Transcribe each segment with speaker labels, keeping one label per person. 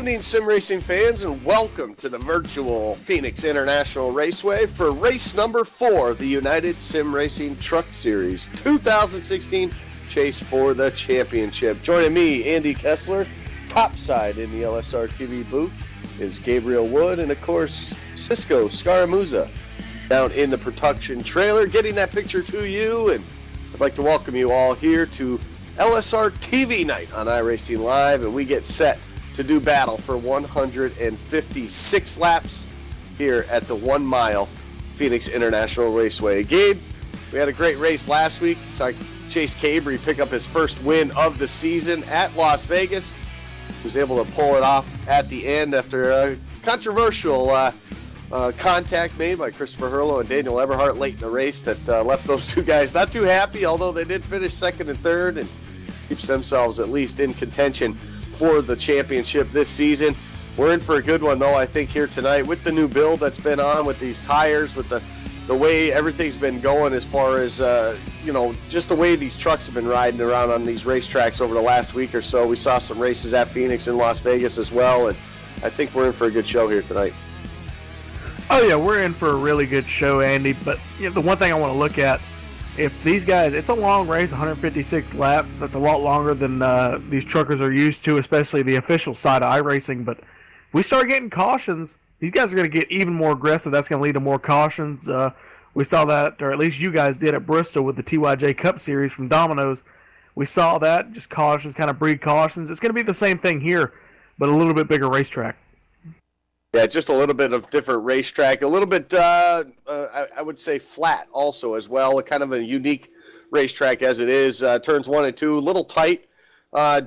Speaker 1: evening, sim racing fans, and welcome to the virtual Phoenix International Raceway for race number 4 of the United Sim Racing Truck Series 2016 Chase for the Championship. Joining me, Andy Kessler, topside in the LSRTV booth, is Gabriel Wood, and of course, Cisco Scaramuzza down in the production trailer, getting that picture to you. And I'd like to welcome you all here to LSRTV night on iRacing Live, and we get set to do battle for 156 laps here at the 1 mile Phoenix International Raceway. Gabe, we had a great race last week. Saw Chase Cabry pick up his first win of the season at Las Vegas. He was able to pull it off at the end after a controversial contact made by Christopher Hurlow and Daniel Eberhardt late in the race that left those two guys not too happy, although they did finish second and third, and keeps themselves at least in contention for the championship this season. We're in for a good one, though, I think, here tonight with the new build that's been on, with these tires, with the way everything's been going as far as, just the way these trucks have been riding around on these racetracks over the last week or so. We saw some races at Phoenix and Las Vegas as well, and I think we're in for a good show here tonight.
Speaker 2: Oh, yeah, we're in for a really good show, Andy, but the one thing I want to look at, if these guys, it's a long race, 156 laps. That's a lot longer than these truckers are used to, especially the official side of iRacing. But if we start getting cautions, these guys are going to get even more aggressive. That's going to lead to more cautions. We saw that, or at least you guys did at Bristol with the TYJ Cup Series from Domino's. We saw that, just cautions, kind of breed cautions. It's going to be the same thing here, but a little bit bigger racetrack.
Speaker 1: Yeah, just a little bit of different racetrack, a little bit, I would say, flat also as well, kind of a unique racetrack as it is. Turns 1 and 2, a little tight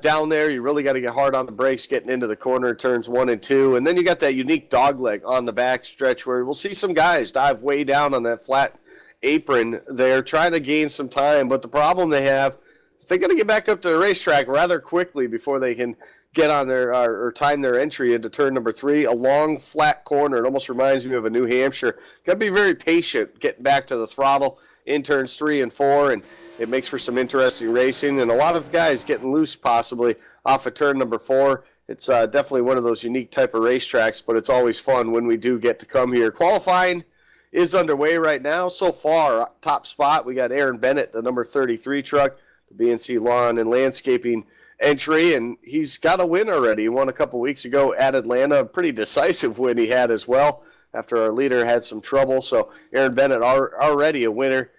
Speaker 1: down there. You really got to get hard on the brakes getting into the corner, turns 1 and 2. And then you got that unique dogleg on the back stretch where we'll see some guys dive way down on that flat apron there, trying to gain some time. But the problem they have is they got to get back up to the racetrack rather quickly before they can get on their or time their entry into turn number 3, a long flat corner. It almost reminds me of a New Hampshire. Got to be very patient getting back to the throttle in turns 3 and 4, and it makes for some interesting racing and a lot of guys getting loose possibly off of turn number 4. It's definitely one of those unique type of racetracks, but it's always fun when we do get to come here. Qualifying is underway right now. So far, top spot, we got Aaron Bennett, the number 33 truck, the BNC Lawn and Landscaping entry, and he's got a win already. He won a couple weeks ago at Atlanta. A pretty decisive win he had as well after our leader had some trouble. So Aaron Bennett already a winner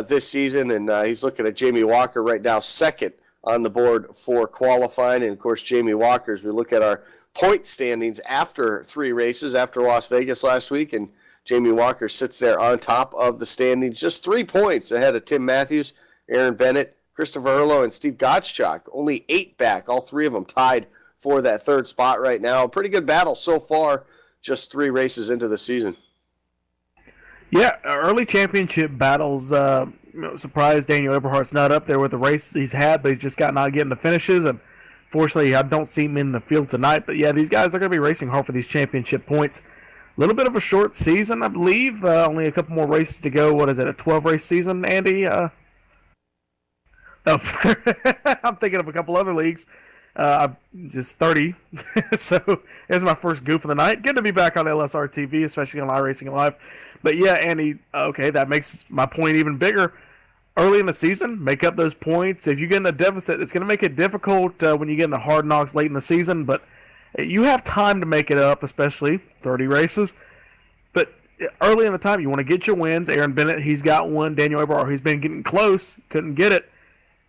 Speaker 1: this season, and he's looking at Jamie Walker right now, second on the board for qualifying. And, of course, Jamie Walker, as we look at our point standings after 3 races, after Las Vegas last week, and Jamie Walker sits there on top of the standings, just 3 points ahead of Tim Matthews, Aaron Bennett, Christopher Hurlow, and Steve Gottschalk, only 8 back. All 3 of them tied for that 3rd spot right now. Pretty good battle so far, just 3 races into the season.
Speaker 2: Yeah, early championship battles. Surprised Daniel Eberhardt's not up there with the race he's had, but he's just not getting the finishes. And fortunately, I don't see him in the field tonight. But yeah, these guys are going to be racing hard for these championship points. A little bit of a short season, I believe. Only a couple more races to go. What is it, a 12-race season, Andy? I'm thinking of a couple other leagues. I'm just 30, so there's my first goof of the night. Good to be back on LSRTV, especially on iRacing Live. But yeah, Andy, okay, that makes my point even bigger. Early in the season, make up those points. If you get in a deficit, it's going to make it difficult when you get in the hard knocks late in the season, but you have time to make it up, especially 30 races. But early in the time, you want to get your wins. Aaron Bennett, he's got one. Daniel Eberhardt, he's been getting close, couldn't get it.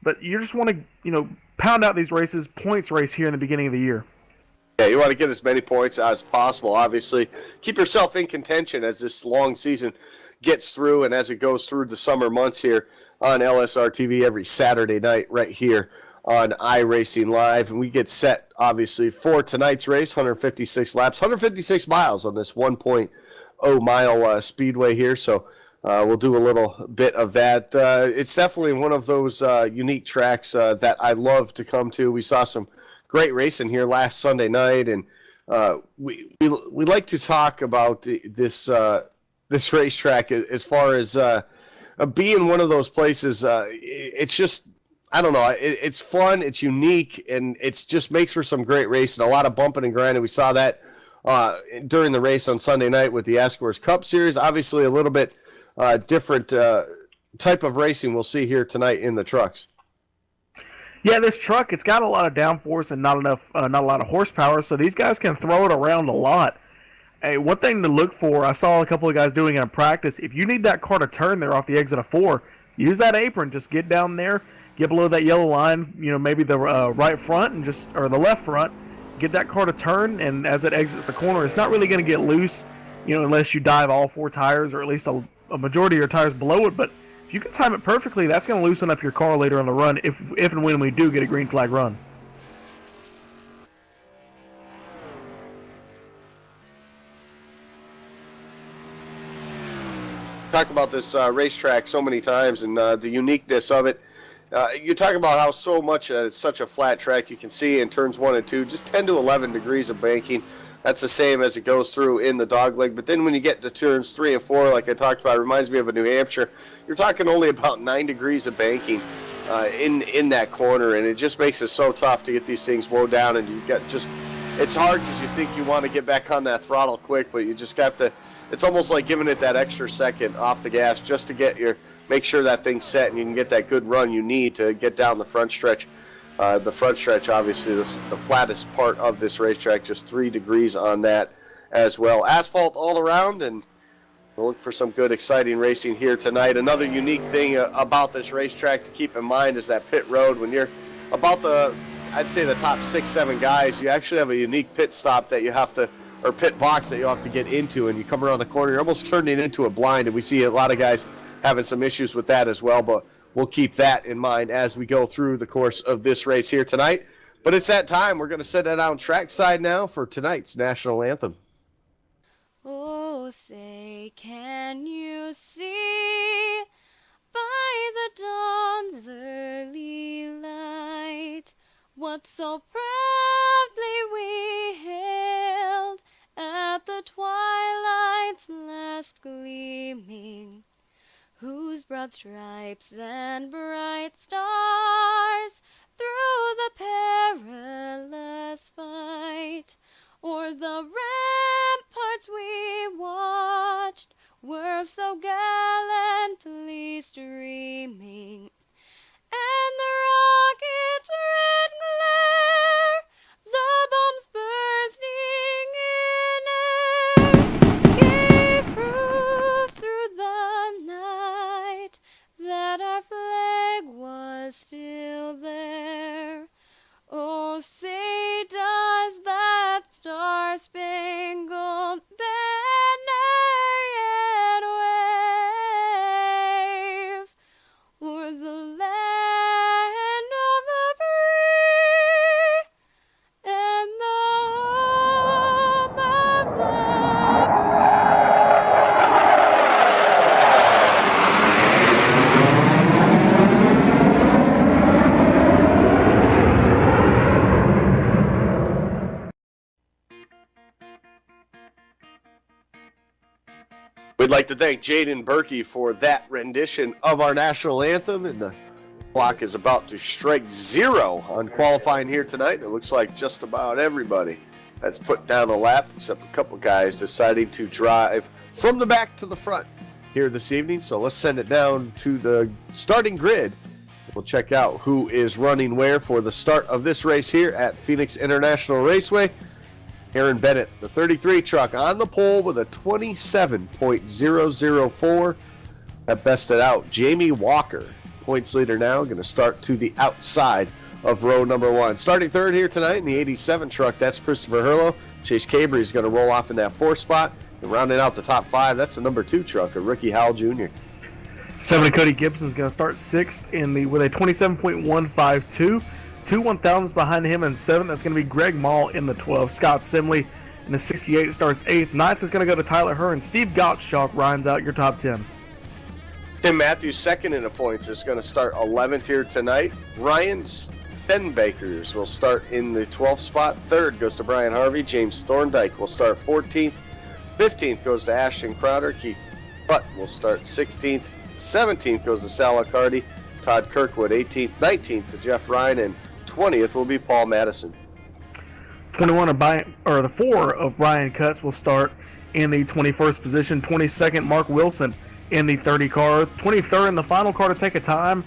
Speaker 2: But you just want to, pound out these races, points race here in the beginning of the year.
Speaker 1: Yeah, you want to get as many points as possible, obviously. Keep yourself in contention as this long season gets through and as it goes through the summer months here on LSRTV every Saturday night right here on iRacing Live. And we get set, obviously, for tonight's race, 156 laps, 156 miles on this 1.0 mile speedway here. So we'll do a little bit of that. It's definitely one of those unique tracks that I love to come to. We saw some great racing here last Sunday night, and we like to talk about this racetrack as far as being one of those places. It's just I don't know. It's fun. It's unique, and it just makes for some great racing. A lot of bumping and grinding. We saw that during the race on Sunday night with the Ascors Cup Series. Obviously, a little bit different type of racing we'll see here tonight in the trucks.
Speaker 2: Yeah, this truck, it's got a lot of downforce and not a lot of horsepower, so these guys can throw it around a lot. Hey, one thing to look for, I saw a couple of guys doing it in practice. If you need that car to turn there off the exit of 4, use that apron. Just get down there, get below that yellow line, maybe the right front or the left front. Get that car to turn, and as it exits the corner, it's not really going to get loose, unless you dive all 4 tires or at least a majority of your tires below it. But if you can time it perfectly, that's going to loosen up your car later on the run if and when we do get a green flag run.
Speaker 1: Talk about this racetrack so many times and the uniqueness of it. You talk about how so much it's such a flat track. You can see in turns 1 and 2, just 10 to 11 degrees of banking. That's the same as it goes through in the dogleg. But then when you get to turns 3 and 4, like I talked about, it reminds me of a New Hampshire. You're talking only about 9 degrees of banking in that corner, and it just makes it so tough to get these things mowed down. And it's hard because you think you want to get back on that throttle quick, but you just have to. It's almost like giving it that extra second off the gas just to make sure that thing's set and you can get that good run you need to get down the front stretch. The front stretch, obviously, the flattest part of this racetrack, just 3 degrees on that as well. Asphalt all around, and we'll look for some good, exciting racing here tonight. Another unique thing about this racetrack to keep in mind is that pit road. When you're about I'd say the top 6, 7 guys, you actually have a unique pit stop that you have to, or pit box that you have to get into, and you come around the corner, you're almost turning into a blind, and we see a lot of guys having some issues with that as well, but we'll keep that in mind as we go through the course of this race here tonight. But it's that time. We're going to set that on trackside now for tonight's national anthem.
Speaker 3: Oh, say, can you see by the dawn's early light what so proudly we hailed at the twilight's last gleaming, whose broad stripes and bright stars through the perilous fight o'er the ramparts we watched were so gallantly streaming, and the rocket's red glare, the bombs bursting in air, gave proof through the night that our flag was still there. Oh, say does that star-spangled banner yet wave o'er the land of the free and the home of the brave?
Speaker 1: We'd like to thank Jaden Berkey for that rendition of our national anthem, and the clock is about to strike 0 on qualifying here tonight. It looks like just about everybody has put down a lap, except a couple guys deciding to drive from the back to the front here this evening. So let's send it down to the starting grid. We'll check out who is running where for the start of this race here at Phoenix International Raceway. Aaron Bennett, the 33 truck, on the pole with a 27.004. That bested out Jamie Walker, points leader now, going to start to the outside of row number 1. Starting third here tonight in the 87 truck, that's Christopher Hurlow. Chase Cabry is going to roll off in that 4th spot. And rounding out the top 5, that's the number 2 truck, a rookie Hal Jr.
Speaker 2: 70 Cody Gibson is going to start 6th with a 27.152. 2 1,000s behind him in 7th. That's going to be Greg Mall in the 12. Scott Simley in the 68 starts 8th. 9th is going to go to Tyler Herr, and Steve Gottschalk rounds out your top 10.
Speaker 1: Tim Matthews, second in the points, is going to start 11th here tonight. Ryan Stenbakers will start in the 12th spot. 3rd goes to Brian Harvey. James Thorndike will start 14th. 15th goes to Ashton Crowder. Keith Butt will start 16th. 17th goes to Sal Accardi. Todd Kirkwood. 18th, 19th to Jeff Ryan, and 20th will be Paul Madison.
Speaker 2: 21 of the 4 of Brian Cutts will start in the 21st position. 22nd, Mark Wilson in the 30 car. 23rd in the final car to take a time,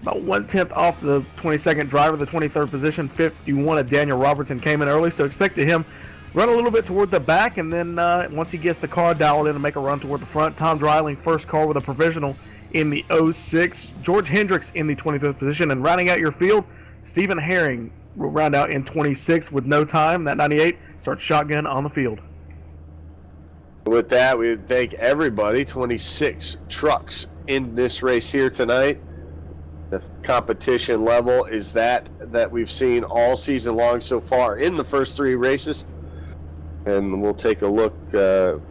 Speaker 2: about 1/10 off the 22nd driver. The 23rd position, 51 of Daniel Robertson came in early, so expect to him run a little bit toward the back, and then once he gets the car dialed in and make a run toward the front. Tom Dreiling, first car with a provisional in the 06. George Hendricks in the 25th position, and rounding out your field, Stephen Herring will round out in 26 with no time. That 98 starts shotgun on the field.
Speaker 1: With that, we thank everybody. 26 trucks in this race here tonight. The competition level is that we've seen all season long so far in the first 3 races. And we'll take a look. You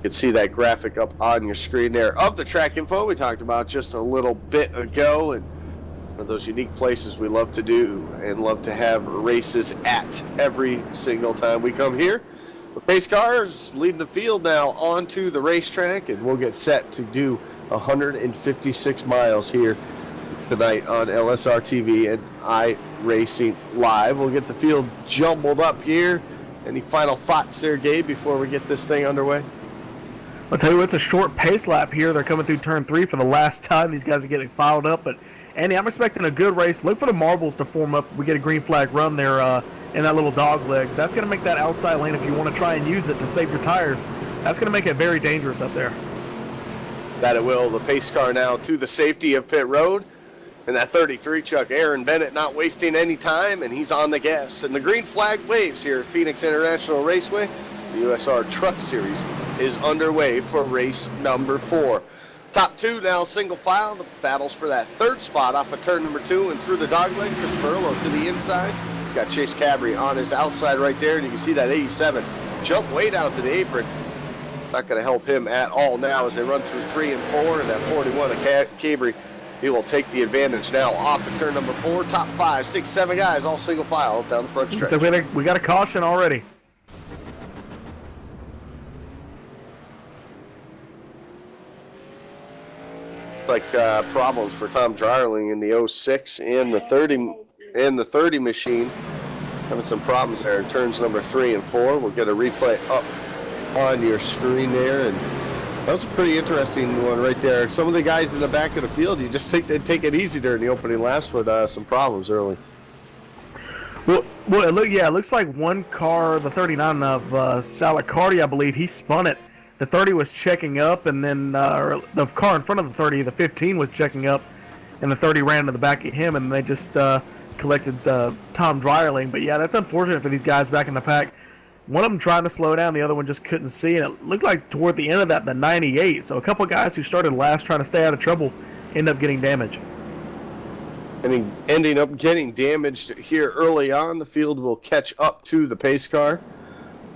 Speaker 1: can see that graphic up on your screen there of the track info we talked about just a little bit ago. And one of those unique places we love to do and love to have races at every single time we come here. The pace car is leading the field now onto the racetrack, and we'll get set to do 156 miles here tonight on LSRTV and iRacing Live. We'll get the field jumbled up here. Any final thoughts there, Gabe, before we get this thing underway?
Speaker 2: I'll tell you what, it's a short pace lap here. They're coming through turn 3 for the last time. These guys are getting filed up, but Andy, I'm expecting a good race. Look for the marbles to form up if we get a green flag run there in that little dog leg. That's going to make that outside lane, if you want to try and use it to save your tires, that's going to make it very dangerous up there.
Speaker 1: That it will. The pace car now to the safety of pit road. And that 33 Chuck, Aaron Bennett, not wasting any time, and he's on the gas. And the green flag waves here at Phoenix International Raceway. The USR Truck Series is underway for race number 4. Top 2 now single file. The battles for that 3rd spot off of turn number 2 and through the dogleg. Chris Furlow to the inside. He's got Chase Cabry on his outside right there, and you can see that 87 jump way down to the apron. Not going to help him at all now as they run through 3 and 4, and that 41 of Cabry. He will take the advantage now off at turn number 4. Top 5, 6, 7 guys, all single file down the front stretch.
Speaker 2: So we got a caution already.
Speaker 1: Like problems for Tom Dreiling in the 06 and the 30 machine. Having some problems there in turns number 3 and 4. We'll get a replay up on your screen there, and that was a pretty interesting one right there. Some of the guys in the back of the field, you just think they'd take it easy during the opening laps with some problems early.
Speaker 2: Well, it looks like one car, the 39 of Salacardi, I believe, he spun it. The 30 was checking up, and then the car in front of the 30, the 15, was checking up, and the 30 ran to the back of him, and they just collected Tom Dreiling. But yeah, that's unfortunate for these guys back in the pack. One of them trying to slow down, the other one just couldn't see, and it looked like toward the end of that, the 98. So a couple of guys who started last trying to stay out of trouble end up getting damaged.
Speaker 1: Ending up getting damaged here early on. The field will catch up to the pace car,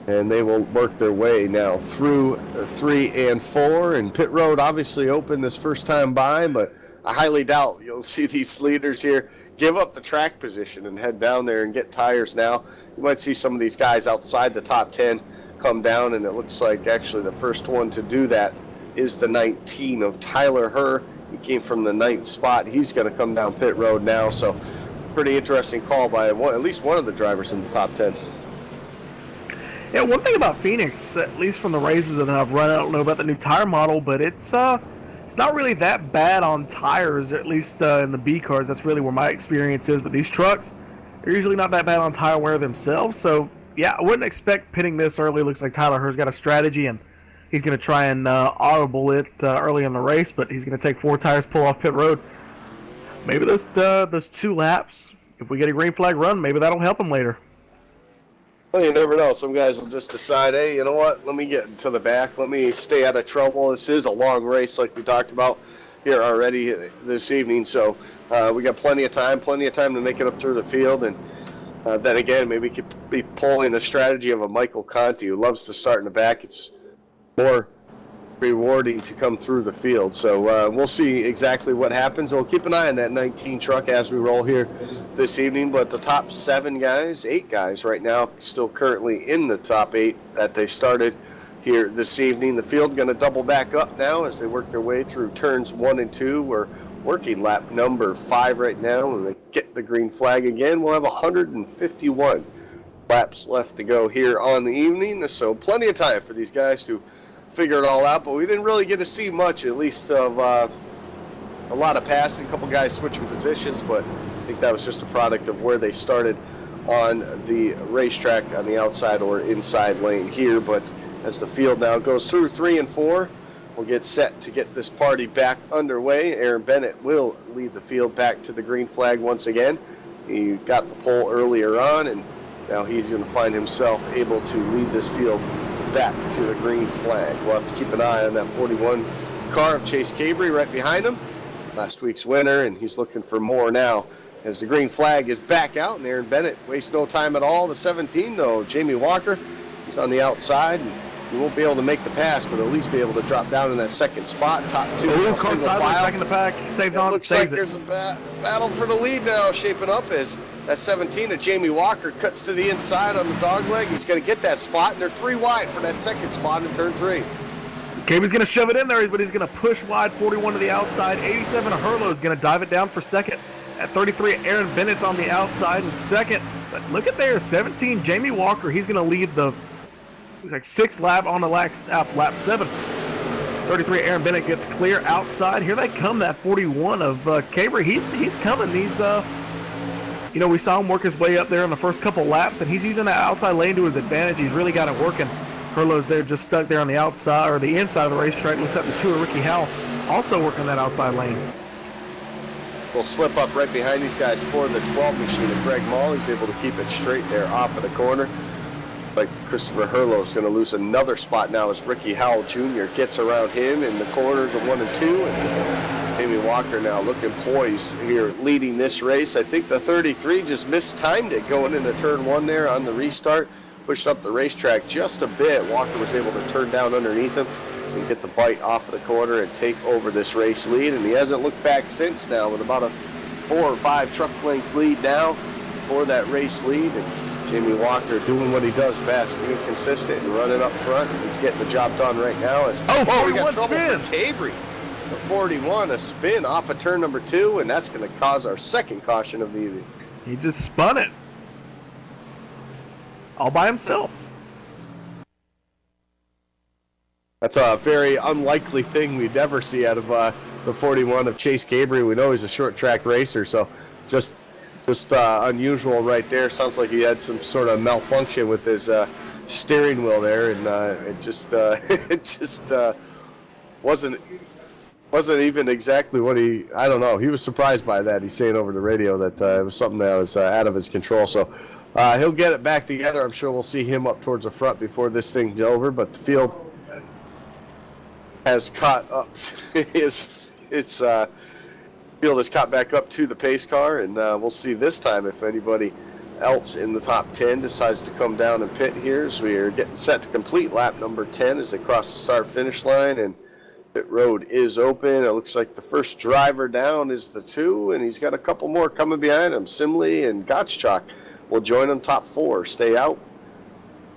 Speaker 1: and they will work their way now through 3 and 4. And pit road obviously open this first time by, but I highly doubt you'll see these leaders here give up the track position and head down there and get tires now. You might see some of these guys outside the top 10 come down, and it looks like actually the first one to do that is the 19 of Tyler Herr. He came from the 9th spot. He's going to come down pit road now, so pretty interesting call by at least one of the drivers in the top 10.
Speaker 2: Yeah, one thing about Phoenix, at least from the races that I've run, I don't know about the new tire model, but it's not really that bad on tires, at least in the B cars. That's really where my experience is. But these trucks are usually not that bad on tire wear themselves. So, yeah, I wouldn't expect pitting this early. Looks like Tyler Herr's got a strategy, and he's going to try and audible it early in the race. But he's going to take 4 tires, pull off pit road. Maybe those 2 laps, if we get a green flag run, maybe that'll help him later.
Speaker 1: Well, you never know. Some guys will just decide, hey, you know what? Let me get to the back. Let me stay out of trouble. This is a long race like we talked about here already this evening. So we got plenty of time to make it up through the field. And then again, maybe we could be pulling the strategy of a Michael Conti who loves to start in the back. It's more rewarding to come through the field. So we'll see exactly what happens. We'll keep an eye on that 19 truck as we roll here this evening. But the top 8 guys right now, still currently in the top 8 that they started here this evening. The field going to double back up now as they work their way through turns 1 and 2. We're working lap number 5 right now. When they get the green flag again, we'll have 151 laps left to go here on the evening. So plenty of time for these guys to figure it all out. But we didn't really get to see much, at least of a lot of passing, a couple guys switching positions, but I think that was just a product of where they started on the racetrack on the outside or inside lane here. But as the field now goes through 3 and 4, we'll get set to get this party back underway. Aaron Bennett will lead the field back to the green flag once again. He got the pole earlier on, and now he's going to find himself able to lead this field back to the green flag. We'll have to keep an eye on that 41 car of Chase Cabry right behind him, last week's winner, and he's looking for more now as the green flag is back out, and Aaron Bennett wastes no time at all. The 17, though, Jamie Walker, he's on the outside, and he won't be able to make the pass, but at least be able to drop down in that second spot, top 2.
Speaker 2: Car sideways, back in the pack, saves on,
Speaker 1: looks
Speaker 2: saves
Speaker 1: like there's a battle for the lead now shaping up as that 17 of Jamie Walker cuts to the inside on the dog leg. He's going to get that spot, and they're 3 wide for that second spot in turn 3.
Speaker 2: Cabry's going to shove it in there, but he's going to push wide, 41 to the outside. 87 of Herlo is going to dive it down for second. At 33, Aaron Bennett's on the outside in second. But look at there, 17, Jamie Walker. He's going to lead the, looks like 6th lap on the lap 7. 33, Aaron Bennett gets clear outside. Here they come, that 41 of Cabry. He's coming. He's, you know, we saw him work his way up there in the first couple laps, and he's using that outside lane to his advantage. He's really got it working. Herlo's there just stuck there on the outside, or the inside of the racetrack. Looks like the 2 of Ricky Howell also working that outside lane.
Speaker 1: Will slip up right behind these guys for the 12 machine of Greg Mall. He's able to keep it straight there off of the corner. But Christopher Herlo is going to lose another spot now as Ricky Howell Jr. gets around him in the corners of 1 and 2. And Jamie Walker now looking poised here, leading this race. I think the 33 just mistimed it going into turn 1 there on the restart. Pushed up the racetrack just a bit. Walker was able to turn down underneath him and get the bite off of the corner and take over this race lead. And he hasn't looked back since now, with about a 4 or 5 truck length lead now for that race lead. And Jamie Walker doing what he does best, being consistent and running up front. And he's getting the job done right now. We got trouble for Cabry. The 41, a spin off of turn number 2, and that's going to cause our second caution of the evening.
Speaker 2: He just spun it all by himself.
Speaker 1: That's a very unlikely thing we'd ever see out of the 41 of Chase Cabry. We know he's a short track racer, so just unusual right there. Sounds like he had some sort of malfunction with his steering wheel there, and it just wasn't even exactly what I don't know. He was surprised by that. He's saying over the radio that it was something that was out of his control. So he'll get it back together. I'm sure we'll see him up towards the front before this thing's over. But the field has caught up. his field has caught back up to the pace car, and we'll see this time if anybody else in the top 10 decides to come down and pit here as we are getting set to complete lap number 10 as they cross the start-finish line. And pit road is open. It looks like the first driver down is the 2, and he's got a couple more coming behind him. Simley and Gottschalk will join them, top 4. Stay out.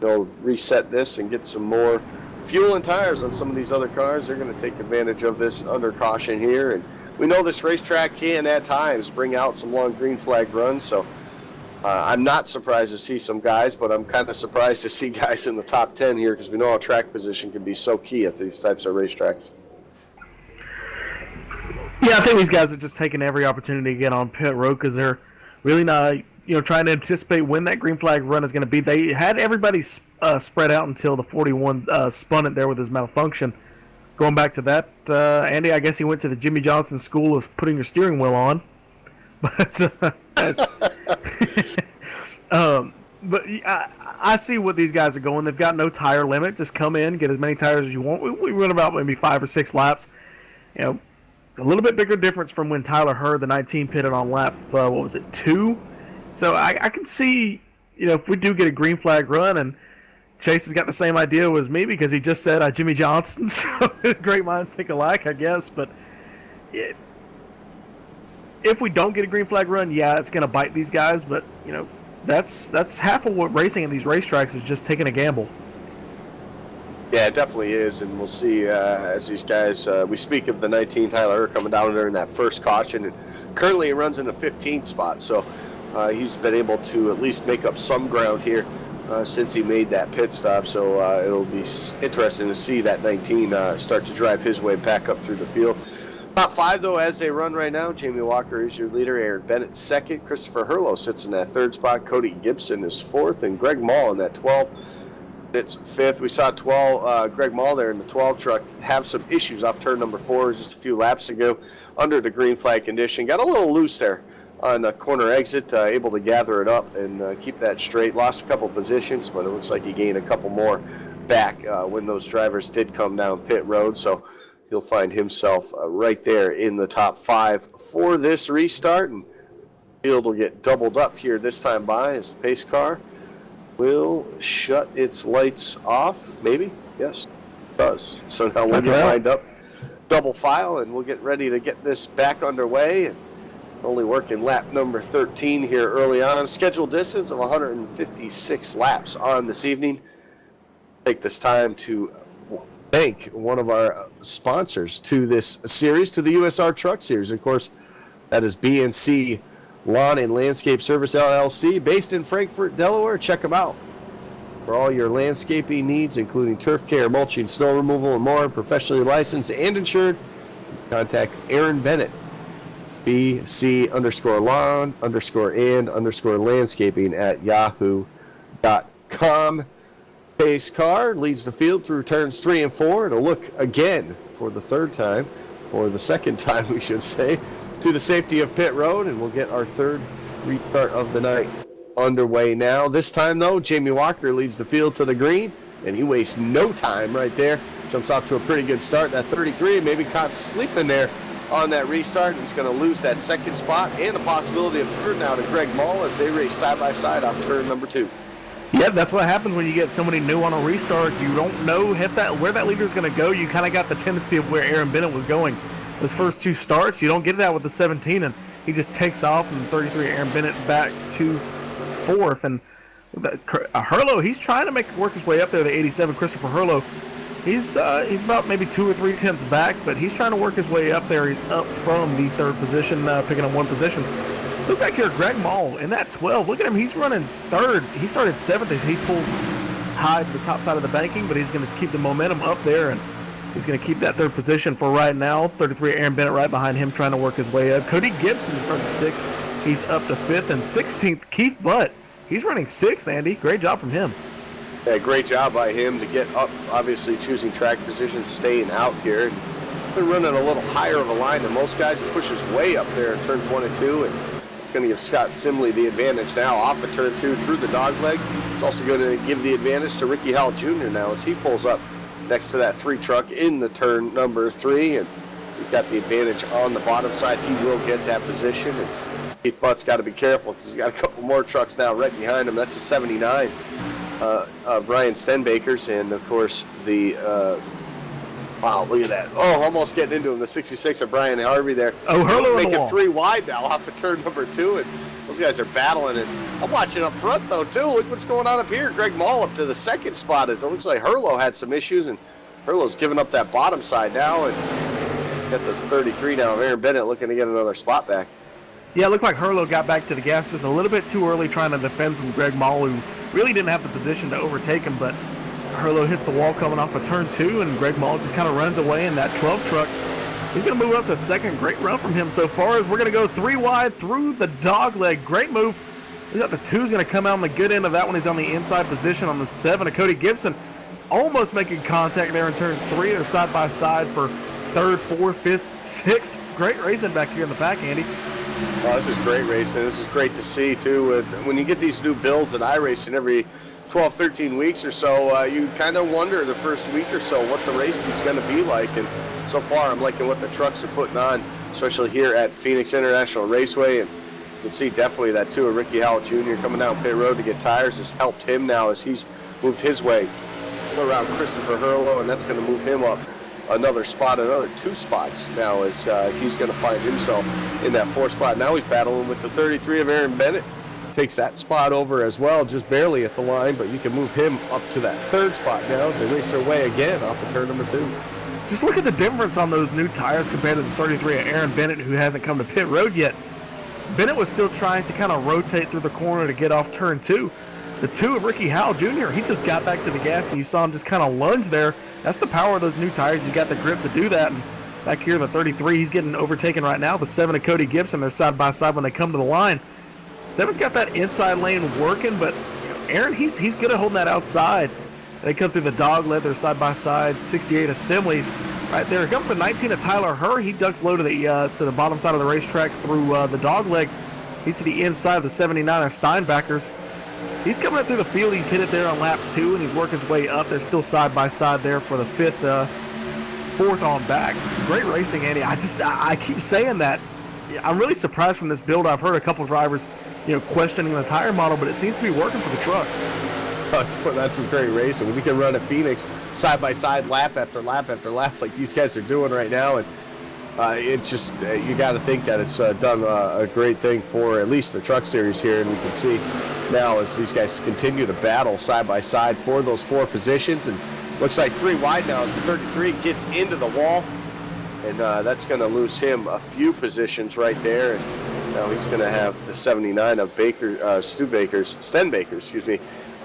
Speaker 1: They'll reset this and get some more fuel and tires on some of these other cars. They're going to take advantage of this under caution here. And we know this racetrack can at times bring out some long green flag runs, so I'm not surprised to see some guys, but I'm kind of surprised to see guys in the top 10 here because we know how track position can be so key at these types of racetracks.
Speaker 2: Yeah, I think these guys are just taking every opportunity to get on pit road because they're really not, trying to anticipate when that green flag run is going to be. They had everybody spread out until the 41 spun it there with his malfunction. Going back to that, Andy, I guess he went to the Jimmy Johnson school of putting your steering wheel on. But but I see what these guys are going. They've got no tire limit. Just come in, get as many tires as you want. We run about maybe 5 or 6 laps. A little bit bigger difference from when Tyler Hurd, the 19, pitted on lap, 2? So I can see, if we do get a green flag run, and Chase has got the same idea as me because he just said Jimmy Johnson, so great minds think alike, I guess. But if we don't get a green flag run, yeah, it's going to bite these guys. But, that's half of what racing at these racetracks is, just taking a gamble.
Speaker 1: Yeah, it definitely is, and we'll see as these guys. We speak of the 19 Tyler coming down there in that first caution, and currently he runs in the 15th spot, so he's been able to at least make up some ground here since he made that pit stop. So it'll be interesting to see that 19 start to drive his way back up through the field. Top 5, though, as they run right now, Jamie Walker is your leader, Aaron Bennett second, Christopher Herlow sits in that 3rd spot, Cody Gibson is 4th, and Greg Mall in that 12th. It's 5th. We saw Greg Mall there in the 12 truck have some issues off turn number 4 just a few laps ago under the green flag condition. Got a little loose there on the corner exit, able to gather it up and keep that straight. Lost a couple positions, but it looks like he gained a couple more back when those drivers did come down pit road. So he'll find himself right there in the top 5 for this restart. And the field will get doubled up here this time by as the pace car will shut its lights off, maybe? Yes, it does. So now we'll get lined up, double file, and we'll get ready to get this back underway. And only working lap number 13 here early on. Scheduled distance of 156 laps on this evening. Take this time to thank one of our sponsors to this series, to the USR Truck Series. Of course, that is BNC Lawn and Landscape Service LLC, based in Frankfort, Delaware. Check them out for all your landscaping needs, including turf care, mulching, snow removal, and more. Professionally licensed and insured. Contact Aaron Bennett, BC_lawn_and_landscaping at yahoo.com. Pace car leads the field through turns 3 and 4. It'll look again for the 3rd time, or the 2nd time, we should say, to the safety of pit road, and we'll get our 3rd restart of the night underway now. This time, though, Jamie Walker leads the field to the green, and he wastes no time right there. Jumps out to a pretty good start. That 33, maybe caught sleeping there on that restart. He's going to lose that 2nd spot and the possibility of 3rd now to Greg Mall as they race side by side off turn number 2.
Speaker 2: Yeah, that's what happens when you get somebody new on a restart. You don't know where that leader is going to go. You kind of got the tendency of where Aaron Bennett was going. Those first 2 starts, you don't get that with the 17, and he just takes off, and 33 Aaron Bennett back to 4th. And Herlow, he's trying to work his way up there. The 87 Christopher Herlow, he's about maybe 2 or 3 tenths back, but he's trying to work his way up there. He's up from the 3rd position, picking up 1 position. Look back here, Greg Mall in that 12. Look at him. He's running 3rd. He started 7th as he pulls high to the top side of the banking, but he's going to keep the momentum up there, and he's going to keep that 3rd position for right now. 33 Aaron Bennett right behind him, trying to work his way up. Cody Gibson started 6th. He's up to 5th, and 16th Keith Butt. He's running 6th, Andy. Great job from him.
Speaker 1: Yeah, great job by him to get up, obviously choosing track position, staying out here. And been running a little higher of a line than most guys. He pushes way up there in turns 1 and 2, and it's going to give Scott Simley the advantage now off of turn 2 through the dog leg. It's also going to give the advantage to Ricky Howell Jr. now as he pulls up next to that 3 truck in the turn number 3, and he's got the advantage on the bottom side. He will get that position, and Keith Butt's got to be careful because he's got a couple more trucks now right behind him. That's the 79 of Ryan Stenbaker's, and of course the wow, look at that. Oh, almost getting into him. The 66 of Brian Harvey there.
Speaker 2: Oh, Herlow
Speaker 1: making 3 wide now off of turn number 2, and those guys are battling it. I'm watching up front, though, too. Look what's going on up here. Greg Mall up to the 2nd spot. As it looks like Herlow had some issues, and Herlow's giving up that bottom side now. And got this 33 now of Aaron Bennett looking to get another spot back.
Speaker 2: Yeah, it looked like Herlow got back to the gas just a little bit too early, trying to defend from Greg Mall, who really didn't have the position to overtake him, but Herlow hits the wall coming off of turn 2, and Greg Mall just kind of runs away in that 12 truck. He's going to move up to 2nd. Great run from him so far as we're going to go 3 wide through the dog leg. Great move. We got the 2's going to come out on the good end of that one. He's on the inside position on the 7 of Cody Gibson. Almost making contact there in turns 3. They're side by side for 3rd, 4th, 5th, 6th. Great racing back here in the pack, Andy.
Speaker 1: Oh, this is great racing. This is great to see, too. When you get these new builds at iRacing every 12, 13 weeks or so, you kind of wonder the first week or so what the racing is going to be like. And so far, I'm liking what the trucks are putting on, especially here at Phoenix International Raceway. And you can see definitely that, too, Ricky Howell Jr. coming down pit road to get tires has helped him now as he's moved his way around Christopher Herlow, and that's going to move him up another spot, another 2 spots now as he's going to find himself in that 4th spot. Now he's battling with the 33 of Aaron Bennett takes that spot over as well, just barely at the line, but you can move him up to that third spot now as they race their way again off of turn number 2.
Speaker 2: Just look at the difference on those new tires compared to the 33 of Aaron Bennett, who hasn't come to pit road yet. Bennett was still trying to kind of rotate through the corner to get off turn 2. The 2 of Ricky Howell Jr., he just got back to the gas, and you saw him just kind of lunge there. That's the power of those new tires. He's got the grip to do that. And back here, the 33, he's getting overtaken right now. The 7 of Cody Gibson, they're side by side when they come to the line. 7's got that inside lane working, but Aaron, he's good at holding that outside. They come through the dog leg, they're side by side. 68 Assemblies right there. Here comes the 19 of Tyler Herr. He ducks low to the bottom side of the racetrack through the dog leg. He's to the inside of the 79 of Steinbackers. He's coming up through the field. He hit it there on lap 2, and he's working his way up. They're still side by side there for the 4th on back. Great racing, Andy. I keep saying that. I'm really surprised from this build. I've heard a couple drivers, questioning the tire model, but it seems to be working for the trucks.
Speaker 1: That's some great racing. When you can run at Phoenix side by side, lap after lap after lap, like these guys are doing right now, and it just you got to think that it's done a great thing for at least the truck series here, and we can see now as these guys continue to battle side by side for those 4 positions, and looks like 3 wide now as the 33 gets into the wall, and that's going to lose him a few positions right there, and now he's going to have the 79 of Stenbaker's,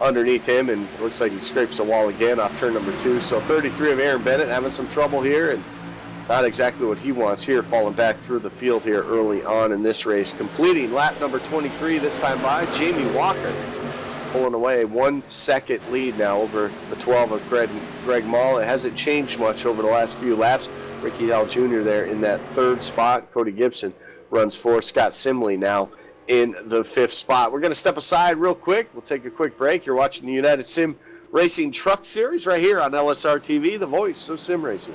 Speaker 1: underneath him, and looks like he scrapes the wall again off turn number 2. So 33 of Aaron Bennett having some trouble here, and not exactly what he wants here, falling back through the field here early on in this race. Completing lap number 23 this time by Jamie Walker, pulling away 1 second lead now over the 12 of Greg Mall. It hasn't changed much over the last few laps. Ricky Howell Jr. there in that 3rd spot. Cody Gibson runs 4. Scott Simley now in the 5th spot. We're going to step aside real quick. We'll take a quick break. You're watching the United Sim Racing Truck Series right here on LSRTV, the voice of sim racing.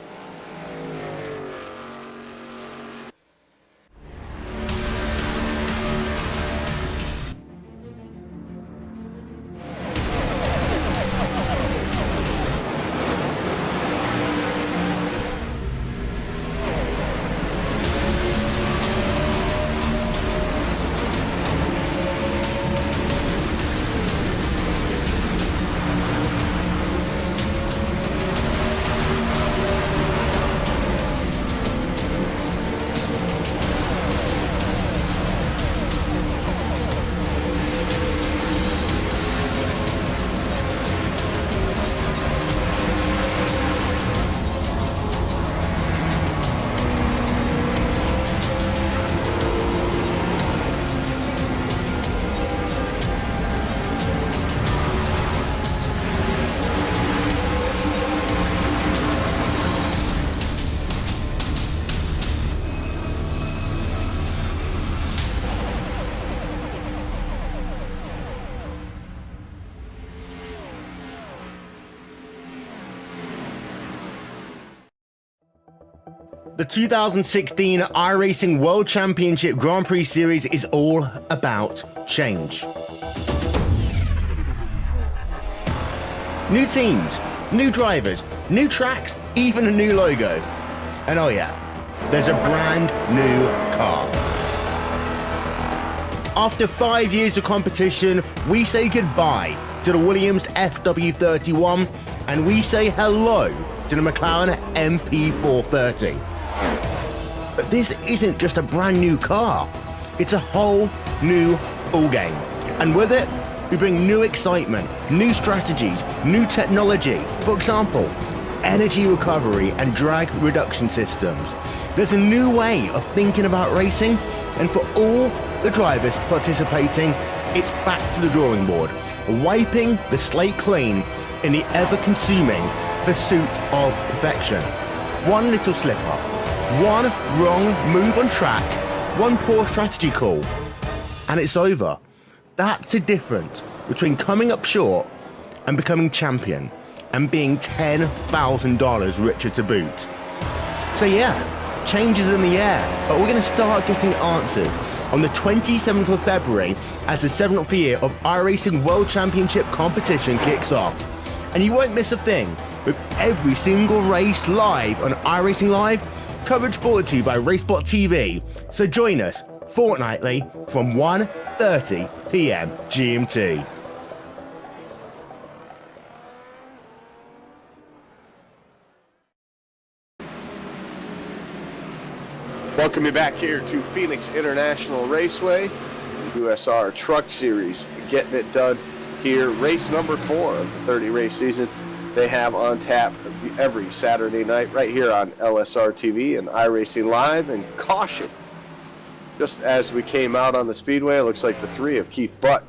Speaker 4: The 2016 iRacing World Championship Grand Prix Series is all about change. New teams, new drivers, new tracks, even a new logo. And oh yeah, there's a brand new car. After 5 years of competition, we say goodbye to the Williams FW31 and we say hello to the McLaren MP430. But this isn't just a brand new car, it's a whole new ballgame. And with it, we bring new excitement, new strategies, new technology. For example, energy recovery and drag reduction systems. There's a new way of thinking about racing, and for all the drivers participating, it's back to the drawing board, wiping the slate clean in the ever-consuming pursuit of perfection. One little slip-up, one wrong move on track, one poor strategy call, and it's over. That's the difference between coming up short and becoming champion and being $10,000 richer to boot. So yeah, change is in the air, but we're going to start getting answers on the 27th of February as the 7th year of iRacing World Championship competition kicks off. And you won't miss a thing, with every single race live on iRacing Live, coverage brought to you by RaceBot TV. So join us fortnightly from 1:30 p.m. GMT.
Speaker 1: Welcome you back here to Phoenix International Raceway, USR Truck Series, getting it done here. Race number 4 of the 30 race season. They have on tap every Saturday night right here on LSRTV and iRacing Live. And caution, just as we came out on the speedway, it looks like the 3 of Keith Butt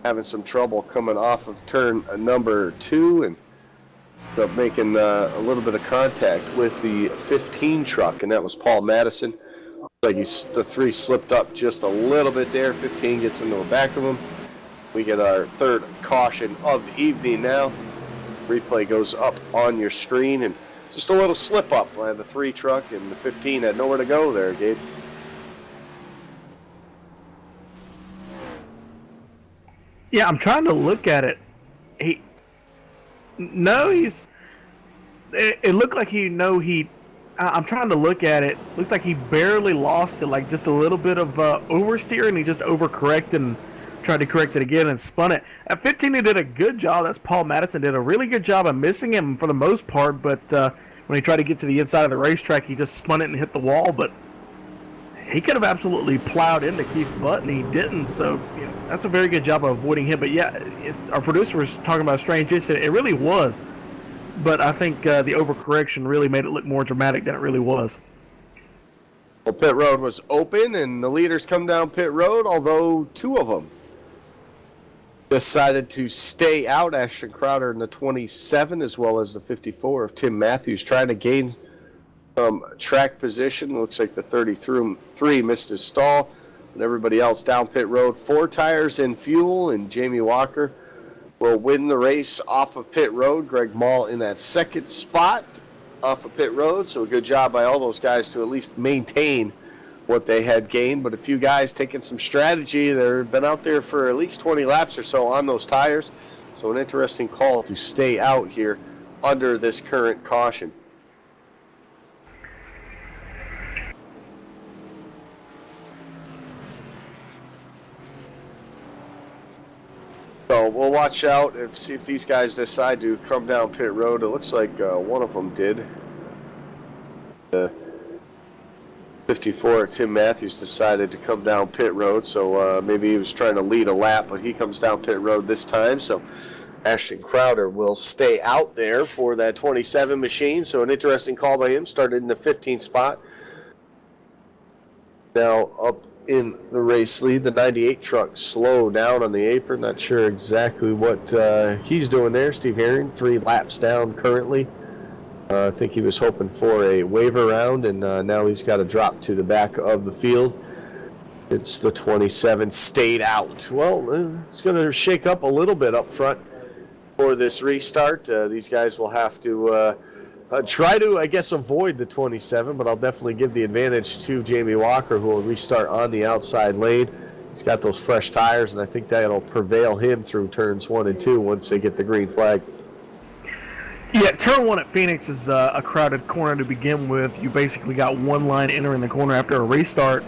Speaker 1: having some trouble coming off of turn number 2 and making a little bit of contact with the 15 truck, and that was Paul Madison. Like the 3 slipped up just a little bit there. 15 gets into the back of him. We get our 3rd caution of the evening now. Replay goes up on your screen, and just a little slip up. The 3 truck and the 15 had nowhere to go there, Gabe.
Speaker 2: Yeah, I'm trying to look at it. It looked like I'm trying to look at it. Looks like he barely lost it, like just a little bit of oversteer, and he just overcorrected and tried to correct it again and spun it. At 15, he did a good job. That's Paul Madison did a really good job of missing him for the most part, but when he tried to get to the inside of the racetrack, he just spun it and hit the wall, but he could have absolutely plowed into Keith Butt, and he didn't, so that's a very good job of avoiding him. But yeah, our producer was talking about a strange incident. It really was. But I think the overcorrection really made it look more dramatic than it really was.
Speaker 1: Well, pit road was open, and the leaders come down pit road, although 2 of them decided to stay out. Ashton Crowder in the 27, as well as the 54 of Tim Matthews, trying to gain some track position. Looks like the 33 missed his stall, and everybody else down pit road. 4 tires in fuel, and Jamie Walker will win the race off of pit road. Greg Mall in that 2nd spot off of pit road. So a good job by all those guys to at least maintain what they had gained. But a few guys taking some strategy. They've been out there for at least 20 laps or so on those tires. So an interesting call to stay out here under this current caution. So we'll watch out see if these guys decide to come down pit road. It looks like one of them did. The 54, Tim Matthews, decided to come down pit road, so maybe he was trying to lead a lap, but he comes down pit road this time. So Ashton Crowder will stay out there for that 27 machine. So an interesting call by him. Started in the 15th spot. Now up in the race lead, the 98 truck slow down on the apron. Not sure exactly what he's doing there. Steve Herring, 3 laps down currently. I think he was hoping for a waiver round, and now he's got to drop to the back of the field. It's the 27 stayed out. Well, it's going to shake up a little bit up front for this restart. These guys will have to try to, I guess, avoid the 27, but I'll definitely give the advantage to Jamie Walker, who will restart on the outside lane. He's got those fresh tires, and I think that'll prevail him through turns 1 and 2 once they get the green flag.
Speaker 2: Yeah, turn 1 at Phoenix is a crowded corner to begin with. You basically got one line entering the corner after a restart,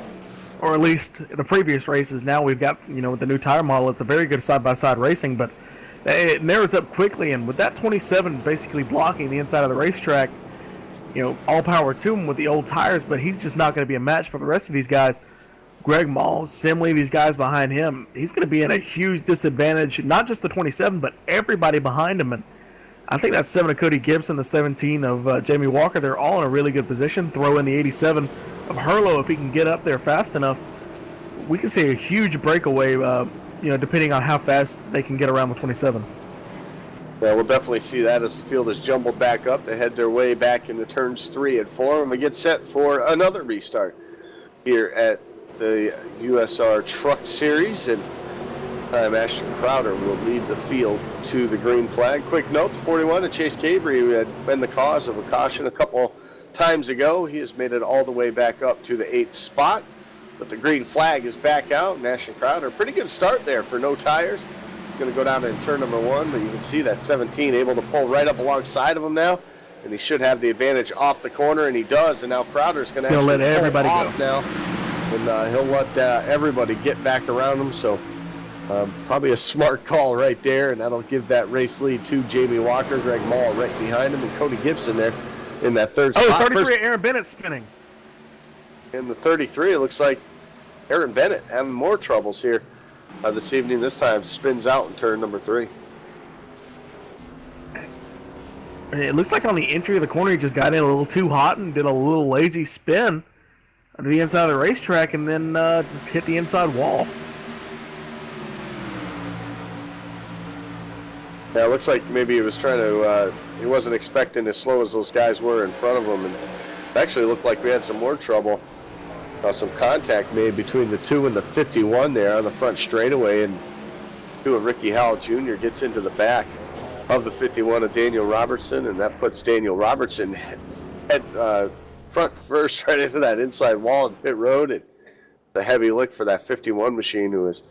Speaker 2: or at least the previous races. Now we've got, with the new tire model, it's a very good side-by-side racing, but it narrows up quickly, and with that 27 basically blocking the inside of the racetrack, all power to him with the old tires, but he's just not going to be a match for the rest of these guys. Greg Mall, Simley, these guys behind him, he's going to be in a huge disadvantage, not just the 27, but everybody behind him. And I think that's 7 of Cody Gibson, the 17 of Jamie Walker. They're all in a really good position. Throw in the 87 of Herlo if he can get up there fast enough. We can see a huge breakaway, depending on how fast they can get around the 27.
Speaker 1: Yeah, we'll definitely see that as the field is jumbled back up. They head their way back into turns 3 and 4, and we get set for another restart here at the USR Truck Series. And Ashton Crowder will lead the field to the green flag. Quick note, the 41 of Chase Cabry, who had been the cause of a caution a couple times ago, he has made it all the way back up to the 8th spot. But the green flag is back out, and Ashton Crowder, pretty good start there for no tires. He's going to go down in turn number 1, but you can see that 17 able to pull right up alongside of him now, and he should have the advantage off the corner, and he does. And now Crowder's going to
Speaker 2: let everybody
Speaker 1: off
Speaker 2: go
Speaker 1: now and he'll let everybody get back around him. So probably a smart call right there, and that'll give that race lead to Jamie Walker, Greg Mall right behind him, and Cody Gibson there in that third spot.
Speaker 2: Oh, 33, Aaron Bennett spinning.
Speaker 1: In the 33, it looks like Aaron Bennett having more troubles here this evening. This time spins out in turn number 3.
Speaker 2: It looks like on the entry of the corner, he just got in a little too hot and did a little lazy spin to the inside of the racetrack, and then just hit the inside wall.
Speaker 1: Yeah, it looks like maybe he was trying to, he wasn't expecting as slow as those guys were in front of him, and it actually looked like we had some more trouble. Some contact made between the 2 and the 51 there on the front straightaway, and Ricky Howell Jr. gets into the back of the 51 of Daniel Robertson, and that puts Daniel Robertson front first right into that inside wall in pit road, and the heavy lick for that 51 machine who was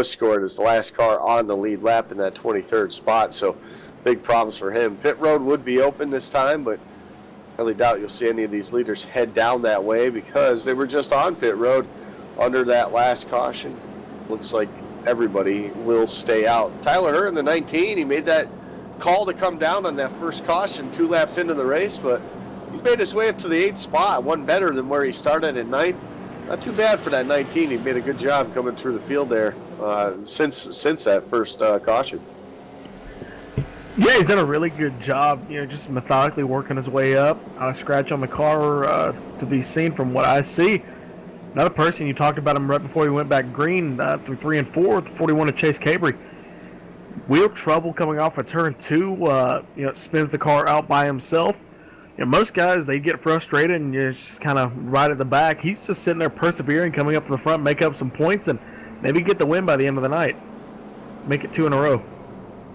Speaker 1: scored as the last car on the lead lap in that 23rd spot. So big problems for him. Pit road would be open this time, but I really doubt you'll see any of these leaders head down that way because they were just on pit road under that last caution. Looks like everybody will stay out. Tyler Hurd in the 19, he made that call to come down on that first caution 2 laps into the race, but he's made his way up to the 8th spot, one better than where he started in 9th. Not too bad for that 19. He made a good job coming through the field there since that first caution.
Speaker 2: Yeah, he's done a really good job, just methodically working his way up. Not a scratch on the car to be seen from what I see. Another person, you talked about him right before he went back green through 3 and 4, the 41 of Chase Cabry. Wheel trouble coming off of turn 2, spins the car out by himself. Most guys, they get frustrated and you're just kind of right at the back. He's just sitting there persevering, coming up to the front, make up some points, and maybe get the win by the end of the night. Make it 2 in a row.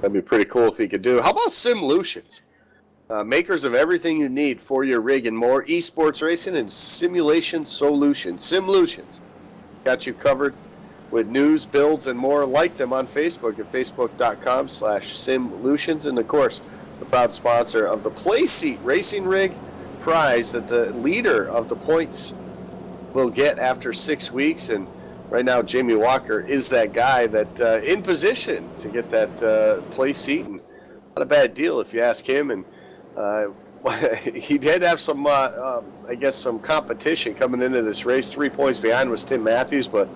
Speaker 1: That'd be pretty cool if he could do. How about Simlutions? Makers of everything you need for your rig and more. Esports racing and simulation solutions. Simlutions. Got you covered with news, builds, and more. Like them on Facebook at facebook.com/Simlutions. And, of course, the proud sponsor of the Playseat Racing Rig prize that the leader of the points will get after 6 weeks. And right now, Jamie Walker is that guy that in position to get that Playseat. And not a bad deal if you ask him. And he did have some, some competition coming into this race. 3 points behind was Tim Matthews, but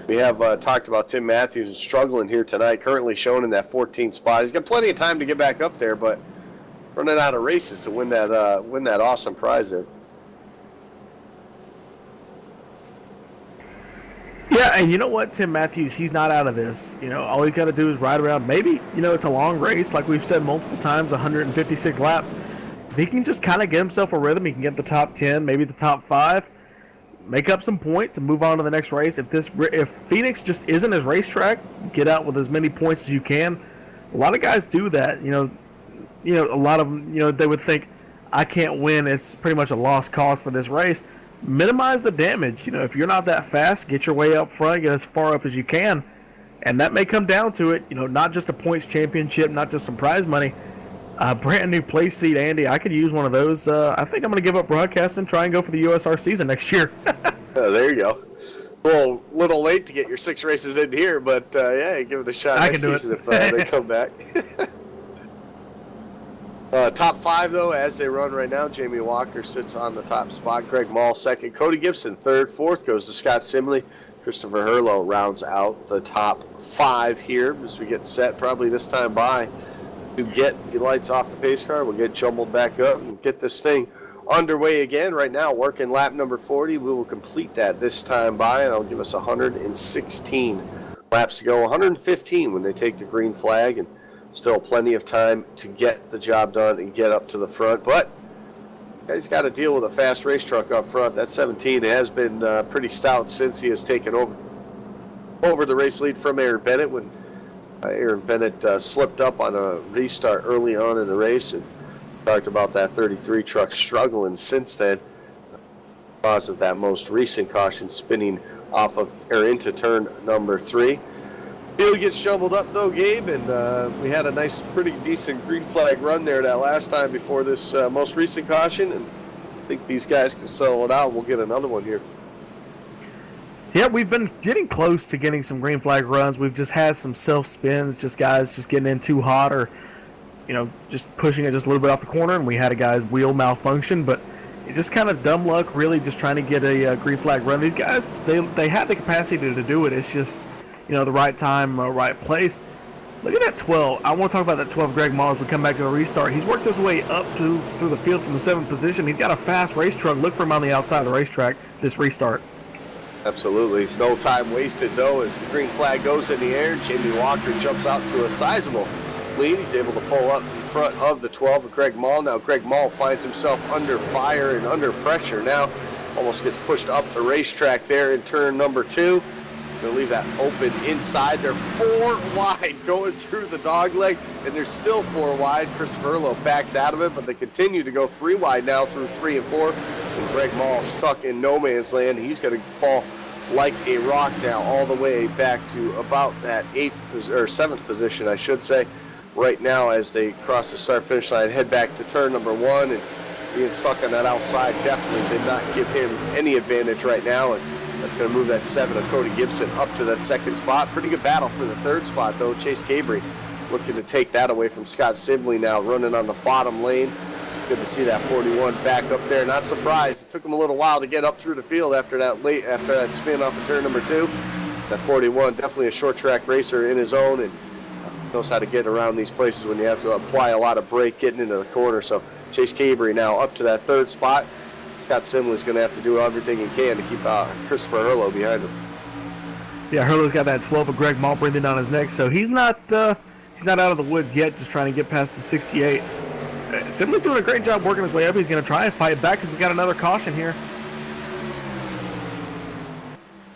Speaker 1: we have talked about Tim Matthews struggling here tonight, currently shown in that 14th spot. He's got plenty of time to get back up there, but running out of races to win that awesome prize there.
Speaker 2: Yeah, and you know what, Tim Matthews, he's not out of this. All he's got to do is ride around. Maybe, it's a long race, like we've said multiple times, 156 laps. If he can just kind of get himself a rhythm, he can get the top 10, maybe the top 5, make up some points, and move on to the next race. If Phoenix just isn't his racetrack, get out with as many points as you can. A lot of guys do that. A lot of them, they would think, I can't win. It's pretty much a lost cause for this race. Minimize the damage. If you're not that fast, get your way up front, get as far up as you can. And that may come down to it, not just a points championship, not just some prize money. Brand new place seat, Andy. I could use one of those. I think I'm going to give up broadcasting and try and go for the USR season next year.
Speaker 1: There you go. Well, a little late to get your 6 races in here, but give it a shot next season if they come back. Top 5, though, as they run right now, Jamie Walker sits on the top spot. Greg Mall second. Cody Gibson third. Fourth goes to Scott Simley. Christopher Hurlow rounds out the top 5 here as we get set probably this time by to get the lights off the pace car. We'll get jumbled back up and get this thing underway again. Right now, working lap number 40. We will complete that this time by, and that'll give us 116 laps to go. 115 when they take the green flag, and still plenty of time to get the job done and get up to the front. But he's got to deal with a fast race truck up front. That 17 has been pretty stout since he has taken over the race lead from Aaron Bennett when Aaron Bennett slipped up on a restart early on in the race. And talked about that 33 truck struggling since then because of that most recent caution spinning off of or into turn number 3. Field gets jumbled up though, Gabe, and we had a nice, pretty decent green flag run there that last time before this most recent caution, and I think these guys can settle it out. We'll get another one here.
Speaker 2: Yeah, we've been getting close to getting some green flag runs. We've just had some self spins, just guys just getting in too hot or, just pushing it just a little bit off the corner. And we had a guy's wheel malfunction, but it just kind of dumb luck, really, just trying to get a green flag run. These guys, they have the capacity to do it. It's just, the right time, right place. Look at that 12. I want to talk about that 12, Greg Maul, as we come back to the restart. He's worked his way up through the field from the 7th position. He's got a fast race truck. Look for him on the outside of the racetrack this restart.
Speaker 1: Absolutely. No time wasted, though, as the green flag goes in the air. Jamie Walker jumps out to a sizable lead. He's able to pull up in front of the 12 of Greg Maul. Now Greg Maul finds himself under fire and under pressure now. Almost gets pushed up the racetrack there in turn number 2. He's going to leave that open inside. They're 4 wide going through the dog leg, and they're still 4 wide. Christopher Erlo backs out of it, but they continue to go 3 wide now through 3 and 4. And Greg Maul stuck in no man's land. He's going to fall like a rock now all the way back to about that 7th position, I should say, right now as they cross the start-finish line, head back to turn number 1, and being stuck on that outside definitely did not give him any advantage right now, and that's going to move that 7 of Cody Gibson up to that 2nd spot. Pretty good battle for the 3rd spot, though. Chase Cabry looking to take that away from Scott Sibley now, running on the bottom lane. It's good to see that 41 back up there. Not surprised. It took him a little while to get up through the field after that spin off of turn number 2. That 41, definitely a short track racer in his own, and knows how to get around these places when you have to apply a lot of brake getting into the corner. So Chase Cabry now up to that 3rd spot. Scott Simley's going to have to do everything he can to keep Christopher Erlo behind him.
Speaker 2: Yeah, Hurley's got that 12 of Greg Maul breathing down his neck, so he's not out of the woods yet, just trying to get past the 68. Simley's doing a great job working his way up. He's going to try and fight back because we got another caution here.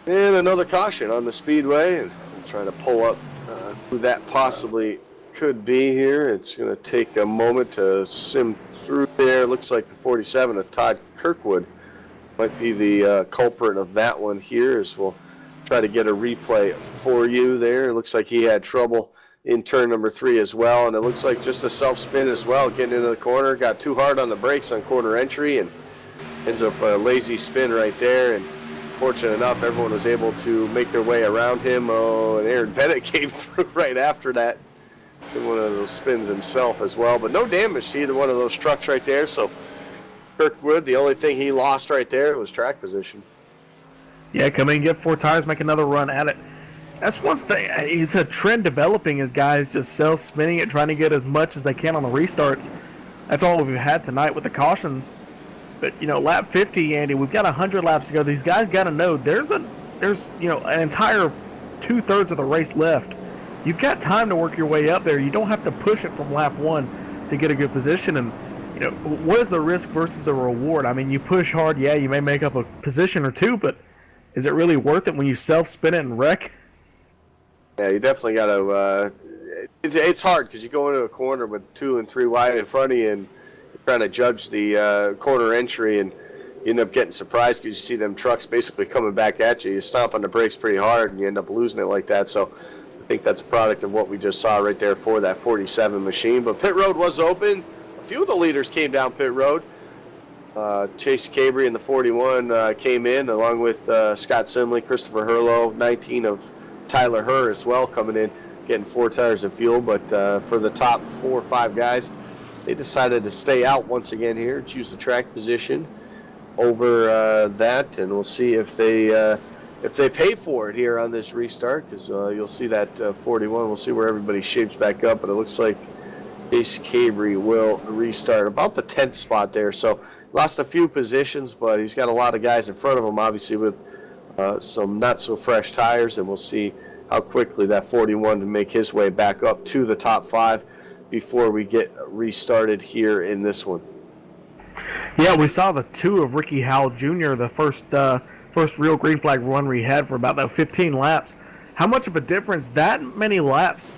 Speaker 1: And another caution on the speedway, and we'll try to pull up who that possibly could be here. It's going to take a moment to sim through there. Looks like the 47 of Todd Kirkwood might be the culprit of that one here, as we'll try to get a replay for you there. It looks like he had trouble in turn number 3 as well, and it looks like just a self-spin as well, getting into the corner, got too hard on the brakes on corner entry, and ends up a lazy spin right there, and fortunate enough, everyone was able to make their way around him. Oh, and Aaron Bennett came through right after that. Did one of those spins himself as well, but no damage to either one of those trucks right there, so Kirkwood, the only thing he lost right there was track position.
Speaker 2: Yeah, come in, get 4 tires, make another run at it. That's one thing. It's a trend developing as guys just self-spinning it, trying to get as much as they can on the restarts. That's all we've had tonight with the cautions. But, lap 50, Andy, we've got 100 laps to go. These guys got to know there's an entire 2/3 of the race left. You've got time to work your way up there. You don't have to push it from lap 1 to get a good position. And, what is the risk versus the reward? I mean, you push hard, yeah, you may make up a position or 2, but is it really worth it when you self-spin it and wreck?
Speaker 1: Yeah, you definitely got to. It's hard because you go into a corner with 2 and 3 wide in front of you, and you're trying to judge the corner entry, and you end up getting surprised because you see them trucks basically coming back at you. You stomp on the brakes pretty hard, and you end up losing it like that. So I think that's a product of what we just saw right there for that 47 machine. But pit road was open. A few of the leaders came down pit road. Chase Cabry in the 41 came in, along with Scott Simley, Christopher Herlo, 19 of Tyler Herr as well, coming in, getting 4 tires of fuel. But for the top 4 or 5 guys, they decided to stay out once again here, choose the track position over that, and we'll see if they pay for it here on this restart, because you'll see that 41. We'll see where everybody shapes back up, but it looks like Chase Cabry will restart about the 10th spot there. So lost a few positions, but he's got a lot of guys in front of him, obviously, with some not-so-fresh tires, and we'll see how quickly that 41 can make his way back up to the top 5 before we get restarted here in this one.
Speaker 2: Yeah, we saw the 2 of Ricky Howell Jr., the first real green flag run we had for about 15 laps. How much of a difference that many laps,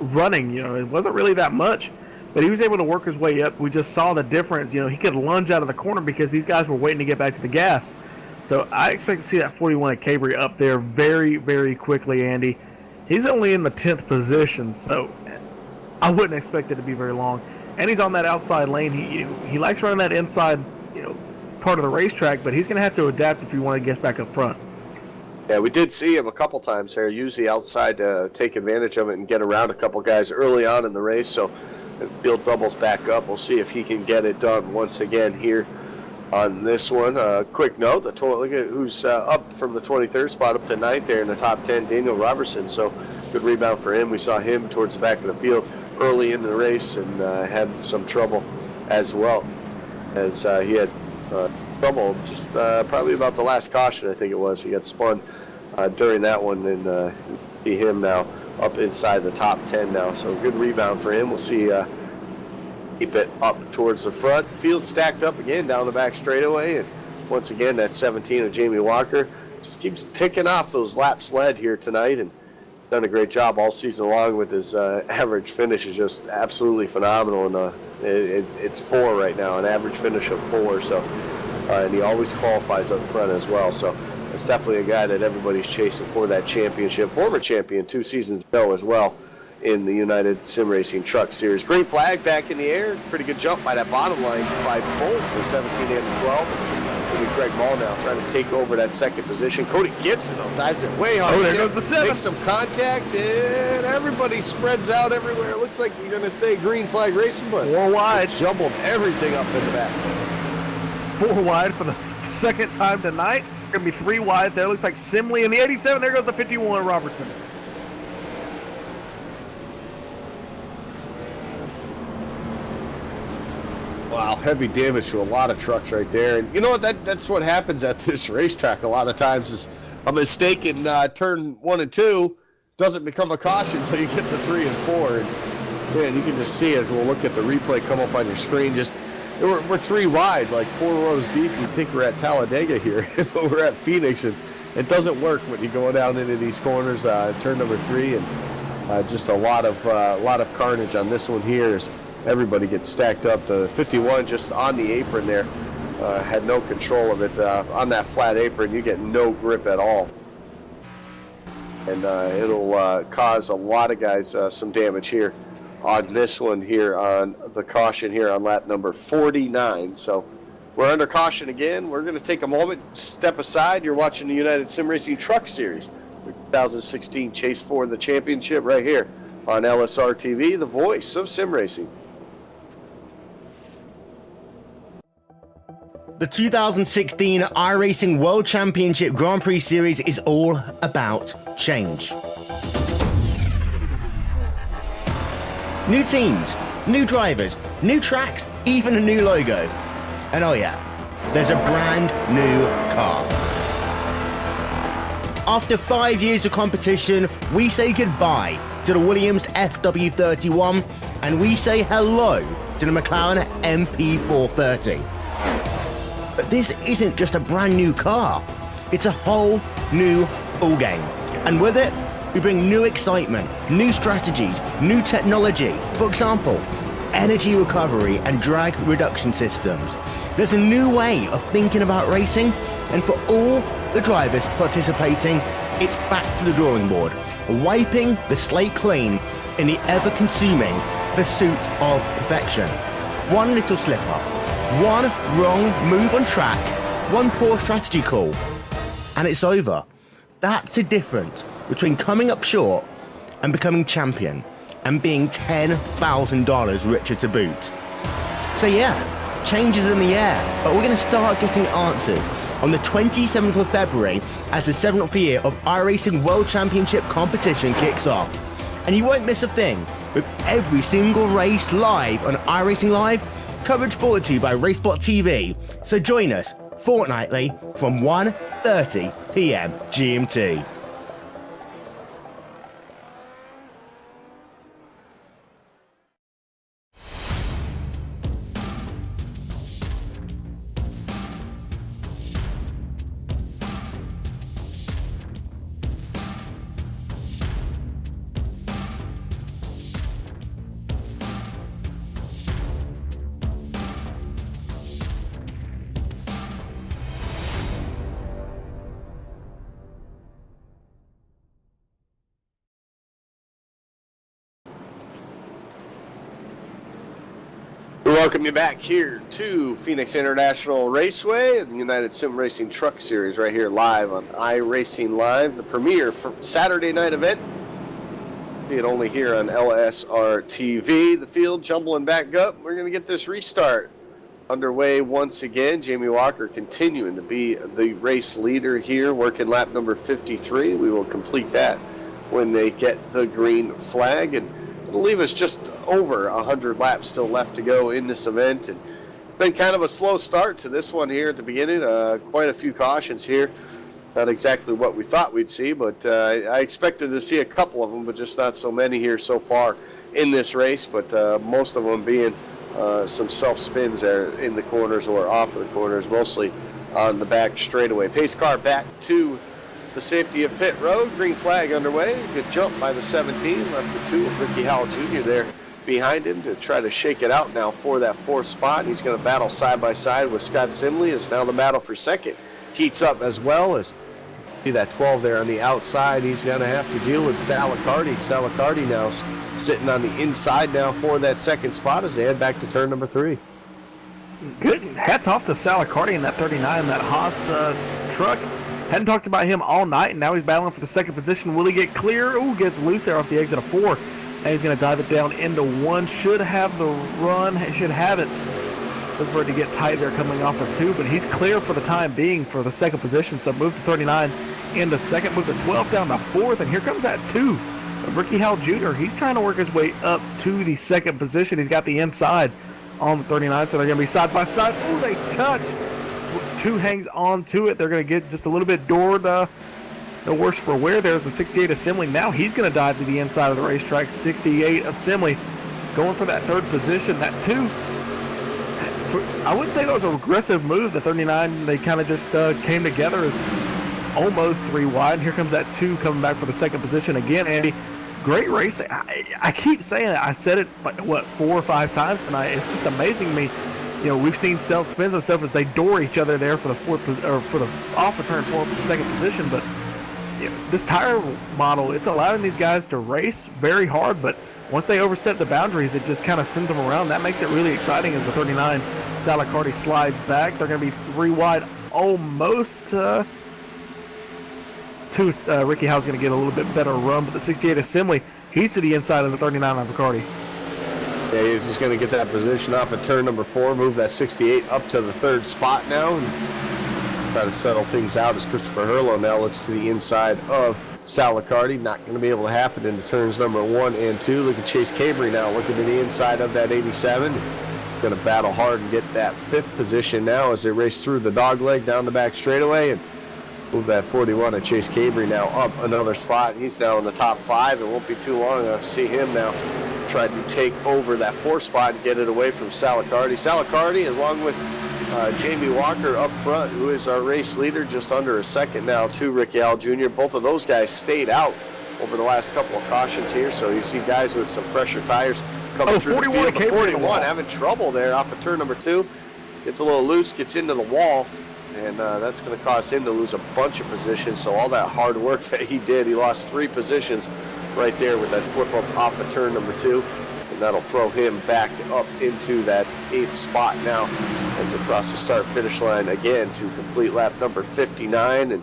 Speaker 2: running, it wasn't really that much, but he was able to work his way up. We just saw the difference. He could lunge out of the corner because these guys were waiting to get back to the gas. So I expect to see that 41 at Cabry up there very, very quickly, Andy. He's only in the 10th position, so I wouldn't expect it to be very long. And he's on that outside lane. He likes running that inside, part of the racetrack, but he's going to have to adapt if you want to get back up front.
Speaker 1: Yeah, we did see him a couple times there, use the outside to take advantage of it and get around a couple guys early on in the race. So as field doubles back up, we'll see if he can get it done once again here on this one. Quick note, look at who's up from the 23rd spot up to 9th there in the top 10, Daniel Robertson. So good rebound for him. We saw him towards the back of the field early in the race and had some trouble as well, as he had trouble just probably about the last caution, I think it was. He got spun during that one, and see him now up inside the top 10 now. So good rebound for him. We'll see keep it up towards the front. Field stacked up again down the back straightaway, and once again that 17 of Jamie Walker just keeps ticking off those laps led here tonight, and he's done a great job all season long with his average finish is just absolutely phenomenal, and it's 4 right now, an average finish of 4. So and he always qualifies up front as well. So it's definitely a guy that everybody's chasing for that championship. Former champion 2 seasons ago as well in the United Sim Racing Truck Series. Green flag back in the air. Pretty good jump by that bottom line by Bolt for 17 and 12. Maybe Greg Mall now trying to take over that second position. Cody Gibson though dives it way hard.
Speaker 2: Oh, there goes the 7.
Speaker 1: Makes some contact, and everybody spreads out everywhere. It looks like we're going to stay green flag racing, but
Speaker 2: 4 wide.
Speaker 1: jumbled everything up in the back.
Speaker 2: 4 wide for the second time tonight. Going to be 3 wide there. Looks like Simley in the 87. There goes the 51, Robertson.
Speaker 1: Wow, heavy damage to a lot of trucks right there. And you know what? That's what happens at this racetrack a lot of times is a mistake in turn 1 and 2 doesn't become a caution until you get to 3 and 4. And man, you can just see as we'll look at the replay come up on your screen, just we're 3 wide, like 4 rows deep. You think we're at Talladega here, but we're at Phoenix, and it doesn't work when you go down into these corners. Turn number 3, and just a lot of carnage on this one here as everybody gets stacked up. The 51 just on the apron there had no control of it. On that flat apron, you get no grip at all, and it'll cause a lot of guys some damage here on this one here on the caution here on lap number 49. So we're under caution again. We're going to take a moment, step aside. You're watching the United Sim Racing Truck Series, the 2016 Chase for the Championship right here on LSRTV, the voice of sim racing.
Speaker 4: The 2016 iRacing World Championship Grand Prix Series is all about change. New teams, new drivers, new tracks, even a new logo. And oh yeah, there's a brand new car. After 5 years of competition, we say goodbye to the Williams FW31 and we say hello to the McLaren MP430. But this isn't just a brand new car, it's a whole new ballgame. And with it, we bring new excitement, new strategies, new technology. For example, energy recovery and drag reduction systems. There's a new way of thinking about racing, and for all the drivers participating, it's back to the drawing board, wiping the slate clean in the ever-consuming pursuit of perfection. One little slip-up, one wrong move on track, one poor strategy call, and it's over. That's the difference between coming up short and becoming champion, and being $10,000 richer to boot. So yeah, change is in the air, but we're going to start getting answers on the 27th of February as the 7th year of iRacing World Championship competition kicks off. And you won't miss a thing, with every single race live on iRacing Live, coverage brought to you by RaceBot TV. So join us fortnightly from 1:30 p.m. GMT.
Speaker 1: Welcome you back here to Phoenix International Raceway and the United Sim Racing Truck Series right here live on iRacing Live, the premier for Saturday night event. See it only here on LSRTV. The field jumbling back up. We're going to get this restart underway once again. Jamie Walker continuing to be the race leader here, working lap number 53. We will complete that when they get the green flag, and it'll leave us just over 100 laps still left to go in this event. And it's been kind of a slow start to this one here at the beginning. Quite a few cautions here. Not exactly what we thought we'd see, but I expected to see a couple of them, but just not so many here so far in this race. But most of them being some self-spins there in the corners or off of the corners, mostly on the back straightaway. Pace car back to the safety of pit road. Green flag underway. Good jump by the 17. Left the 2 of Ricky Howell Jr. there behind him to try to shake it out now for that 4th spot. He's going to battle side by side with Scott Simley as now the battle for 2nd heats up as well. As see that 12 there on the outside, he's going to have to deal with Salacardi. Salacardi now sitting on the inside now for that 2nd spot as they head back to turn number 3.
Speaker 2: Good. Hats off to Salacardi in that 39, that Haas truck. Hadn't talked about him all night, and now he's battling for the 2nd position. Will he get clear? Ooh, gets loose there off the exit of 4. Now he's going to dive it down into 1. Should have the run. Should have it. Look for it to get tight there coming off of 2, but he's clear for the time being for the 2nd position. So move to 39 into 2nd, move to 12 down to 4th, and here comes that 2 of Ricky Howell Jr. He's trying to work his way up to the 2nd position. He's got the inside on the 39, so they're going to be side by side. Ooh, they touch. 2 hangs on to it. They're going to get just a little bit doored. No worse for wear. There's the 68 of Simley. Now he's going to dive to the inside of the racetrack. 68 of Simley going for that 3rd position. That 2, I wouldn't say that was an aggressive move. The 39, they kind of just came together as almost 3 wide. And here comes that 2 coming back for the 2nd position again. Andy, great racing. I keep saying it. I said it, 4 or 5 times tonight. It's just amazing to me. You know, we've seen self-spins and stuff as they door each other there for the 4th or for the off of turn 4 for the 2nd position. But you know, this tire model, it's allowing these guys to race very hard. But once they overstep the boundaries, it just kind of sends them around. That makes it really exciting as the 39 Salacardi slides back. They're going to be 3 wide almost. Ricky Howell's going to get a little bit better run, but the 68 Assembly, he's to the inside of the 39 on Bacardi.
Speaker 1: Yeah, he's just going to get that position off of turn number 4, move that 68 up to the 3rd spot now, and try to settle things out as Christopher Hurlow now looks to the inside of Salacardi. Not going to be able to happen into turns number 1 and 2. Look at Chase Cabry now looking to the inside of that 87. Going to battle hard and get that 5th position now as they race through the dog leg down the back straightaway and move that 41 of Chase Cabry now up another spot. He's now in the top 5. It won't be too long to see him now try to take over that 4th spot and get it away from Salacardi. Salacardi, along with Jamie Walker up front, who is our race leader, just under a 2nd now to Ricky Howell Jr. Both of those guys stayed out over the last couple of cautions here, so you see guys with some fresher tires coming through the field. The 41 having trouble there off of turn number 2. Gets a little loose, gets into the wall, and that's going to cause him to lose a bunch of positions. So all that hard work that he did, he lost 3 positions right there with that slip up off of turn number 2. And that'll throw him back up into that 8th spot now as they cross the start-finish line again to complete lap number 59. And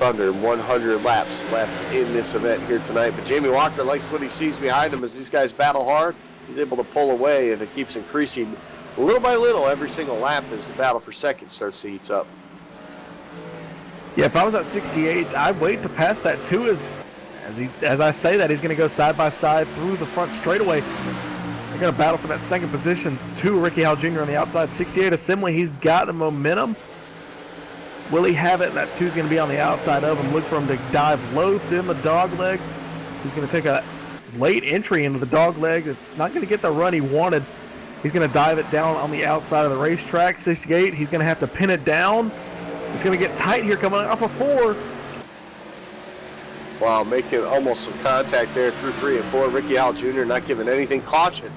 Speaker 1: under 100 laps left in this event here tonight. But Jamie Walker likes what he sees behind him as these guys battle hard. He's able to pull away, and it keeps increasing little by little every single lap as the battle for 2nd starts to heat up.
Speaker 2: Yeah, if I was at 68, I'd wait to pass that 2 as I say that, he's going to go side by side through the front straightaway. They're going to battle for that 2nd position. 2 Ricky Howell Jr. on the outside. 68 Assembly, he's got the momentum. Will he have it? That 2's going to be on the outside of him. Look for him to dive low in the dog leg. He's going to take a late entry into the dog leg. It's not going to get the run he wanted. He's going to dive it down on the outside of the racetrack. 68, he's going to have to pin it down. It's going to get tight here coming off of 4.
Speaker 1: Wow, making almost some contact there through 3 and 4. Ricky Howell Jr. not giving anything. Caution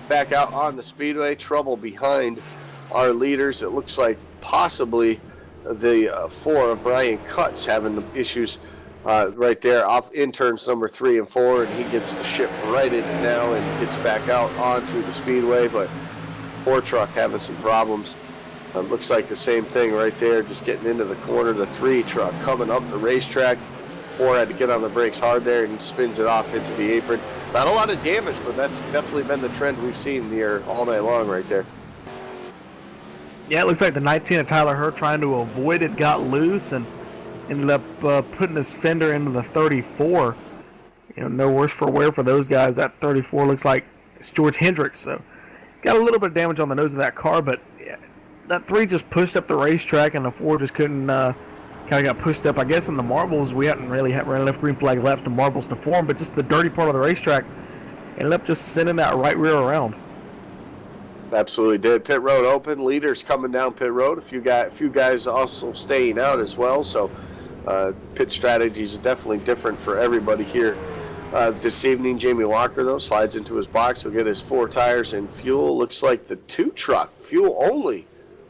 Speaker 1: back out on the speedway. Trouble behind our leaders. It looks like possibly the 4 of Brian Cutts having the issues right there off in turns number 3 and 4, and he gets the ship right in now and gets back out onto the speedway. But 4 truck having some problems. Looks like the same thing right there, just getting into the corner. The 3 truck coming up the racetrack. 4 had to get on the brakes hard there, and he spins it off into the apron. Not a lot of damage, but that's definitely been the trend we've seen here all night long right there.
Speaker 2: Yeah, it looks like the 19 of Tyler Hurt trying to avoid it got loose and ended up putting his fender into the 34. No worse for wear for those guys. That 34 looks like it's George Hendricks, so got a little bit of damage on the nose of that car, but yeah, that 3 just pushed up the racetrack, and the 4 just couldn't, kind of got pushed up. I guess in the marbles, we hadn't really ran enough green flag laps to marbles to form, but just the dirty part of the racetrack ended up just sending that right rear around.
Speaker 1: Absolutely did. Pit road open. Leaders coming down pit road. A few guys also staying out as well. So pit strategies are definitely different for everybody here. This evening, Jamie Walker, though, slides into his box. He'll get his 4 tires and fuel. Looks like the 2 truck, fuel only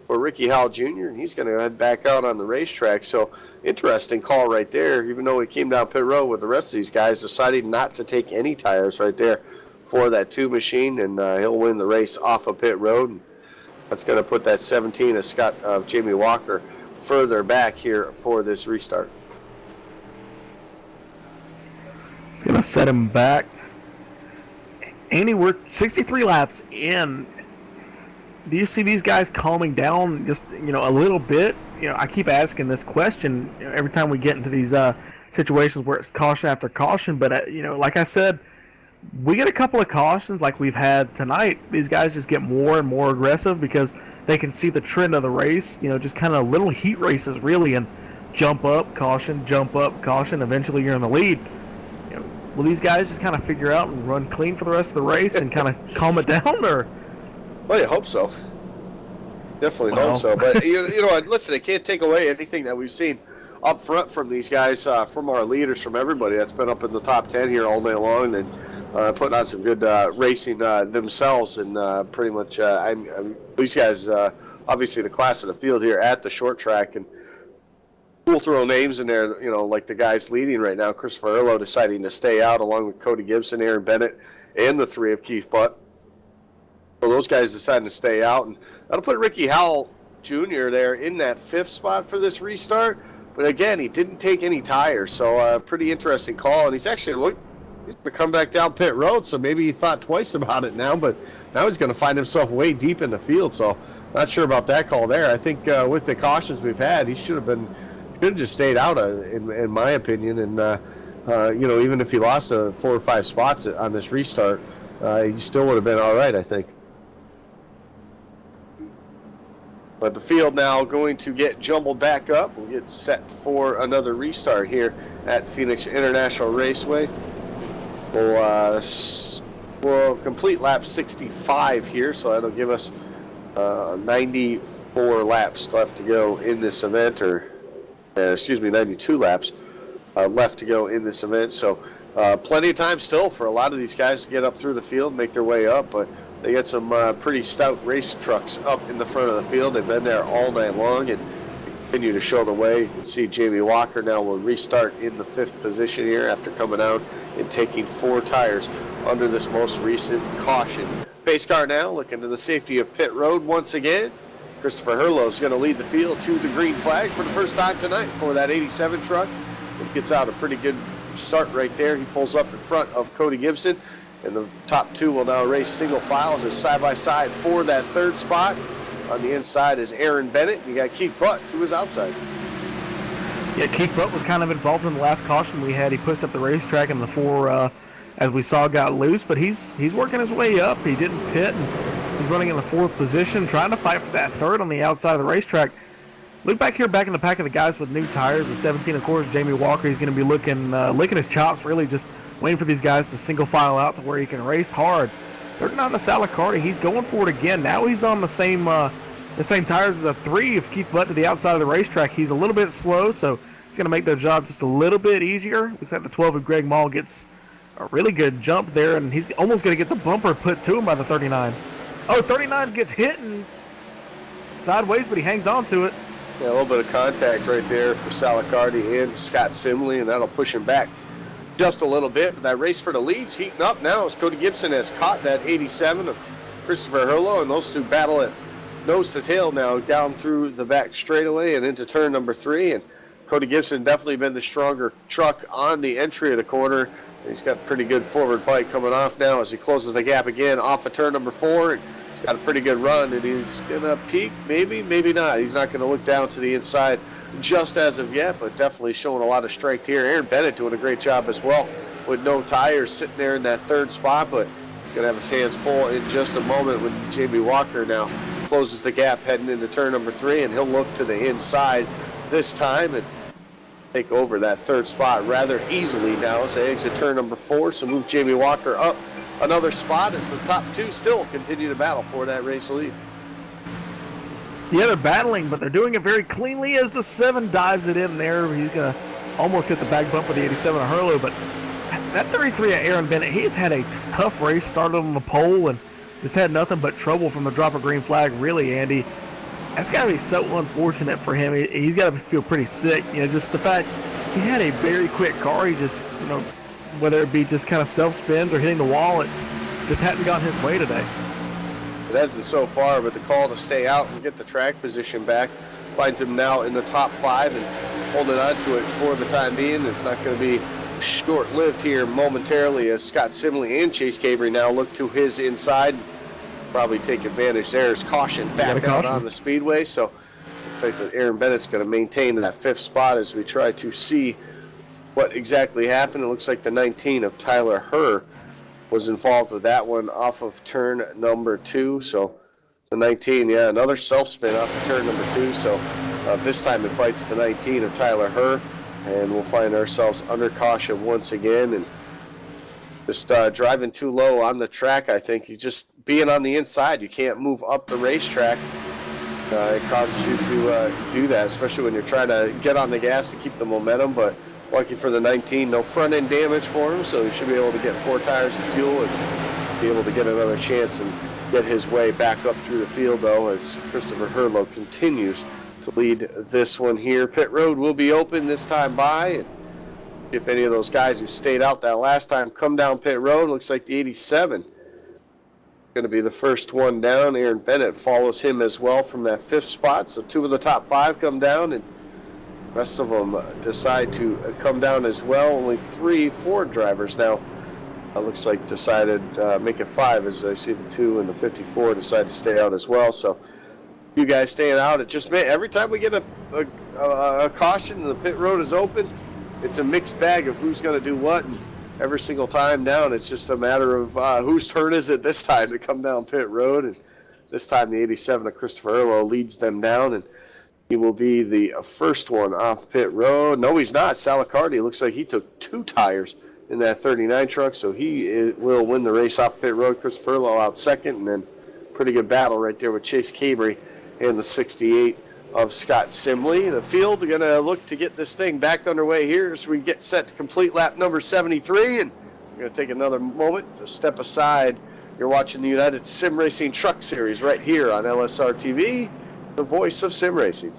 Speaker 1: for Ricky Howell Jr., and he's going to head back out on the racetrack. So interesting call right there, even though he came down pit road with the rest of these guys, decided not to take any tires right there for that 2 machine, and he'll win the race off of pit road. And that's going to put that 17 of Jamie Walker further back here for this restart.
Speaker 2: It's going to set him back. Andy, we're 63 laps in. Do you see these guys calming down just, a little bit? I keep asking this question every time we get into these situations where it's caution after caution. But, like I said, we get a couple of cautions like we've had tonight. These guys just get more and more aggressive because they can see the trend of the race, just kind of little heat races really, and jump up, caution, eventually you're in the lead. Will these guys just kind of figure out and run clean for the rest of the race and kind of calm it down, or?
Speaker 1: Well, you hope so. Definitely hope so. But, listen, I can't take away anything that we've seen up front from these guys, from our leaders, from everybody that's been up in the top 10 here all day long, and putting on some good racing themselves. And pretty much these guys, obviously the class of the field here at the short track, and we'll throw names in there, like the guys leading right now. Christopher Erlo deciding to stay out along with Cody Gibson, Aaron Bennett, and the 3 of Keith Butt. So those guys deciding to stay out, and that'll put Ricky Howell Jr. there in that 5th spot for this restart. But again, he didn't take any tires, so pretty interesting call. And he's actually going to come back down pit road, so maybe he thought twice about it now, but now he's going to find himself way deep in the field. So not sure about that call there. I think with the cautions we've had, he should have just stayed out, in my opinion. And even if he lost 4 or 5 spots on this restart, he still would have been all right, I think. But the field now going to get jumbled back up. We'll get set for another restart here at Phoenix International Raceway. We'll complete lap 65 here, so that'll give us 94 laps left to go in this event, 92 laps left to go in this event. So plenty of time still for a lot of these guys to get up through the field, make their way up, but they got some pretty stout race trucks up in the front of the field. They've been there all night long and continue to show the way. You can see Jamie Walker now will restart in the 5th position here after coming out and taking 4 tires under this most recent caution. Pace car now looking to the safety of pit road once again. Christopher Herlow is going to lead the field to the green flag for the first time tonight for that 87 truck. It gets out a pretty good start right there. He pulls up in front of Cody Gibson. And the top 2 will now race single files as side-by-side for that 3rd spot. On the inside is Aaron Bennett. And you got Keith Butt to his outside.
Speaker 2: Yeah, Keith Butt was kind of involved in the last caution we had. He pushed up the racetrack, and the 4, as we saw, got loose. But he's working his way up. He didn't pit, and he's running in the 4th position, trying to fight for that 3rd on the outside of the racetrack. Look back here, back in the pack of the guys with new tires. The 17, of course, Jamie Walker. He's going to be licking his chops, really just waiting for these guys to single file out to where he can race hard. 39 to Salicardi. He's going for it again. Now he's on the same tires as a 3 of Keith Butt to the outside of the racetrack. He's a little bit slow, so it's going to make their job just a little bit easier. Looks like the 12 of Greg Mall gets a really good jump there, and he's almost going to get the bumper put to him by the 39. Oh, 39 gets hit and sideways, but he hangs on to it.
Speaker 1: Yeah, a little bit of contact right there for Salicardi and Scott Simley, and that'll push him back just a little bit. But that race for the lead's heating up now as Cody Gibson has caught that 87 of Christopher Hurlo, and those two battle it nose to tail now down through the back straightaway and into turn number 3. And Cody Gibson definitely been the stronger truck on the entry of the corner. He's got a pretty good forward bite coming off now as he closes the gap again off of turn number 4. And he's got a pretty good run, and he's going to peak, maybe not. He's not going to look down to the inside just as of yet, but definitely showing a lot of strength here. Aaron Bennett doing a great job as well with no tires, sitting there in that 3rd spot, but he's going to have his hands full in just a moment with Jamie Walker now closes the gap heading into turn number 3, and he'll look to the inside this time and take over that 3rd spot rather easily now as they exit turn number 4. So move Jamie Walker up another spot as the top 2 still continue to battle for that race lead.
Speaker 2: Yeah, they're battling, but they're doing it very cleanly as the 7 dives it in there. He's going to almost hit the back bump of the 87 of Hurlo, but that 33 of Aaron Bennett, he's had a tough race, started on the pole and just had nothing but trouble from the drop of green flag, really, Andy. That's got to be so unfortunate for him. He's got to feel pretty sick. Just the fact he had a very quick car. He just, whether it be just kind of self-spins or hitting the wall, it's just hadn't gone his way today.
Speaker 1: It hasn't so far, but the call to stay out and get the track position back finds him now in the top 5 and holding on to it for the time being. It's not going to be short-lived here momentarily as Scott Simley and Chase Cabry now look to his inside. Probably take advantage there as caution back out on the speedway. So I think that Aaron Bennett's going to maintain that 5th spot as we try to see what exactly happened. It looks like the 19 of Tyler Herr was involved with that one off of turn number 2. So the 19, yeah, another self-spin off of turn number 2. So this time it bites the 19 of Tyler Herr, and we'll find ourselves under caution once again. And just driving too low on the track, I think. You just being on the inside, you can't move up the racetrack. It causes you to do that, especially when you're trying to get on the gas to keep the momentum. But lucky for the 19, no front end damage for him, so he should be able to get 4 tires of fuel and be able to get another chance and get his way back up through the field, though, as Christopher Hurlo continues to lead this one here. Pit road will be open this time by, and if any of those guys who stayed out that last time come down pit road, looks like the 87 going to be the first one down. Aaron Bennett follows him as well from that 5th spot, so 2 of the top 5 come down, and the rest of them decide to come down as well. Only 3 Ford drivers now looks like decided make it 5 as I see the 2 and the 54 decide to stay out as well. So you guys staying out. It just every time we get a caution and the pit road is open, it's a mixed bag of who's going to do what. And every single time down, it's just a matter of whose turn is it this time to come down pit road. And this time the 87 of Christopher Hurlo leads them down, and he will be the first one off pit road. No, he's not. Salacardi looks like he took 2 tires in that 39 truck, so he will win the race off pit road. Christopher Hurlo out second, and then pretty good battle right there with Chase Cabry and the 68 of Scott Simley. The field going to look to get this thing back underway here as we get set to complete lap number 73, and we're going to take another moment to step aside. You're watching the United Sim Racing Truck Series right here on LSRTV, the voice of sim racing.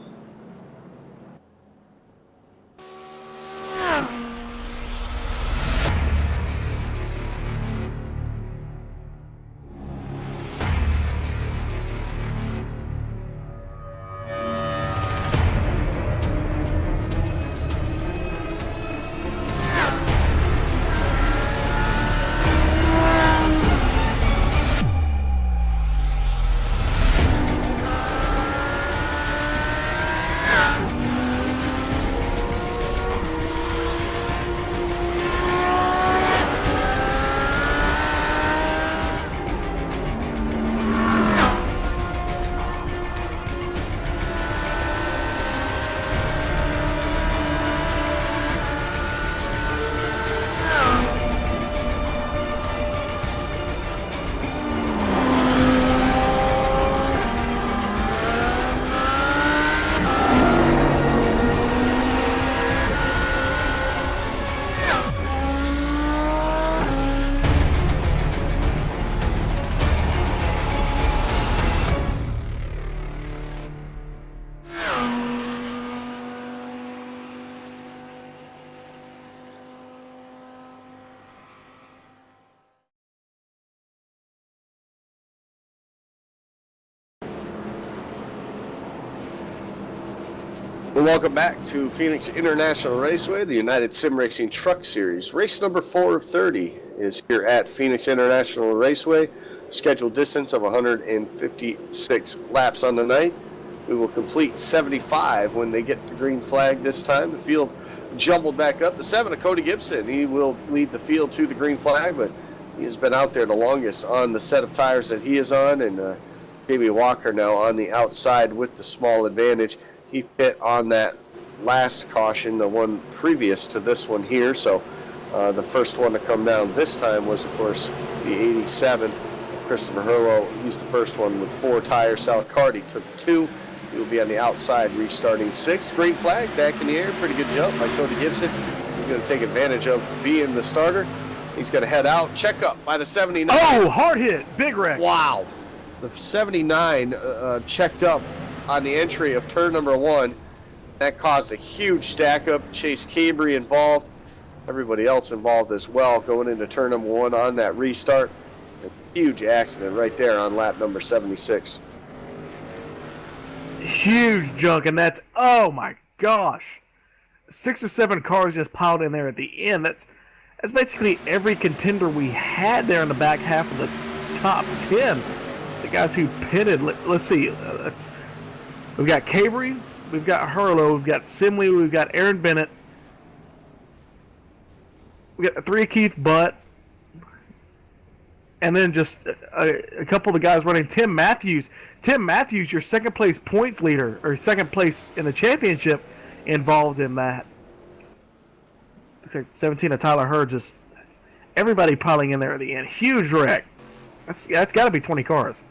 Speaker 1: Well, welcome back to Phoenix International Raceway, the United Sim Racing Truck Series. Race number 4 of 30 is here at Phoenix International Raceway. Scheduled distance of 156 laps on the night. We will complete 75 when they get the green flag this time. The field jumbled back up. The 7 of Cody Gibson, he will lead the field to the green flag, but he has been out there the longest on the set of tires that he is on, and Jamie Walker now on the outside with the small advantage. He pit on that last caution, the one previous to this one here. So the first one to come down this time was, of course, the 87 of Christopher Hurlow. He's the first one with 4 tires. Salicardi took 2. He will be on the outside restarting 6. Green flag back in the air. Pretty good jump by Cody Gibson. He's going to take advantage of being the starter. He's going to head out. Check up by the 79.
Speaker 2: Oh, hard hit. Big wreck.
Speaker 1: Wow. The 79 checked up on the entry of turn number 1. That caused a huge stack up. Chase Cabry involved. Everybody else involved as well going into turn number 1 on that restart. A huge accident right there on lap number 76.
Speaker 2: Huge junk, and that's, oh my gosh. 6 or 7 cars just piled in there at the end. That's basically every contender we had there in the back half of the top 10. The guys who pitted, let's see, we've got Cabry, we've got Hurlow, we've got Simley, we've got Aaron Bennett, we got 3 Keith Butt, and then just a couple of the guys running. Tim Matthews, your second place points leader, or second place in the championship, involved in that. 17 of Tyler Hurd, just everybody piling in there at the end. Huge wreck. That's got to be 20 cars.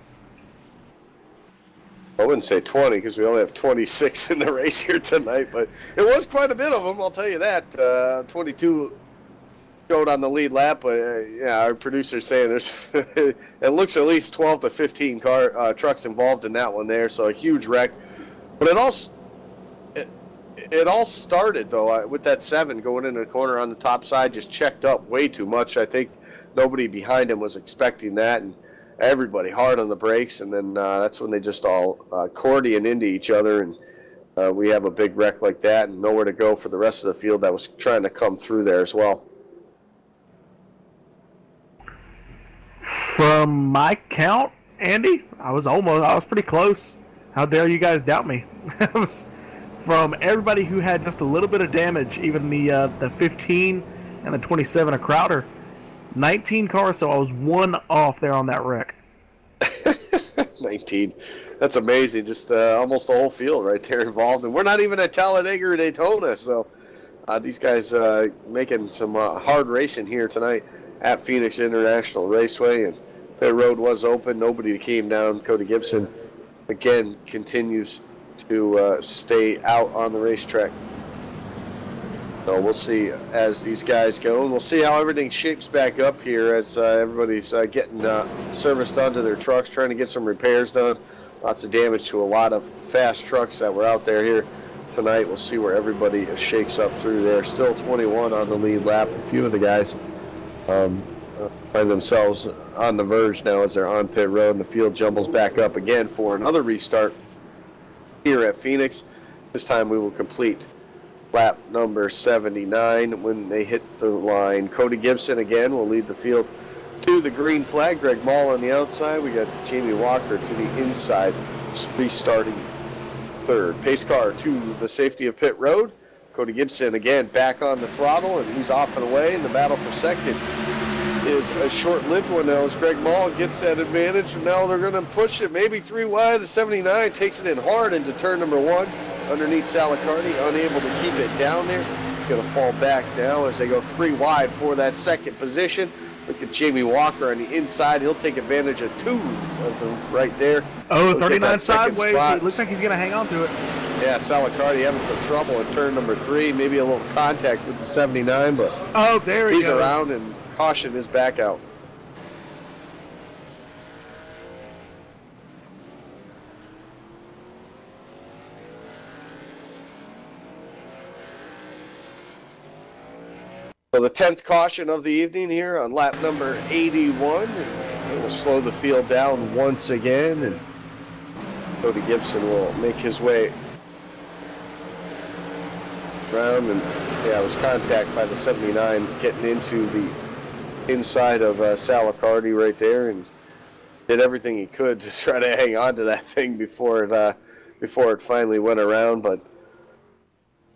Speaker 1: I wouldn't say 20 because we only have 26 in the race here tonight, but it was quite a bit of them, I'll tell you that. 22 showed on the lead lap, but yeah, our producer's saying there's it looks at least 12 to 15 trucks involved in that one there, so a huge wreck. But it all started, though, with that 7 going into the corner on the top side, just checked up way too much. I think nobody behind him was expecting that, and everybody hard on the brakes, and then that's when they just all accordion into each other, and we have a big wreck like that and nowhere to go for the rest of the field that was trying to come through there as well.
Speaker 2: From my count, Andy, I was pretty close. How dare you guys doubt me? From everybody who had just a little bit of damage, even the 15 and the 27 of Crowder, 19 cars, so I was 1 off there on that wreck.
Speaker 1: 19. That's amazing. Just almost the whole field right there involved. And we're not even at Talladega or Daytona, so these guys making some hard racing here tonight at Phoenix International Raceway. And pit road was open. Nobody came down. Cody Gibson, again, continues to stay out on the racetrack. So we'll see as these guys go, and we'll see how everything shapes back up here as everybody's getting serviced onto their trucks, trying to get some repairs done. Lots of damage to a lot of fast trucks that were out there here tonight. We'll see where everybody shakes up through there. Still 21 on the lead lap. A few of the guys find themselves on the verge now as they're on pit road, and the field jumbles back up again for another restart here at Phoenix. This time we will complete lap number 79 when they hit the line. Cody Gibson again will lead the field to the green flag. Greg Mall on the outside. We got Jamie Walker to the inside, restarting 3rd. Pace car to the safety of pit road. Cody Gibson again back on the throttle, and he's off and away. And the battle for second is a short-lived one now as Greg Mall gets that advantage. And now they're going to push it maybe 3 wide. The 79 takes it in hard into turn number 1. Underneath Salicardi, unable to keep it down there. It's going to fall back now as they go 3 wide for that second position. Look at Jamie Walker on the inside. He'll take advantage of 2 of them right there.
Speaker 2: Oh, 39 sideways. It looks like he's going to hang on to it.
Speaker 1: Yeah, Salicardi having some trouble in turn number 3. Maybe a little contact with the 79, but
Speaker 2: there he
Speaker 1: he's
Speaker 2: goes.
Speaker 1: around, and caution is back out. So the 10th caution of the evening here on lap number 81. It will slow the field down once again, and Cody Gibson will make his way round, and yeah, it was contact by the 79 getting into the inside of Salacardi right there, and did everything he could to try to hang on to that thing before it finally went around. But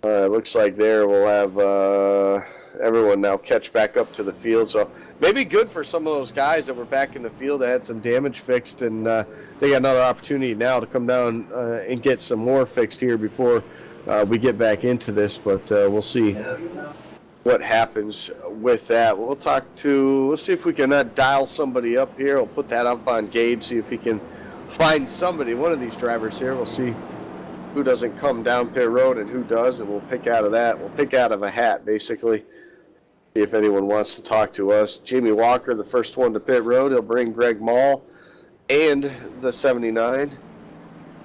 Speaker 1: it looks like there we'll have everyone now catch back up to the field. So maybe good for some of those guys that were back in the field that had some damage fixed, and they got another opportunity now to come down and get some more fixed here before we get back into this. But we'll see what happens with that. We'll see if we can dial somebody up here. We'll put that up on Gabe, see if he can find somebody, one of these drivers here. We'll see who doesn't come down pit road and who does, and we'll pick out of that. We'll pick out of a hat, basically, see if anyone wants to talk to us. Jamie Walker, the first one to pit road. He'll bring Greg Mall and the 79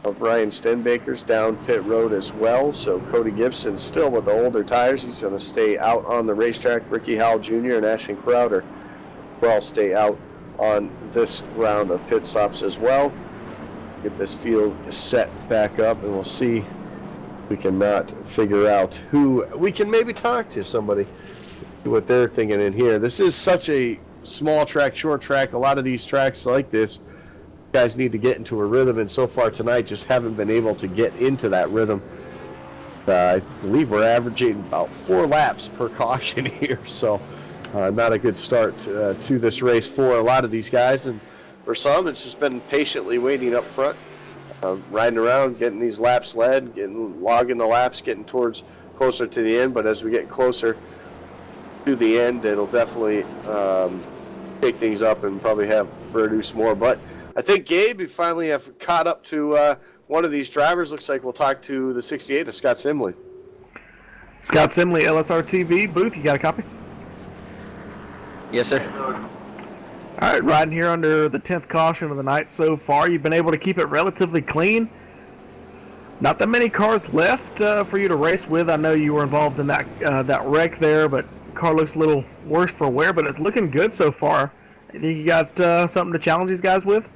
Speaker 1: of Ryan Stenbaker's down pit road as well. So Cody Gibson still with the older tires. He's going to stay out on the racetrack. Ricky Howell Jr. and Ashton Crowder will all stay out on this round of pit stops as well. Get this field set back up, and we'll see if we cannot figure out who we can maybe talk to, somebody, what they're thinking in here. This is such a small track, short track. A lot of these tracks like this, guys need to get into a rhythm, and so far tonight just haven't been able to get into that rhythm. I believe we're averaging about 4 laps per caution here, so not a good start to this race for a lot of these guys. And for some, it's just been patiently waiting up front, riding around, getting these laps led, logging the laps, getting towards closer to the end. But as we get closer to the end, it'll definitely take things up and probably have produce more. But I think, Gabe, you finally have caught up to one of these drivers. Looks like we'll talk to the 68 of Scott Simley.
Speaker 2: Scott Simley, LSRTV booth. You got a copy?
Speaker 5: Yes, sir.
Speaker 2: All right, riding here under the 10th caution of the night so far. You've been able to keep it relatively clean. Not that many cars left for you to race with. I know you were involved in that wreck there, but the car looks a little worse for wear, but it's looking good so far. You think you got something to challenge these guys with?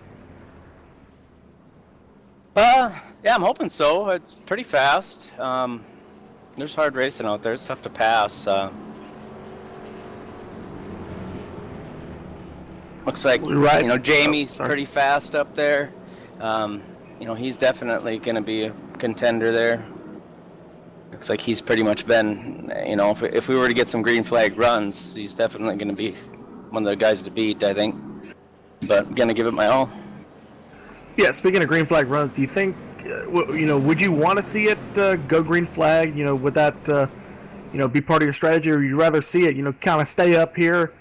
Speaker 5: Yeah, I'm hoping so. It's pretty fast. There's hard racing out there. It's tough to pass. Looks like,
Speaker 2: right.
Speaker 5: Jamie's pretty fast up there. He's definitely going to be a contender there. Looks like he's pretty much been, if we were to get some green flag runs, he's definitely going to be one of the guys to beat, I think. But I'm going to give it my all.
Speaker 2: Yeah, speaking of green flag runs, do you think, would you want to see it go green flag? Would that, be part of your strategy, or would you rather see it, kind of stay up here,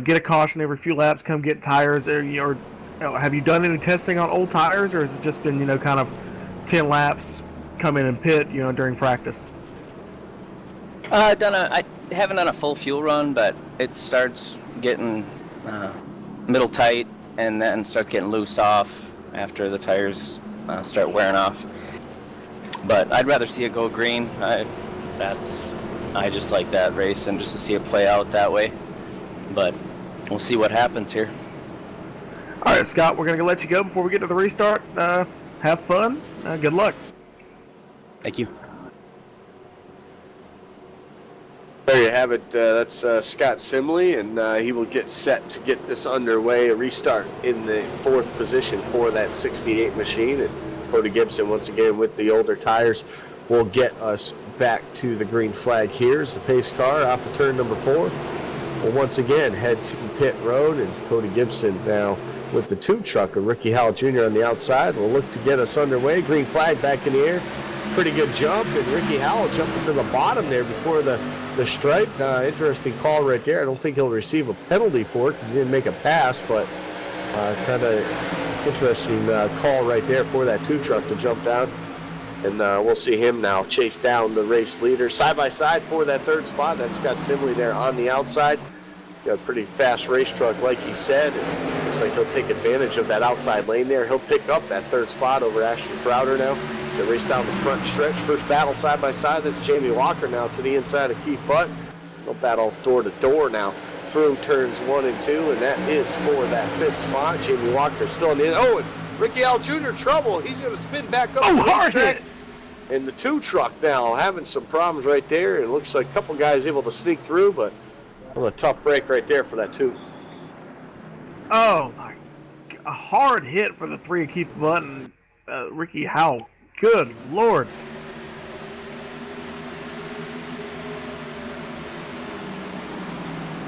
Speaker 2: get a caution every few laps, come get tires, or have you done any testing on old tires, or has it just been, kind of 10 laps, come in and pit, during practice?
Speaker 5: I haven't done a full fuel run, but it starts getting middle tight and then starts getting loose off after the tires start wearing off. But I'd rather see it go green. I just like that race, and just to see it play out that way. But we'll see what happens here.
Speaker 2: All right, Scott, we're going to let you go before we get to the restart. Have fun. Good luck.
Speaker 5: Thank you.
Speaker 1: There you have it. That's Scott Simley, and he will get set to get this underway. A restart in the 4th position for that 68 machine. And Cody Gibson, once again, with the older tires, will get us back to the green flag. Here's the pace car off of turn number 4. We'll once again head to pit road, and Cody Gibson now with the 2 truck of Ricky Howell Jr. on the outside will look to get us underway. Green flag back in the air. Pretty good jump, and Ricky Howell jumping to the bottom there before the stripe. Interesting call right there. I don't think he'll receive a penalty for it because he didn't make a pass, but kind of interesting call right there for that 2 truck to jump down. And we'll see him now chase down the race leader. Side by side for that 3rd spot. That's Scott Simley there on the outside. Got a pretty fast race truck, like he said. And looks like he'll take advantage of that outside lane there. He'll pick up that 3rd spot over Ashton Crowder now. So race down the front stretch. First battle side by side. That's Jamie Walker now to the inside of Keith Butt. They'll battle door to door now through turns 1 and 2. And that is for that 5th spot. Jamie Walker still in the end. Oh, and Ricky Howell Jr. trouble. He's going to spin back up.
Speaker 2: Oh, hard hit.
Speaker 1: And the 2 truck now having some problems right there. It looks like a couple guys able to sneak through, but a tough break right there for that 2.
Speaker 2: Oh, my. A hard hit for the 3 of Keith Butt and Ricky Howell. Good Lord.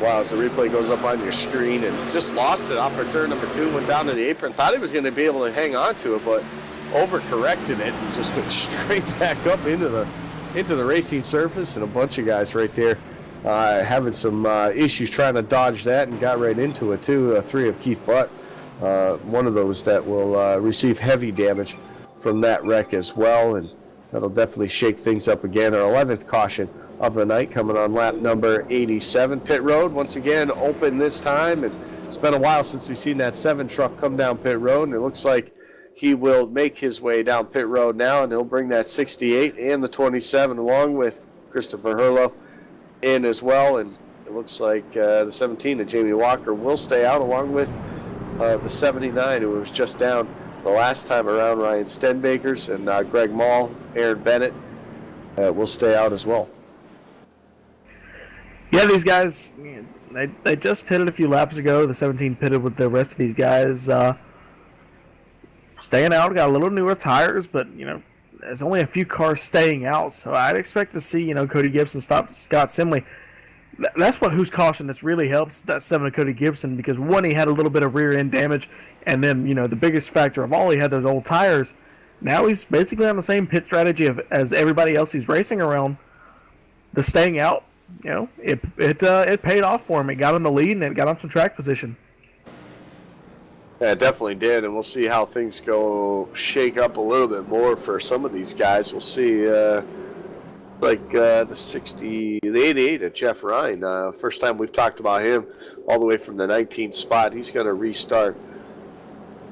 Speaker 1: Wow, as the replay goes up on your screen, and just lost it off for turn number 2, went down to the apron. Thought he was going to be able to hang on to it, but overcorrected it and just went straight back up into the racing surface. And a bunch of guys right there having some issues trying to dodge that, and got right into it too. 3 of Keith Butt, one of those that will receive heavy damage from that wreck as well, and that'll definitely shake things up again. Our 11th caution of the night coming on lap number 87. Pit road once again open this time, and it's been a while since we've seen that 7 truck come down pit road, and it looks like he will make his way down pit road now, and he'll bring that 68 and the 27 along with Christopher Hurlow in as well. And it looks like the 17 of Jamie Walker will stay out along with the 79 who was just down the last time around, Ryan Stenbakers, and Greg Mall, Aaron Bennett will stay out as well.
Speaker 2: Yeah, these guys, they just pitted a few laps ago. The 17 pitted with the rest of these guys. Staying out, got a little newer tires, but, there's only a few cars staying out. So I'd expect to see, Cody Gibson stop Scott Simley. That's whose caution this really helps, that 7 of Cody Gibson, because one, he had a little bit of rear end damage, and then, the biggest factor of all, he had those old tires. Now he's basically on the same pit strategy as everybody else he's racing around. The staying out, it paid off for him. It got him the lead, and it got him some track position.
Speaker 1: Yeah, it definitely did, and we'll see how things shake up a little bit more for some of these guys. We'll see, the 88 of Jeff Ryan. First time we've talked about him, all the way from the 19th spot. He's going to restart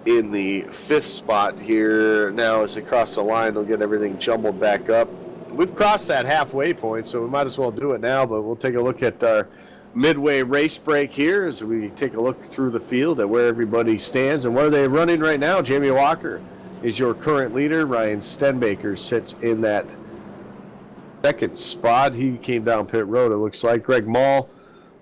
Speaker 1: in the 5th spot here now as they cross the line. They'll get everything jumbled back up. We've crossed that halfway point, so we might as well do it now, but we'll take a look at our midway race break here as we take a look through the field at where everybody stands and where they're running right now. Jamie Walker is your current leader. Ryan Stenbaker sits in that 2nd spot. He came down pit road, it looks like. Greg Mall,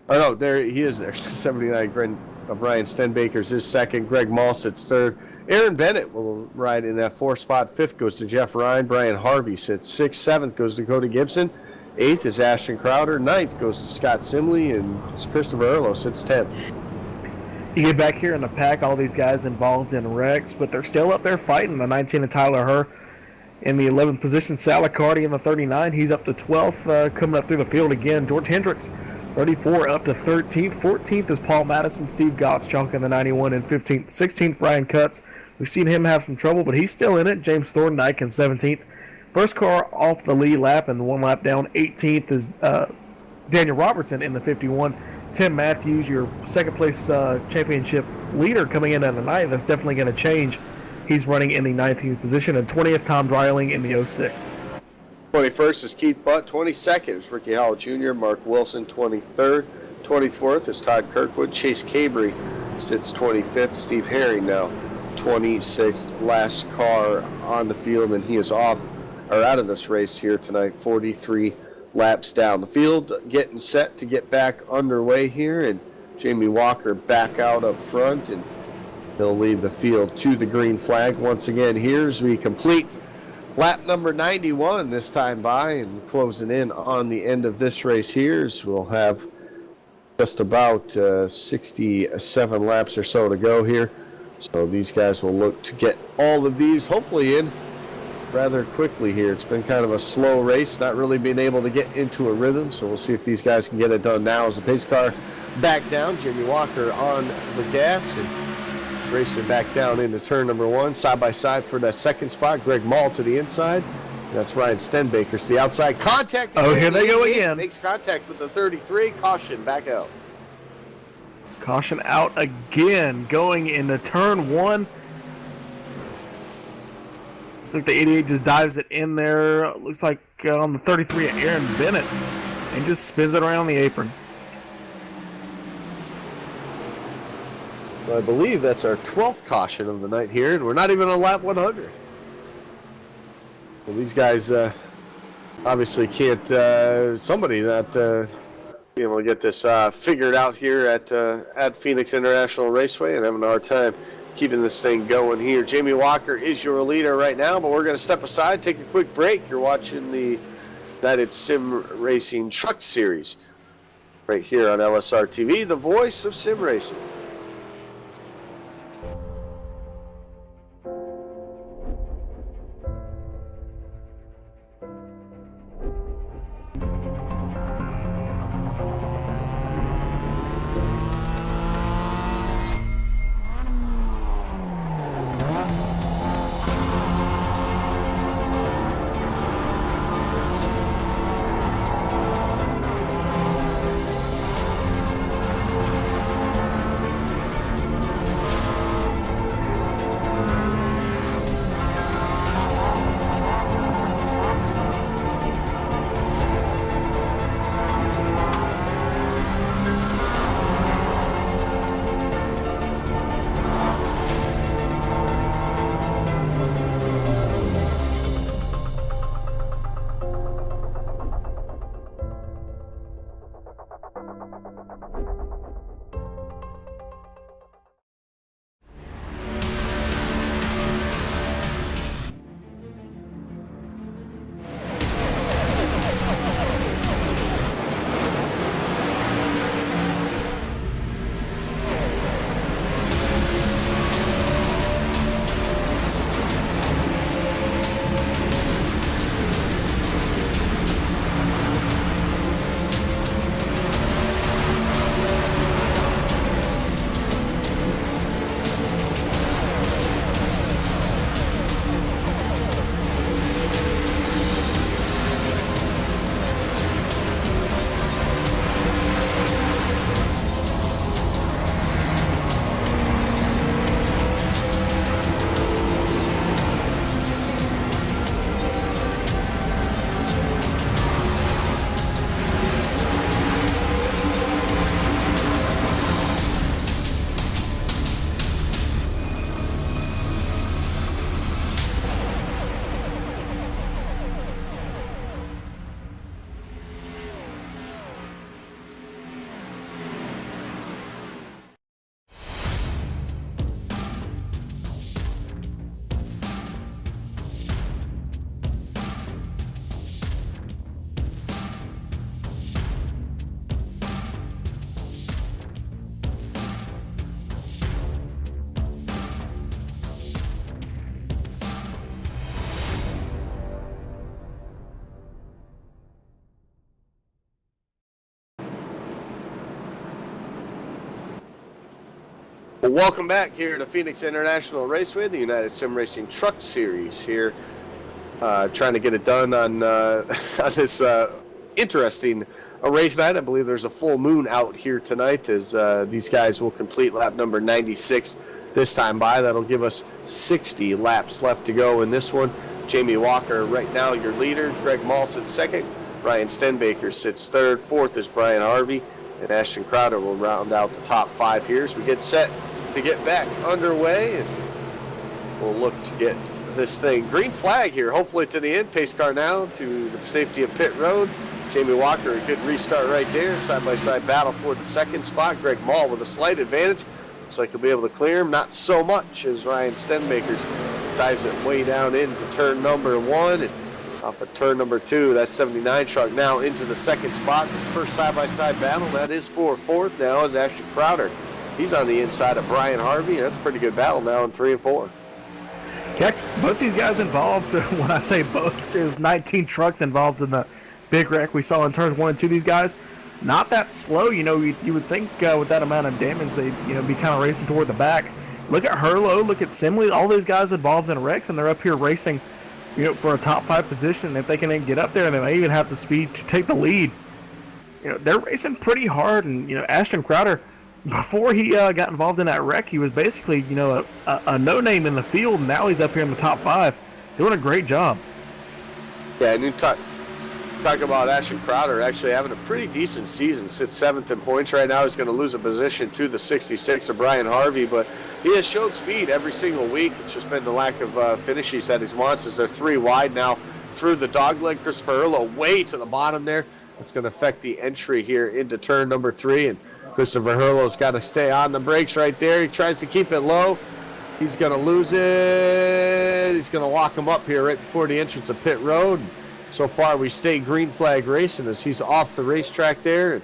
Speaker 1: there he is there. 79 of Ryan Stenbaker's is 2nd. Greg Mall sits 3rd. Aaron Bennett will ride in that 4th spot. 5th goes to Jeff Ryan. Brian Harvey sits 6th. 7th goes to Cody Gibson. 8th is Ashton Crowder. 9th goes to Scott Simley, and Christopher Earlo sits 10th.
Speaker 2: You get back here in the pack, all these guys involved in wrecks, but they're still up there fighting. The 19 of Tyler Herr in the 11th position. Sal Accardi in the 39. He's up to 12th, coming up through the field again. George Hendricks, 34, up to 13th. 14th is Paul Madison. Steve Gottschalk in the 91 and 15th. 16th, Brian Cutts. We've seen him have some trouble, but he's still in it. James Thorndike in 17th. First car off the lead lap and 1 lap down. 18th is Daniel Robertson in the 51. Tim Matthews, your 2nd place championship leader coming in at the 9th. That's definitely going to change. He's running in the 19th position. And 20th, Tom Dreiling in the 06.
Speaker 1: 21st is Keith Butt. 22nd is Ricky Howell Jr. Mark Wilson, 23rd. 24th is Todd Kirkwood. Chase Cabry sits 25th. Steve Herring now 26th. Last car on the field, and he is out of this race here tonight, 43 laps down the field, getting set to get back underway here, and Jamie Walker back out up front, and he'll lead the field to the green flag once again here as we complete lap number 91 this time by, and closing in on the end of this race here as we'll have just about 67 laps or so to go here. So these guys will look to get all of these hopefully in rather quickly here. It's been kind of a slow race, not really being able to get into a rhythm, so we'll see if these guys can get it done now as the pace car back down. Jimmy Walker on the gas and racing back down into turn number 1, side by side for that 2nd spot. Greg Mall to the inside. That's Ryan Stenbaker to the outside. Contact again.
Speaker 2: Oh, here they go again.
Speaker 1: Makes contact with the 33. Caution, back out.
Speaker 2: Caution out again, going into turn 1. Looks like the 88 just dives it in there. Looks like on the 33 Aaron Bennett, and just spins it around the apron.
Speaker 1: Well, I believe that's our 12th caution of the night here, and we're not even on lap 100. Well, these guys obviously can't. Somebody not be able to get this figured out here at Phoenix International Raceway, and having a hard time keeping this thing going here. Jamie Walker is your leader right now, but we're going to step aside, take a quick break. You're watching the United Sim Racing Truck Series right here on LSRTV, the voice of sim racing. Well, welcome back here to Phoenix International Raceway, the United Sim Racing Truck Series here. Trying to get it done on, on this interesting race night. I believe there's a full moon out here tonight as these guys will complete lap number 96 this time by. That'll give us 60 laps left to go in this one. Jamie Walker right now your leader. Greg Mall sits second. Ryan Stenbaker sits third. Fourth is Brian Harvey. And Ashton Crowder will round out the top five here as we get set to get back underway. And we'll look to get this thing. Green flag here, hopefully to the end. Pace car now to the safety of pit road. Jamie Walker, a good restart right there. Side-by-side battle for the second spot. Greg Mall with a slight advantage. Looks like he'll be able to clear him. Not so much as Ryan Stenbaker's dives it way down into turn number one. And off of turn number two, that 79 truck now into the second spot. This first side-by-side battle, that is for fourth now, is Ashton Crowder. He's on the inside of Brian Harvey. That's a pretty good battle now in 3 and 4.
Speaker 2: Heck, both these guys involved, when I say both, there's 19 trucks involved in the big wreck we saw in turns 1 and 2. These guys, not that slow. You know, you would think with that amount of damage, they'd be kind of racing toward the back. Look at Hurlo, look at Simley, all these guys involved in wrecks, and they're up here racing for a top 5 position. If they can then get up there, they may even have the speed to take the lead. They're racing pretty hard, and Ashton Crowder, before he got involved in that wreck, he was basically a no-name in the field, and now he's up here in the top 5, doing a great job.
Speaker 1: Yeah, and you talk about Ashton Crowder actually having a pretty decent season. Sits 7th in points right now. He's going to lose a position to the 66 of Brian Harvey, but he has showed speed every single week. It's just been the lack of finishes that he wants as they're 3 wide now through the dogleg. Christopher Hurlo way to the bottom there. That's going to affect the entry here into turn number 3. And Christopher Hurlo's got to stay on the brakes right there. He tries to keep it low. He's going to lose it. He's going to lock him up here right before the entrance of pit road. So far, we stay green flag racing as he's off the racetrack there.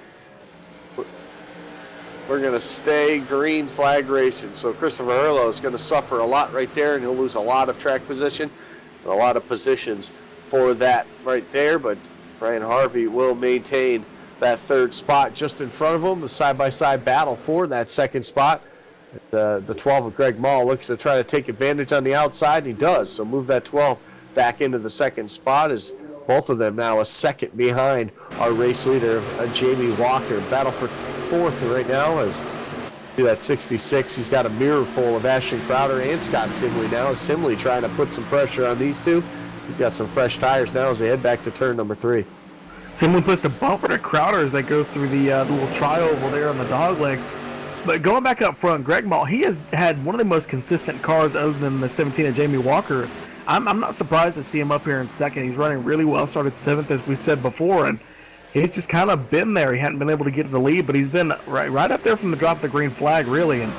Speaker 1: We're going to stay green flag racing. So Christopher Hurlo is going to suffer a lot right there, and he'll lose a lot of track position and a lot of positions for that right there. But Brian Harvey will maintain that 3rd spot just in front of him. The side-by-side battle for that 2nd spot. The 12 of Greg Mall looks to try to take advantage on the outside, and he does. So move that 12 back into the 2nd spot as both of them now a 2nd behind our race leader, Jamie Walker. Battle for 4th right now as see that 66. He's got a mirror full of Ashton Crowder and Scott Simley now. Simley trying to put some pressure on these two. He's got some fresh tires now as they head back to turn number 3.
Speaker 2: Simley puts a bumper to Crowder as they go through the little tri-oval there on the dogleg. But going back up front, Greg Mall, he has had one of the most consistent cars other than the 17 of Jamie Walker. I'm not surprised to see him up here in 2nd. He's running really well, started 7th as we said before, and he's just kind of been there. He hadn't been able to get to the lead, but he's been right up there from the drop of the green flag, really. And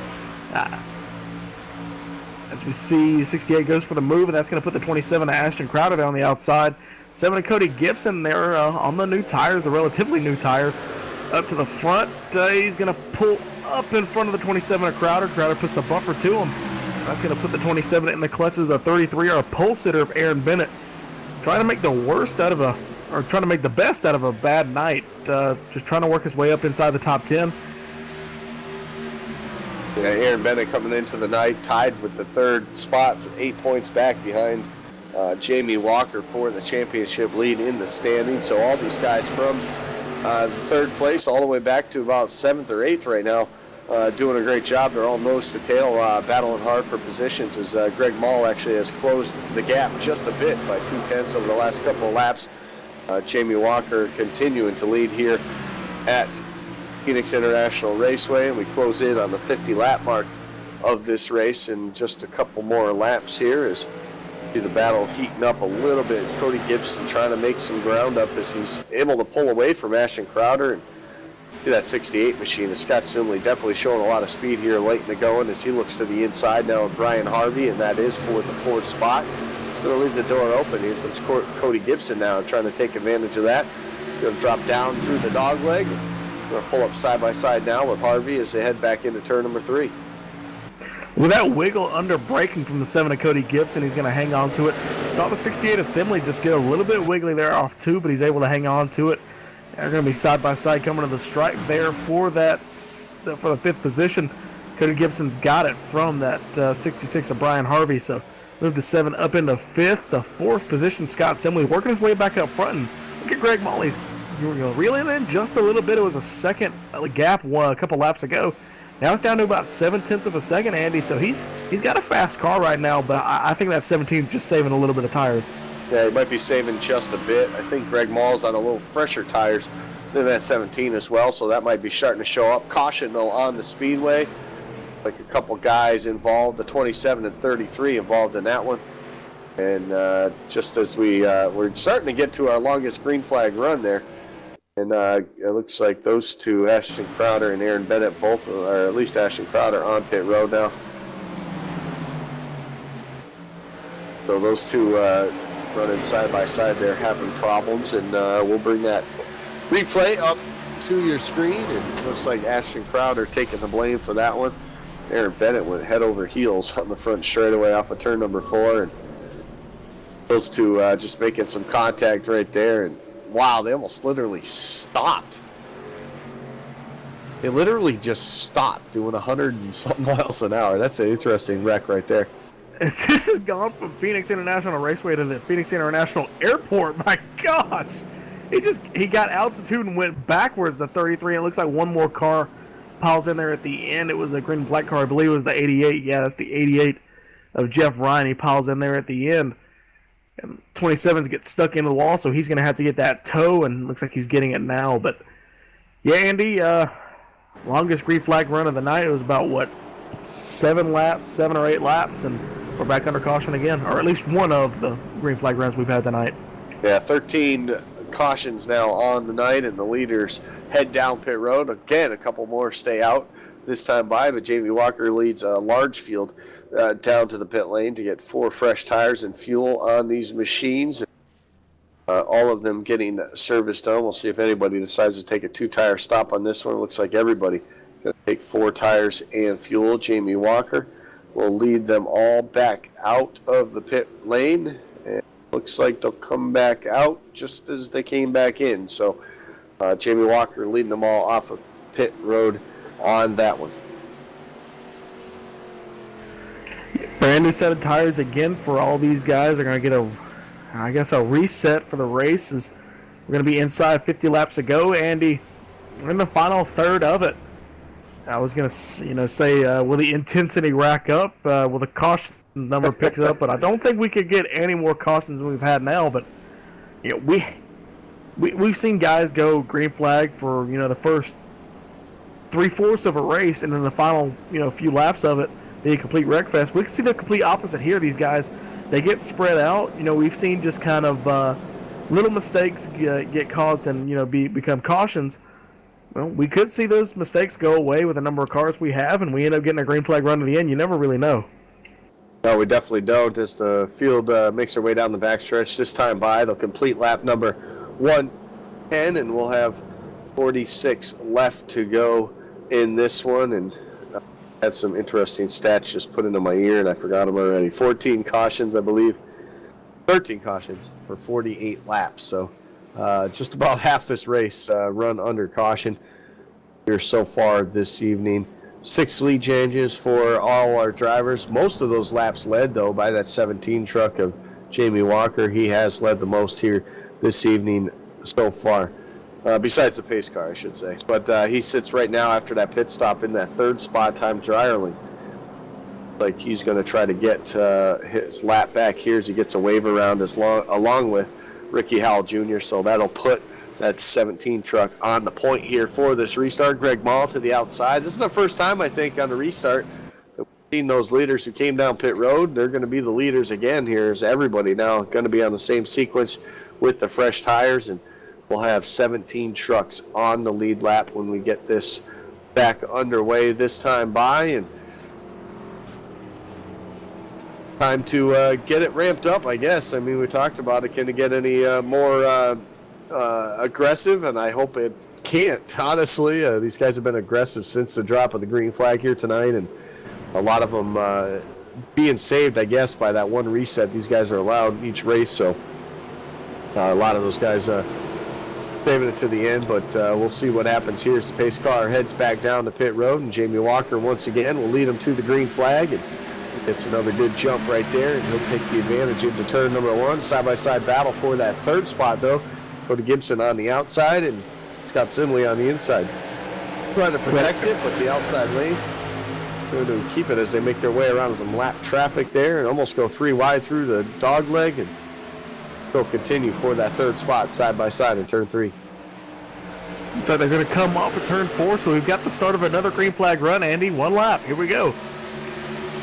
Speaker 2: as we see, 68 goes for the move, and that's going to put the 27 of Ashton Crowder down the outside. 7 of Cody Gibson there on the new tires, the relatively new tires, up to the front. He's going to pull up in front of the 27 of Crowder. Crowder puts the bumper to him. That's going to put the 27 in the clutches. The 33 are a pole sitter of Aaron Bennett, trying to make the best out of a bad night. Just trying to work his way up inside the top 10.
Speaker 1: Yeah, Aaron Bennett coming into the night tied with the 3rd spot for 8 points back behind Jamie Walker for the championship lead in the standing. So all these guys from the 3rd place all the way back to about 7th or 8th right now, doing a great job. They're all nose to tail, battling hard for positions as Greg Mall actually has closed the gap just a bit by 2/10 over the last couple of laps. Jamie Walker continuing to lead here at Phoenix International Raceway, and we close in on the 50 lap mark of this race in just a couple more laps here as see the battle heating up a little bit. Cody Gibson trying to make some ground up as he's able to pull away from Ashton Crowder. And see that 68 machine. Scott Simley definitely showing a lot of speed here late in the going as he looks to the inside now of Brian Harvey, and that is for the 4th spot. He's going to leave the door open. Here comes Cody Gibson now trying to take advantage of that. He's going to drop down through the dogleg. He's going to pull up side by side now with Harvey as they head back into turn number 3.
Speaker 2: With that wiggle under braking from the 7 of Cody Gibson, he's going to hang on to it. Saw the 68 Assembly just get a little bit wiggly there off 2, but he's able to hang on to it. They're going to be side by side coming to the stripe there for the 5th position. Cody Gibson's got it from that 66 of Brian Harvey. So move the 7 up into 5th. The 4th position, Scott Simley working his way back up front. And look at Greg Molly's reeling in just a little bit. It was a 2nd gap a couple laps ago. Now it's down to about 7/10 of a second, Andy. So he's got a fast car right now, but I think that 17 is just saving a little bit of tires.
Speaker 1: Yeah, he might be saving just a bit. I think Greg Mall's on a little fresher tires than that 17 as well, so that might be starting to show up. Caution, though, on the speedway. Like a couple guys involved, the 27 and 33 involved in that one. And just as we're starting to get to our longest green flag run there. And it looks like those two, Ashton Crowder and Aaron Bennett, both, or at least Ashton Crowder, on pit road now. So those two running side by side there having problems, and we'll bring that replay up to your screen. And it looks like Ashton Crowder taking the blame for that one. Aaron Bennett went head over heels on the front straightaway off of turn number 4, and those two just making some contact right there. And wow, they almost literally stopped. They literally just stopped doing 100 and something miles an hour. That's an interesting wreck right there.
Speaker 2: This has gone from Phoenix International Raceway to the Phoenix International Airport. My gosh. He got altitude and went backwards, the 33. And it looks like one more car piles in there at the end. It was a green and black car. I believe it was the 88. Yeah, that's the 88 of Jeff Ryan. He piles in there at the end. And 27s get stuck into the wall, so he's going to have to get that tow, and looks like he's getting it now. But, yeah, Andy, longest green flag run of the night. It was about, 7 or 8 laps, and we're back under caution again, or at least one of the green flag runs we've had tonight.
Speaker 1: Yeah, 13 cautions now on the night, and the leaders head down pit road. Again, a couple more stay out this time by, but Jamie Walker leads a large field down to the pit lane to get 4 fresh tires and fuel on these machines. All of them getting service done. We'll see if anybody decides to take a 2-tire stop on this one. It looks like everybody going to take 4 tires and fuel. Jamie Walker will lead them all back out of the pit lane. And looks like they'll come back out just as they came back in. So Jamie Walker leading them all off of pit road on that one.
Speaker 2: Brand new set of tires again for all these guys. They're going to get a reset for the race. We're going to be inside 50 laps to go. Andy, we're in the final third of it. I was going to say, will the intensity rack up? Will the caution number pick up? But I don't think we could get any more cautions than we've had now. But we've seen guys go green flag for the first 3/4 of a race, and then the final few laps of it be a complete wreck fest. We can see the complete opposite here. These guys, they get spread out. We've seen just kind of little mistakes get caused and become cautions. Well, we could see those mistakes go away with the number of cars we have, and we end up getting a green flag run to the end. You never really know.
Speaker 1: No, we definitely don't. As the field makes their way down the backstretch this time by, they'll complete lap number 110, and we'll have 46 left to go in this one. And had some interesting stats just put into my ear, and I forgot them already. 14 cautions, I believe. 13 cautions for 48 laps. So just about half this race run under caution here so far this evening. 6 lead changes for all our drivers. Most of those laps led, though, by that 17 truck of Jamie Walker. He has led the most here this evening so far. Besides the pace car, I should say. But he sits right now after that pit stop in that 3rd spot time dryerling. Like he's going to try to get his lap back here as he gets a wave around along with Ricky Howell Jr. So that'll put that 17 truck on the point here for this restart. Greg Mall to the outside. This is the first time, I think, on the restart that we've seen those leaders who came down pit road. They're going to be the leaders again here, as everybody now going to be on the same sequence with the fresh tires, and we'll have 17 trucks on the lead lap when we get this back underway this time by. And time to get it ramped up, I guess. I mean, we talked about it. Can it get any more aggressive? And I hope it can't, honestly. These guys have been aggressive since the drop of the green flag here tonight, and a lot of them being saved, I guess, by that one reset these guys are allowed each race. So a lot of those guys saving it to the end, but we'll see what happens here as the pace car heads back down the pit road, and Jamie Walker once again will lead him to the green flag, and it's another good jump right there, and he'll take the advantage into turn number 1. Side-by-side battle for that 3rd spot, though. Cody Gibson on the outside and Scott Simley on the inside. Trying to protect it, but the outside lane going to keep it as they make their way around some lap traffic there and almost go 3 wide through the dog leg, and they'll continue for that 3rd spot side-by-side in turn 3.
Speaker 2: So they're going to come off of turn 4, so we've got the start of another green flag run, Andy. 1 lap. Here we go.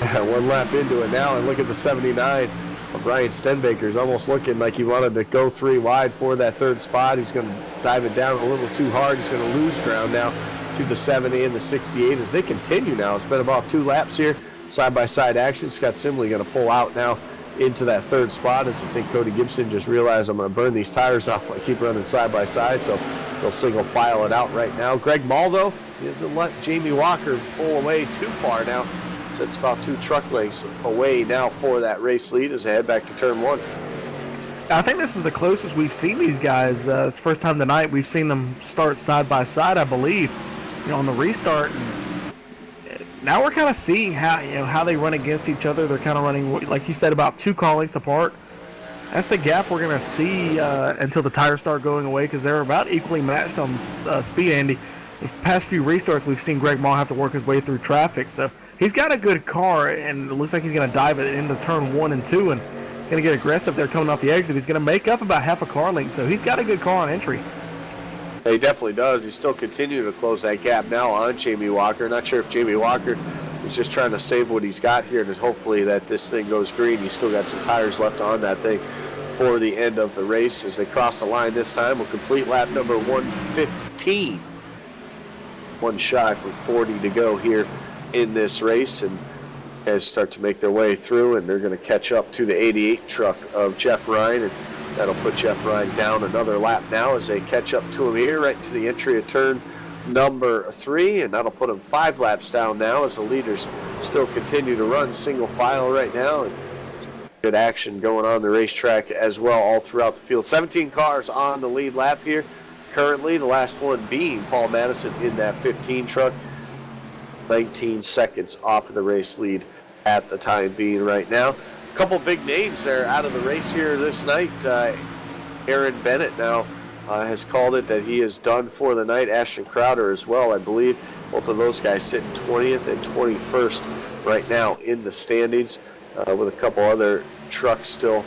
Speaker 1: 1 lap into it now, and look at the 79 of Ryan Stenbaker. He's almost looking like he wanted to go 3 wide for that 3rd spot. He's going to dive it down a little too hard. He's going to lose ground now to the 70 and the 68 as they continue now. It's been about 2 laps here, side-by-side action. Scott Simley going to pull out now into that 3rd spot as I think Cody Gibson just realized I'm going to burn these tires off if I keep running side-by-side, so they'll single file it out right now. Greg Mall, though, he doesn't let Jamie Walker pull away too far now. It's about 2 truck lengths away now for that race lead as they head back to turn 1.
Speaker 2: I think this is the closest we've seen these guys. It's the first time tonight we've seen them start side by side, I believe, on the restart. And now we're kind of seeing how they run against each other. They're kind of running, like you said, about 2 car lengths apart. That's the gap we're going to see until the tires start going away, because they're about equally matched on speed, Andy. The past few restarts, we've seen Greg Mall have to work his way through traffic, so he's got a good car, and it looks like he's going to dive it into turn 1 and 2 and going to get aggressive there coming off the exit. He's going to make up about half a car length, so he's got a good car on entry.
Speaker 1: He definitely does. He's still continuing to close that gap now on Jamie Walker. Not sure if Jamie Walker is just trying to save what he's got here, and hopefully that this thing goes green. He's still got some tires left on that thing. for the end of the race as they cross the line this time. Will complete lap number 115. One shy from 40 to go here in this race, and guys start to make their way through, and they're going to catch up to the 88 truck of Jeff Ryan, and that'll put Jeff Ryan down another lap now as they catch up to him here right to the entry of turn number 3, and that'll put him 5 laps down now as the leaders still continue to run single file right now. And good action going on the racetrack as well all throughout the field. 17 cars on the lead lap here currently, the last one being Paul Madison in that 15 truck. 19 seconds off of the race lead at the time being right now. A couple big names there out of the race here this night. Aaron Bennett now has called it that he is done for the night. Ashton Crowder as well, I believe. Both of those guys sitting 20th and 21st right now in the standings, with a couple other trucks still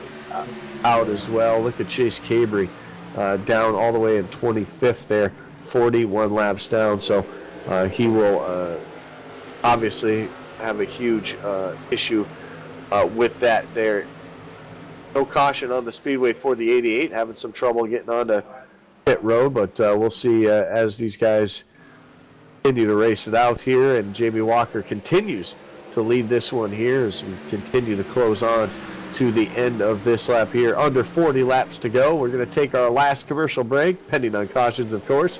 Speaker 1: out as well. Look at Chase Cabry down all the way in 25th there, 41 laps down. So he will obviously have a huge issue with that there. No caution on the speedway for the 88, having some trouble getting onto pit road, but we'll see as these guys continue to race it out here, and Jamie Walker continues to lead this one here as we continue to close on to the end of this lap here. Under 40 laps to go. We're going to take our last commercial break, pending on cautions, of course.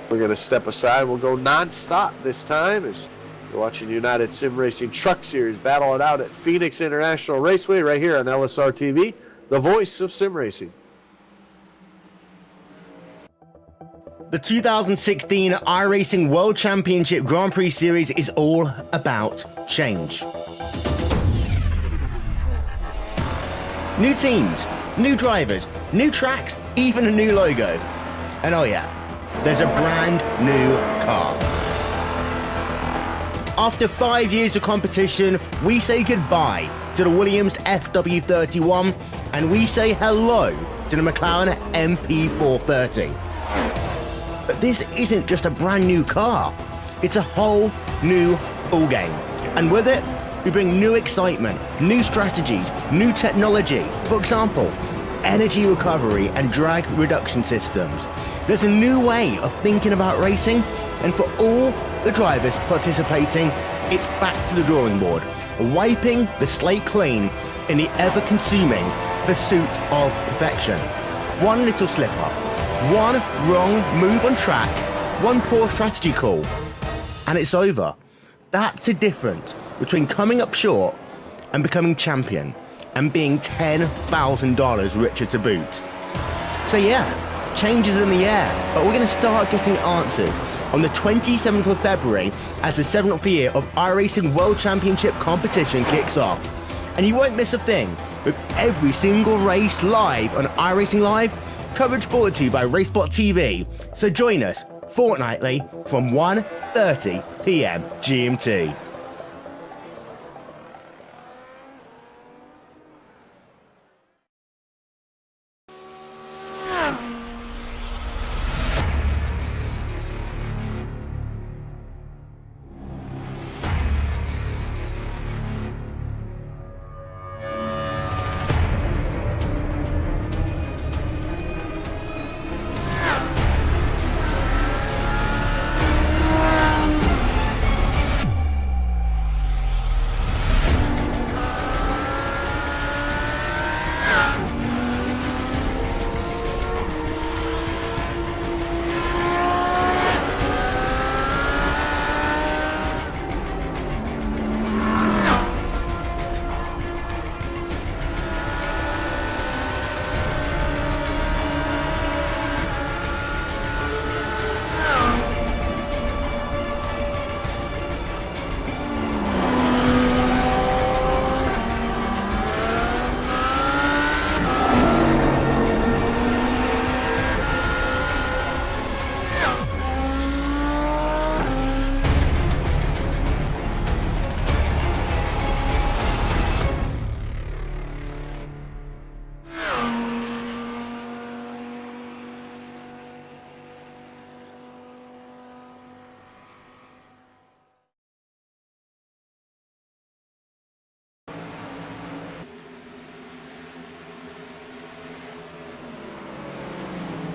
Speaker 1: We're going to step aside. We'll go non-stop this time as you're watching United Sim Racing Truck Series battle it out at Phoenix International Raceway right here on LSRTV, the voice of sim racing.
Speaker 4: The 2016 iRacing World Championship Grand Prix Series is all about change. New teams, new drivers, new tracks, even a new logo. And oh yeah, there's a brand new car. After 5 years of competition, we say goodbye to the Williams FW31 and we say hello to the McLaren MP430. But this isn't just a brand new car, it's a whole new ballgame. And with it, we bring new excitement, new strategies, new technology. For example, energy recovery and drag reduction systems. There's a new way of thinking about racing, and for all the drivers participating, it's back to the drawing board, wiping the slate clean in the ever-consuming pursuit of perfection. One little slip-up, one wrong move on track, one poor strategy call, and it's over. That's the difference between coming up short and becoming champion, and being $10,000 richer to boot. So yeah, change is in the air, but we're going to start getting answers on the 27th of February as the 7th year of iRacing World Championship competition kicks off. And you won't miss a thing, with every single race live on iRacing Live, coverage brought to you by Racebot TV. So join us fortnightly from 1:30 p.m. GMT.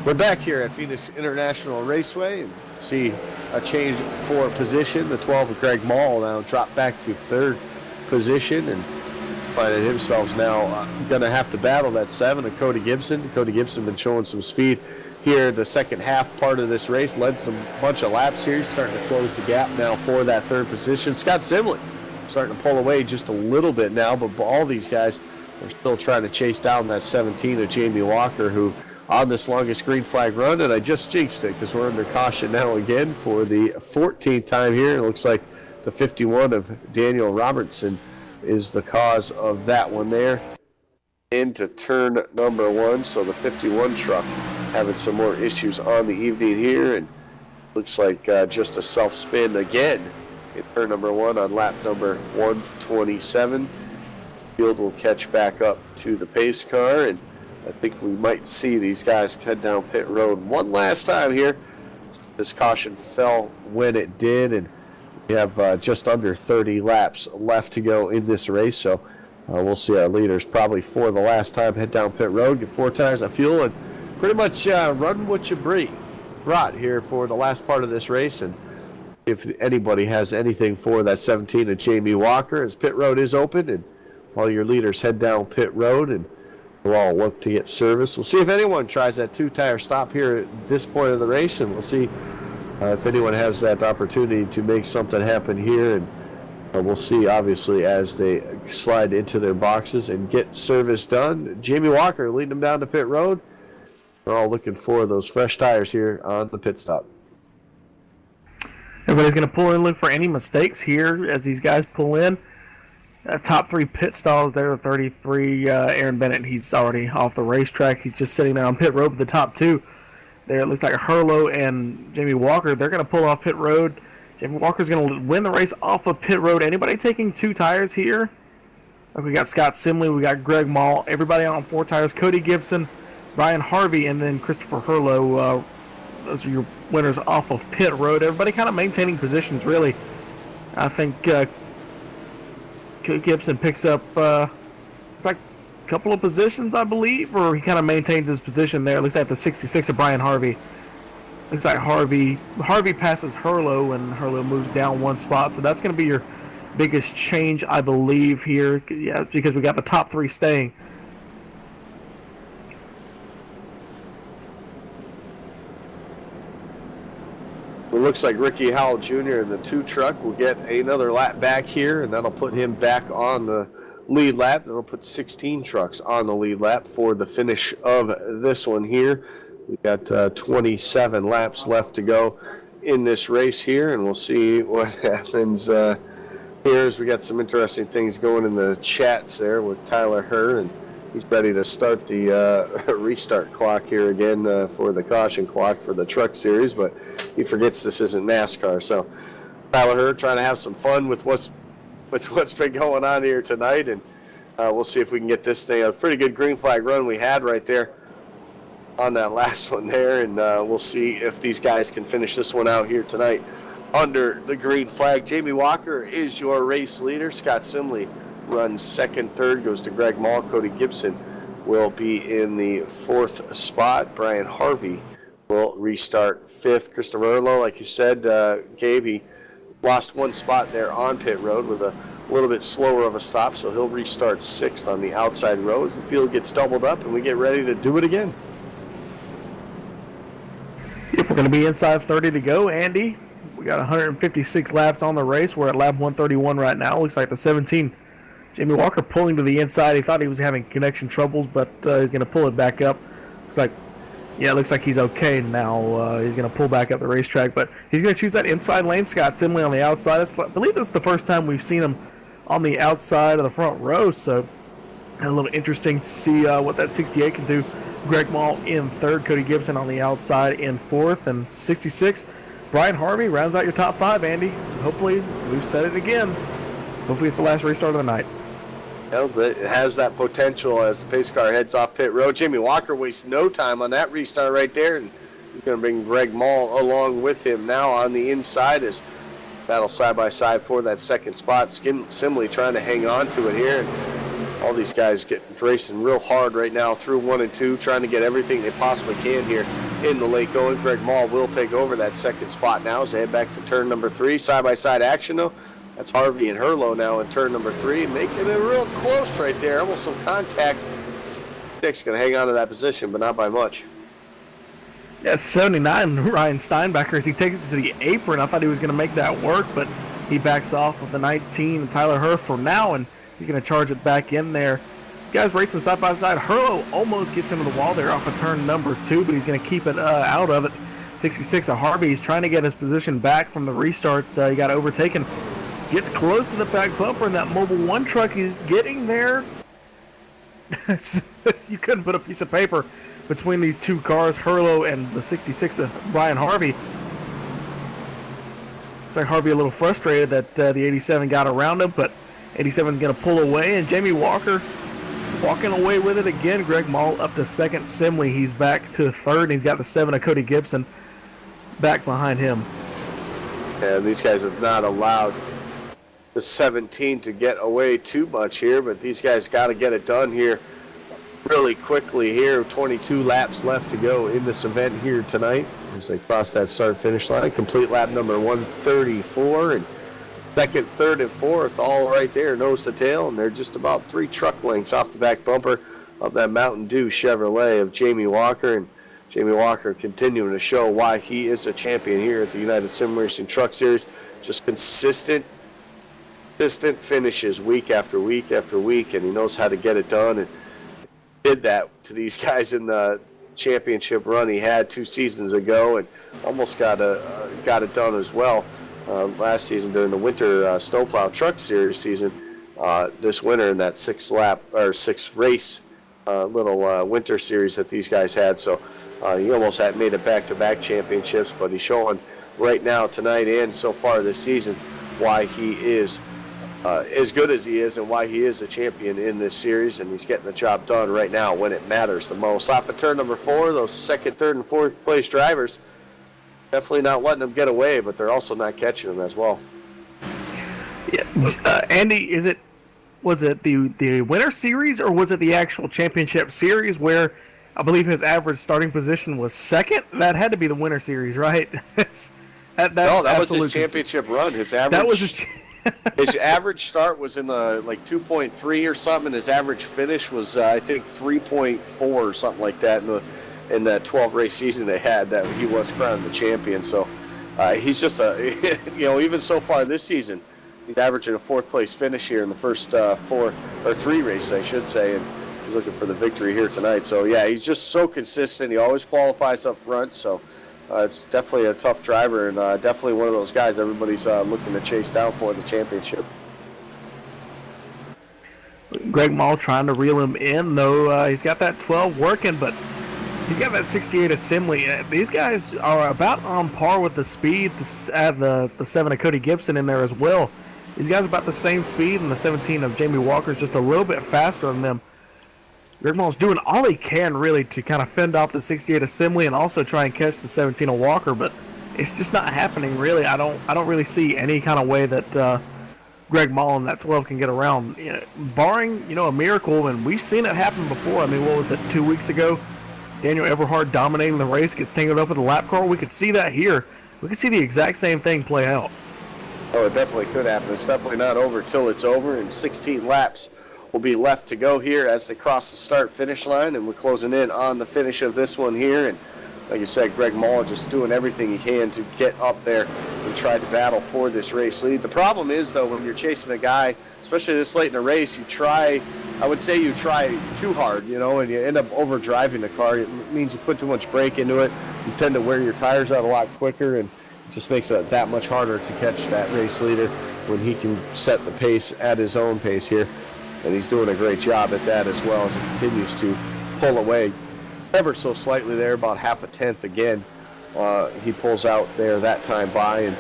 Speaker 1: We're back here at Phoenix International Raceway and see a change for position. The 12 of Greg Mall now dropped back to third position and finding himself now going to have to battle that 7 of Cody Gibson. Cody Gibson been showing some speed here the second half part of this race, led some bunch of laps here. He's starting to close the gap now for that third position. Scott Simley starting to pull away just a little bit now, but all these guys are still trying to chase down that 17 of Jamie Walker, who on this longest green flag run, and I just jinxed it because we're under caution now again for the 14th time here. It looks like the 51 of Daniel Robertson is the cause of that one there. Into turn number 1, so the 51 truck having some more issues on the evening here, and looks like just a self-spin again in turn number 1 on lap number 127. Field will catch back up to the pace car, and I think we might see these guys head down pit road one last time here. This caution fell when it did, and we have just under 30 laps left to go in this race, so we'll see our leaders probably for the last time head down pit road, get 4 tires of fuel, and pretty much run what you brought here for the last part of this race. And if anybody has anything for that 17 of Jamie Walker, as pit road is open, and all your leaders head down pit road, and we'll all look to get service. We'll see if anyone tries that 2-tire stop here at this point of the race, and we'll see if anyone has that opportunity to make something happen here. And we'll see, obviously, as they slide into their boxes and get service done. Jamie Walker leading them down to pit road. We're all looking for those fresh tires here on the pit stop.
Speaker 2: Everybody's going to pull in, look for any mistakes here as these guys pull in. Top 3 pit stalls there, 33, Aaron Bennett, he's already off the racetrack. He's just sitting there on pit road with the top 2. There it looks like Hurlo and Jamie Walker, they're going to pull off pit road. Jamie Walker's going to win the race off of pit road. Anybody taking 2 tires here? Like we got Scott Simley, we got Greg Mall, everybody on 4 tires. Cody Gibson, Brian Harvey, and then Christopher Hurlo. Those are your winners off of pit road. Everybody kind of maintaining positions, really. I think Gibson picks up it's like a couple of positions, I believe, or he kind of maintains his position there. It looks like the 66 of Brian Harvey. Looks like Harvey passes Hurlo, and Hurlo moves down 1 spot. So that's going to be your biggest change, I believe, here. Yeah, because we got the top 3 staying.
Speaker 1: It looks like Ricky Howell Jr. in the 2 truck will get another lap back here, and that'll put him back on the lead lap. That'll put 16 trucks on the lead lap for the finish of this one here. We've got 27 laps left to go in this race here, and we'll see what happens here as we got some interesting things going in the chats there with Tyler Herr, and he's ready to start the restart clock here again for the caution clock for the truck series, but he forgets this isn't NASCAR. So Tyler Herr trying to have some fun with what's been going on here tonight, and we'll see if we can get this thing a pretty good green flag run we had right there on that last one there, and we'll see if these guys can finish this one out here tonight under the green flag. Jamie Walker is your race leader. Scott Simley runs second, third goes to Greg Mall. Cody Gibson will be in the 4th spot. Brian Harvey will restart 5th. Christopher Erlo, like you said, Gabe, he lost 1 spot there on pit road with a little bit slower of a stop, so he'll restart 6th on the outside road as the field gets doubled up and we get ready to do it again.
Speaker 2: Yep, we're going to be inside 30 to go, Andy. We got 156 laps on the race. We're at lap 131 right now. Looks like the 17, Jamie Walker, pulling to the inside. He thought he was having connection troubles, but he's going to pull it back up. It looks like he's okay now. He's going to pull back up the racetrack, but he's going to choose that inside lane. Scott Simley on the outside. I believe this is the first time we've seen him on the outside of the front row, so a little interesting to see what that 68 can do. Greg Mall in 3rd, Cody Gibson on the outside in 4th, and 66, Brian Harvey rounds out your top 5, Andy. Hopefully, we've said it again, hopefully it's the last restart of the night.
Speaker 1: It has that potential as the pace car heads off pit road. Jamie Walker wastes no time on that restart right there, and he's going to bring Greg Mall along with him now on the inside as battle side by side for that 2nd spot. Simley trying to hang on to it here. All these guys racing real hard right now through 1 and 2, trying to get everything they possibly can here in the late going. Greg Mall will take over that second spot now as they head back to turn number 3. Side-by-side action, though. That's Harvey and Herlo now in turn number 3, making it real close right there. Almost some contact. Dick's going to hang on to that position, but not by much.
Speaker 2: Yeah, 79, Ryan Steinbacher, as he takes it to the apron. I thought he was going to make that work, but he backs off with the 19, Tyler Herr for now, and he's going to charge it back in there. Guys racing side by side. Herlo almost gets into the wall there off of turn number 2, but he's going to keep it out of it. 66 of Harvey. He's trying to get his position back from the restart. He got overtaken. Gets close to the back bumper in that Mobil 1 truck. He's getting there. You couldn't put a piece of paper between these two cars, Herlo and the 66 of Brian Harvey. Looks like Harvey a little frustrated that the 87 got around him, but 87's going to pull away, and Jamie Walker walking away with it again. Greg Mall up to second. Simley, he's back to third, and he's got the 7 of Cody Gibson back behind him.
Speaker 1: And these guys have not allowed the 17 to get away too much here, but these guys got to get it done here really quickly here. 22 laps left to go in this event here tonight as they cross that start-finish line. Complete lap number 134, and second, third, and fourth all right there, nose to tail, and they're just about 3 truck lengths off the back bumper of that Mountain Dew Chevrolet of Jamie Walker. And Jamie Walker continuing to show why he is a champion here at the United Sim Racing Truck Series. Just consistent finishes week after week after week, and he knows how to get it done, and did that to these guys in the championship run he had 2 seasons ago, and almost got it done as well last season during the winter snowplow truck series season. This winter in that 6 race little winter series that these guys had, so he almost had made it back-to-back championships, but he's showing right now tonight and so far this season why he is as good as he is and why he is a champion in this series, and he's getting the job done right now when it matters the most. Off of turn number 4, those second, third, and fourth place drivers definitely not letting them get away, but they're also not catching them as well.
Speaker 2: Yeah, Andy, was it the winter series or was it the actual championship series where I believe his average starting position was second? That had to be the winter series, right?
Speaker 1: That was his championship run. His average. That was his average start was in the 2.3 or something, and his average finish was I think 3.4 or something like that in that 12 race season they had that he was crowned the champion. So he's just even so far this season, he's averaging a 4th place finish here in the first 3 races, I should say, and he's looking for the victory here tonight. So yeah, he's just so consistent. He always qualifies up front. So. It's definitely a tough driver, and definitely one of those guys everybody's looking to chase down for the championship.
Speaker 2: Greg Mall trying to reel him in, though. He's got that 12 working, but he's got that 68 assembly. These guys are about on par with the speed. Add the 7 of Cody Gibson in there as well. These guys about the same speed, and the 17 of Jamie Walker's just a little bit faster than them. Greg Mall's doing all he can, really, to kind of fend off the 68 assembly and also try and catch the 17 of Walker, but it's just not happening, really. I don't really see any kind of way that Greg Mall and that 12 can get around, barring, a miracle, and we've seen it happen before. I mean, what was it, 2 weeks ago? Daniel Eberhard dominating the race, gets tangled up with the lap car. We could see that here. We could see the exact same thing play out.
Speaker 1: Oh, it definitely could happen. It's definitely not over till it's over, and 16 laps will be left to go here as they cross the start-finish line, and we're closing in on the finish of this one here. And like you said, Greg Mall just doing everything he can to get up there and try to battle for this race lead. The problem is, though, when you're chasing a guy, especially this late in a race, you try too hard, and you end up overdriving the car. It means you put too much brake into it. You tend to wear your tires out a lot quicker, and it just makes it that much harder to catch that race leader when he can set the pace at his own pace here. And he's doing a great job at that as well as he continues to pull away ever so slightly there, about half a tenth again. He pulls out there that time by, and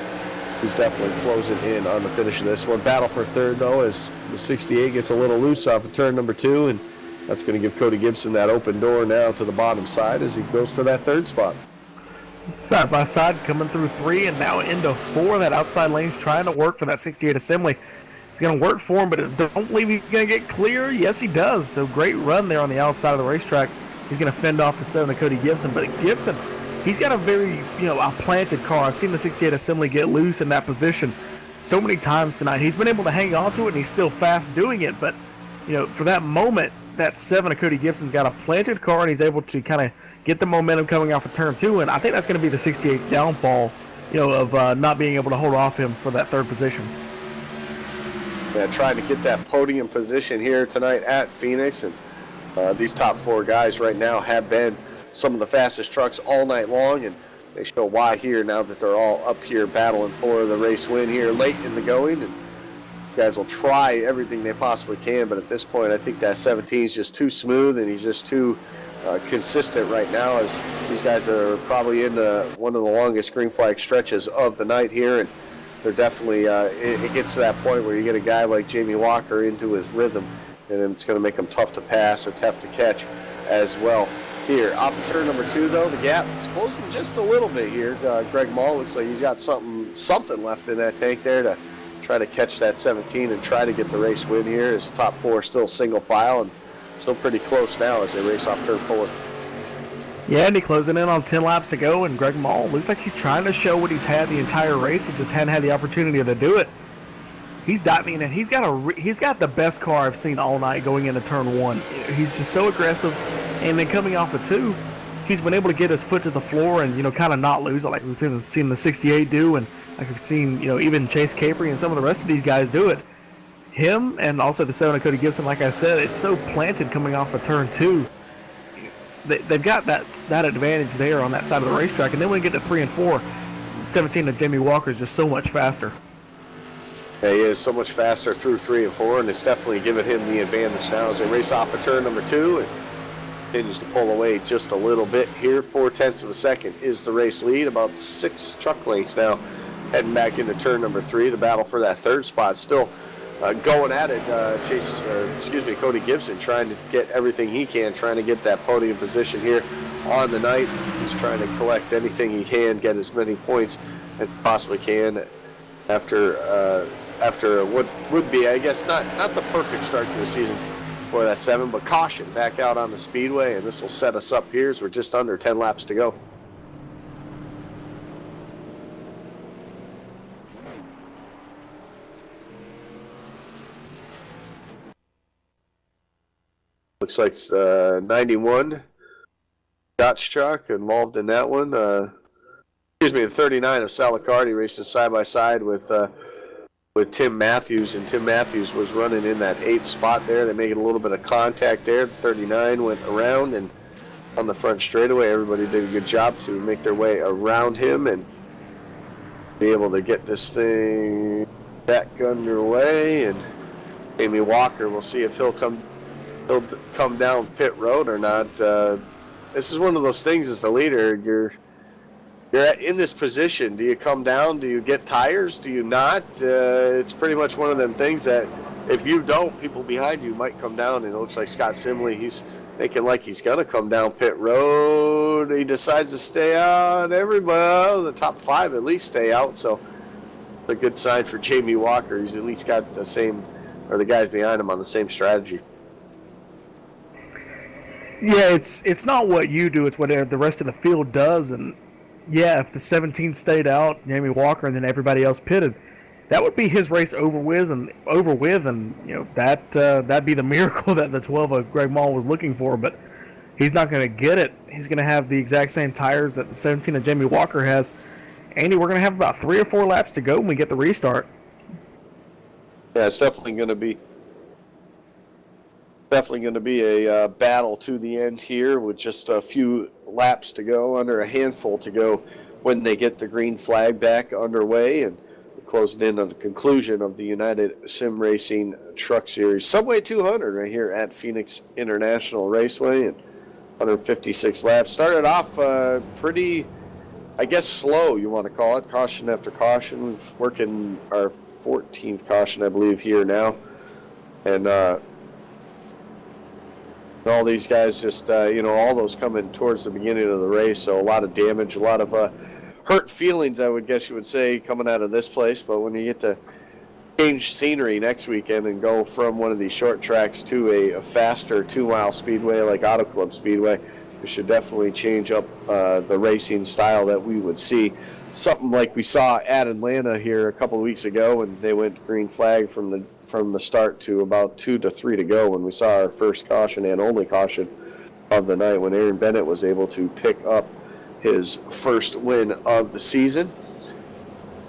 Speaker 1: he's definitely closing in on the finish of this one. Battle for third, though, as the 68 gets a little loose off of turn number 2, and that's going to give Cody Gibson that open door now to the bottom side as he goes for that 3rd spot.
Speaker 2: Side by side, coming through 3 and now into 4. That outside lane's trying to work for that 68 assembly. It's going to work for him, but don't believe he's going to get clear. Yes, he does. So great run there on the outside of the racetrack. He's going to fend off the 7 of Cody Gibson. But Gibson he's got a very, a planted car. I've seen the 68 Assembly get loose in that position so many times tonight. He's been able to hang on to it, and he's still fast doing it. But, for that moment, that 7 of Cody Gibson's got a planted car, and he's able to kind of get the momentum coming off of turn 2. And I think that's going to be the 68 downfall, of not being able to hold off him for that third position.
Speaker 1: Yeah, trying to get that podium position here tonight at Phoenix. And these top 4 guys right now have been some of the fastest trucks all night long, and they show why here now that they're all up here battling for the race win here late in the going. And guys will try everything they possibly can, but at this point I think that 17 is just too smooth, and he's just too consistent right now, as these guys are probably in one of the longest green flag stretches of the night here. And they're definitely it gets to that point where you get a guy like Jamie Walker into his rhythm, and it's going to make him tough to pass or tough to catch as well. Here, off of turn number 2, though, the gap is closing just a little bit here. Greg Mall looks like he's got something left in that tank there to try to catch that 17 and try to get the race win here. As the top 4 still single file and still pretty close now as they race off turn 4.
Speaker 2: Yeah, and he's closing in on 10 laps to go, and Greg Mall looks like he's trying to show what he's had the entire race. He just hadn't had the opportunity to do it. He's diving in, and he's got the best car I've seen all night going into turn 1. He's just so aggressive, and then coming off of 2, he's been able to get his foot to the floor and kind of not lose it like we've seen the 68 do, and like we've seen even Chase Capri and some of the rest of these guys do it. Him and also the 7 of Cody Gibson, like I said, it's so planted coming off of turn 2. They've got that advantage there on that side of the racetrack, and then when we get to 3 and 4, 17 of Jamie Walker is just so much faster.
Speaker 1: Yeah, he is so much faster through 3 and 4, and it's definitely giving him the advantage now as they race off of turn number 2 and continues to pull away just a little bit here. 0.4 of a second is the race lead, about 6 truck lengths now heading back into turn number 3. The battle for that third spot still going at it. Cody Gibson trying to get everything he can, trying to get that podium position here on the night. He's trying to collect anything he can, get as many points as he possibly can after what would be, I guess, not the perfect start to the season for that 7, but caution back out on the speedway, and this will set us up here as we're just under 10 laps to go. Looks like 91 Dodge truck involved in that one. The 39 of Salicardi racing side by side with Tim Matthews, and Tim Matthews was running in that 8th spot there. They making a little bit of contact there. The 39 went around and on the front straightaway. Everybody did a good job to make their way around him and be able to get this thing back underway. And Jamie Walker, we'll see if he'll come down pit road or not. This is one of those things as the leader, you're in this position. Do you come down? Do you get tires? Do you not? It's pretty much one of them things that if you don't, people behind you might come down. And it looks like Scott Simley, he's thinking like he's going to come down pit road. He decides to stay out. Everybody, the top 5 at least stay out. So a good sign for Jamie Walker. He's at least got the same, or the guys behind him on the same strategy.
Speaker 2: Yeah, it's not what you do, it's what the rest of the field does. And yeah, if the 17 stayed out, Jamie Walker, and then everybody else pitted, that would be his race over with, and that'd be the miracle that the 12 of Greg Mall was looking for. But he's not going to get it. He's going to have the exact same tires that the 17 of Jamie Walker has. Andy, we're going to have about 3 or 4 laps to go when we get the restart.
Speaker 1: Yeah, it's definitely going to be a battle to the end here with just a few laps to go, under a handful to go when they get the green flag back underway, and we're closing in on the conclusion of the United Sim Racing Truck Series Subway 200 right here at Phoenix International Raceway, and 156 laps. Started off pretty, I guess, slow, you want to call it, caution after caution. We're working our 14th caution, I believe, here now, and all these guys just, all those coming towards the beginning of the race, so a lot of damage, a lot of hurt feelings, I would guess you would say, coming out of this place. But when you get to change scenery next weekend and go from one of these short tracks to a faster 2-mile speedway like Auto Club Speedway, It should definitely change up the racing style that we would see. Something like we saw at Atlanta here a couple of weeks ago when they went green flag from the start to about 2 to 3 to go when we saw our first caution and only caution of the night when Aaron Bennett was able to pick up his first win of the season.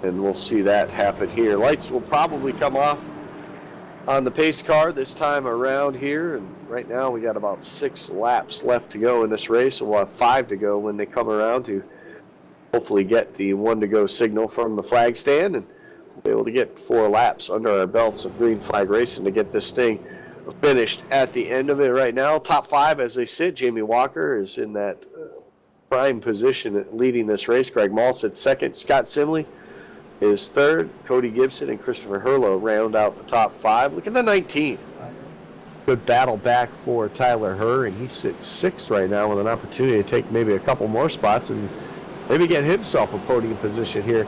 Speaker 1: And we'll see that happen here. Lights will probably come off on the pace car this time around here, and right now we got about 6 laps left to go in this race, so we'll have 5 to go when they come around to hopefully get the 1 to go signal from the flag stand, and we'll be able to get 4 laps under our belts of green flag racing to get this thing finished at the end of it. Right now, top 5 as they sit. Jamie Walker is in that prime position leading this race. Greg Maltz at second. Scott Simley is third. Cody Gibson and Christopher Hurlow round out the top 5. Look at the 19. Good battle back for Tyler Herr, and he sits 6th right now with an opportunity to take maybe a couple more spots and maybe get himself a podium position here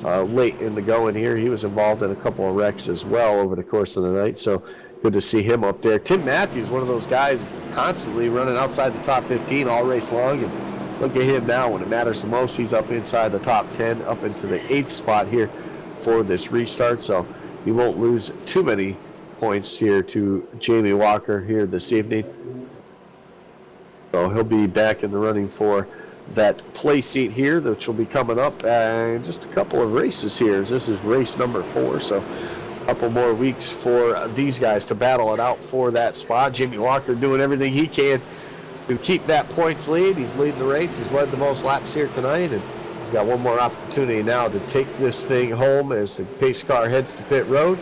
Speaker 1: late in the going here. He was involved in a couple of wrecks as well over the course of the night, so good to see him up there. Tim Matthews, one of those guys constantly running outside the top 15 all race long, and look at him now when it matters the most. He's up inside the top 10, up into the 8th spot here for this restart. So he won't lose too many points here to Jamie Walker here this evening. So he'll be back in the running for that play seat here, which will be coming up in just a couple of races here. This is race number 4, so a couple more weeks for these guys to battle it out for that spot. Jamie Walker doing everything he can to keep that points lead. He's leading the race. He's led the most laps here tonight, and he's got one more opportunity now to take this thing home as the pace car heads to pit road.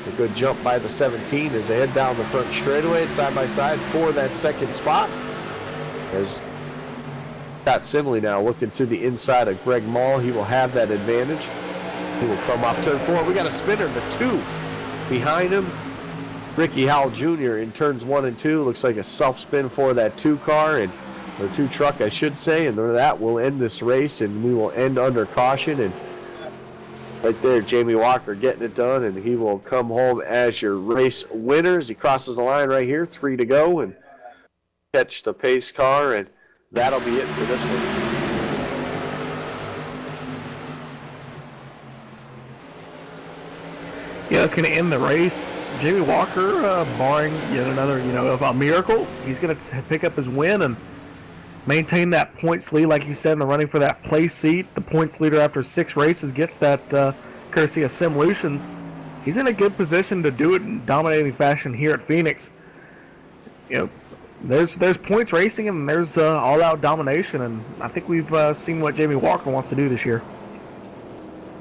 Speaker 1: A good jump by the 17 as they head down the front straightaway side by side for that second spot. As Scott Simley now looking to the inside of Greg Mall. He will have that advantage. He will come off turn 4. We got a spinner, the 2 behind him. Ricky Howell Jr. in turns 1 and 2. Looks like a self-spin for that 2 car, or 2 truck, I should say. And that will end this race, and we will end under caution. And right there, Jamie Walker getting it done, and he will come home as your race winner as he crosses the line right here. 3 to go, and catch the pace car, and that'll be it for this one.
Speaker 2: Yeah, that's going to end the race. Jamie Walker, barring yet another, of a miracle, he's going to pick up his win and maintain that points lead, like you said, in the running for that place seat. The points leader after 6 races gets that courtesy of Simlutions. He's in a good position to do it in dominating fashion here at Phoenix. There's points racing and there's all-out domination, and I think we've seen what Jamie Walker wants to do this year.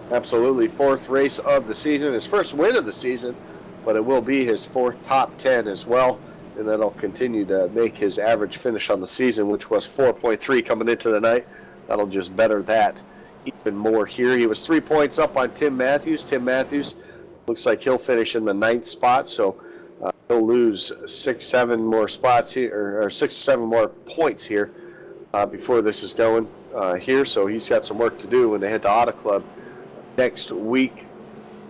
Speaker 1: Absolutely. 4th race of the season. His first win of the season, but it will be his 4th top 10 as well. And that'll continue to make his average finish on the season, which was 4.3 coming into the night. That'll just better that even more here. He was 3 points up on Tim Matthews. Tim Matthews looks like he'll finish in the 9th spot, so he'll lose 6-7 more spots here, or 6-7 more points here before this is going here. So he's got some work to do when they head to Auto Club next week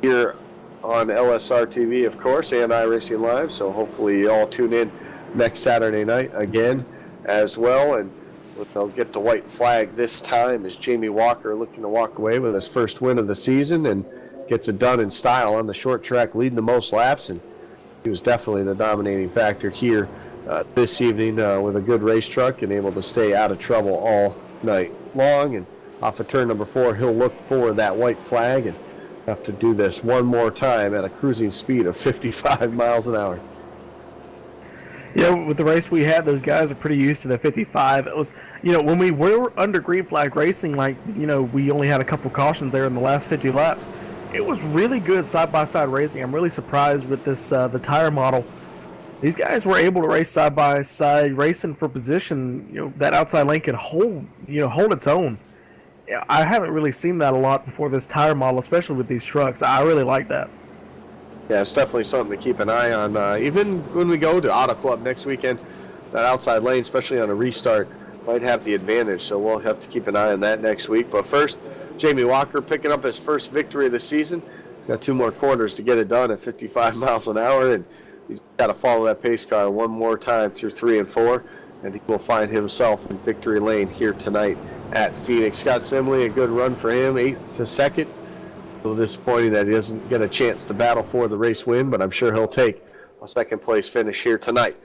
Speaker 1: here on LSRTV, of course, and iRacing Live. So hopefully you all tune in next Saturday night again as well. And they'll get the white flag this time as Jamie Walker looking to walk away with his first win of the season and gets it done in style on the short track, leading the most laps. And he was definitely the dominating factor here this evening with a good race truck and able to stay out of trouble all night long. And off of turn number 4, he'll look for that white flag and have to do this one more time at a cruising speed of 55 miles an hour.
Speaker 2: With the race we had, those guys are pretty used to the 55. It was, when we were under green flag racing, we only had a couple cautions there in the last 50 laps. It was really good side-by-side racing. I'm really surprised with this, the tire model. These guys were able to race side-by-side, racing for position. That outside lane could hold its own. I haven't really seen that a lot before this tire model, especially with these trucks. I really like that.
Speaker 1: Yeah, it's definitely something to keep an eye on. Even when we go to Auto Club next weekend, that outside lane, especially on a restart, might have the advantage. So we'll have to keep an eye on that next week. But first, Jamie Walker picking up his first victory of the season. He's got 2 more corners to get it done at 55 miles an hour, and he's got to follow that pace car one more time through 3 and 4. and he will find himself in victory lane here tonight at Phoenix. Scott Simley, a good run for him, 8th to 2nd. A little disappointing that he doesn't get a chance to battle for the race win, but I'm sure he'll take a second-place finish here tonight.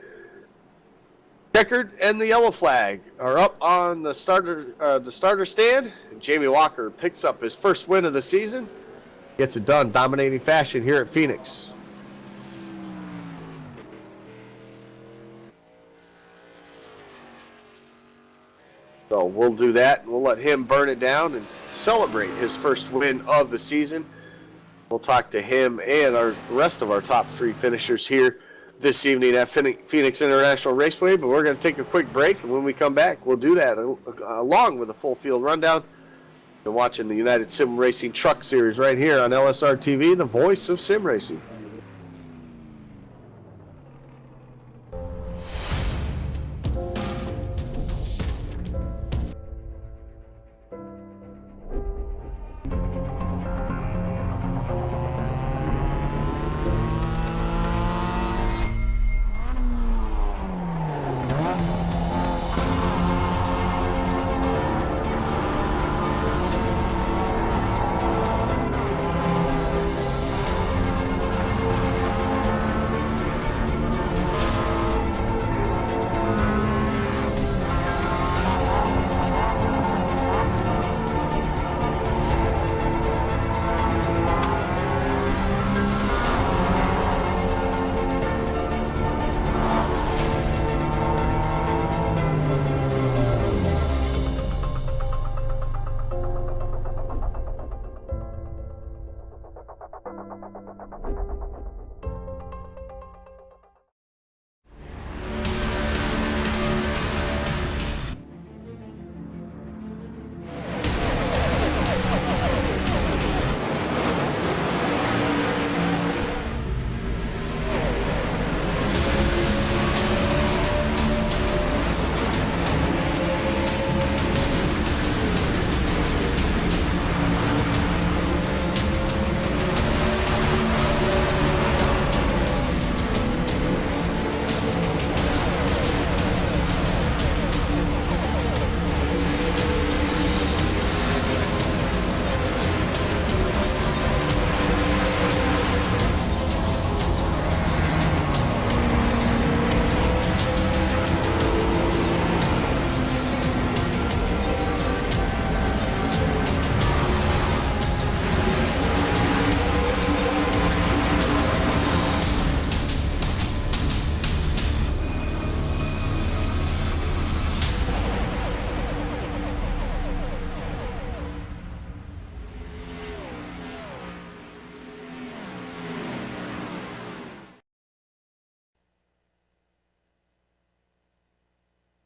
Speaker 1: Checkered and the yellow flag are up on the starter stand. Jamie Walker picks up his first win of the season. Gets it done, dominating fashion here at Phoenix. So we'll do that. We'll let him burn it down and celebrate his first win of the season. We'll talk to him and the rest of our top 3 finishers here this evening at Phoenix International Raceway. But we're going to take a quick break, and when we come back, we'll do that along with a full field rundown. You're watching the United Sim Racing Truck Series right here on LSRTV, the voice of sim racing.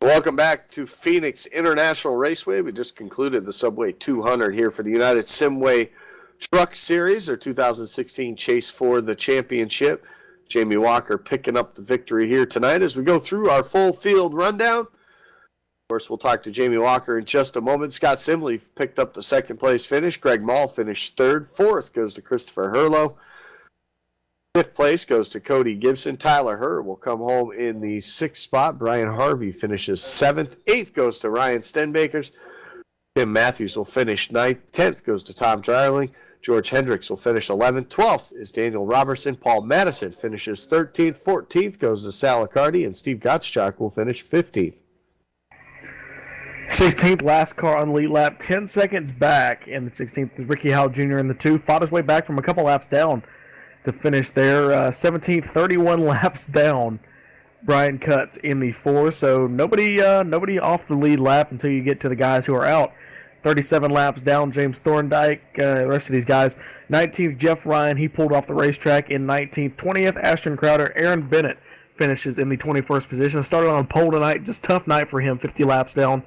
Speaker 1: Welcome back to Phoenix International Raceway. We just concluded the Subway 200 here for the United Simway Truck Series, their 2016 chase for the championship. Jamie Walker picking up the victory here tonight as we go through our full field rundown. Of course, we'll talk to Jamie Walker in just a moment. Scott Simley picked up the second place finish. Greg Mall finished third. Fourth goes to Christopher Herlow. Fifth place goes to Cody Gibson. Tyler Herr will come home in the 6th spot. Brian Harvey finishes 7th. 8th goes to Ryan Stenbakers. Tim Matthews will finish 9th. 10th goes to Tom Dryerling. George Hendricks will finish 11th. 12th is Daniel Robertson. Paul Madison finishes 13th. 14th goes to Sal Accardi. And Steve Gottschalk will finish 15th.
Speaker 2: 16th, last car on the lead lap, 10 seconds back. And the 16th is Ricky Howell Jr. in the 2. Fought his way back from a couple laps down to finish there. 17th, 31 laps down. Brian Cutts in the 4. So nobody off the lead lap until you get to the guys who are out. 37 laps down, James Thorndike, the rest of these guys. 19th, Jeff Ryan, he pulled off the racetrack in 19th. 20th, Ashton Crowder. Aaron Bennett finishes in the 21st position. Started on a pole tonight, just tough night for him, 50 laps down.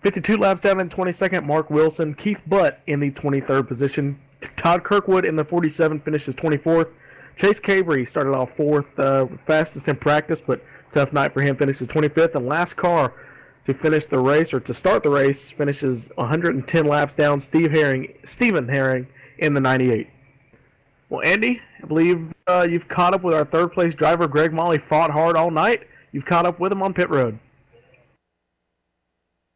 Speaker 2: 52 laps down in 22nd, Mark Wilson. Keith Butt in the 23rd position. Todd Kirkwood in the 47 finishes 24th. Chase Cabry started off 4th, fastest in practice, but tough night for him, finishes 25th. And last car to finish the race, or to start the race, finishes 110 laps down, Stephen Herring in the 98. Well, Andy, I believe you've caught up with our third place driver, Greg Molly. Fought hard all night. You've caught up with him on pit road.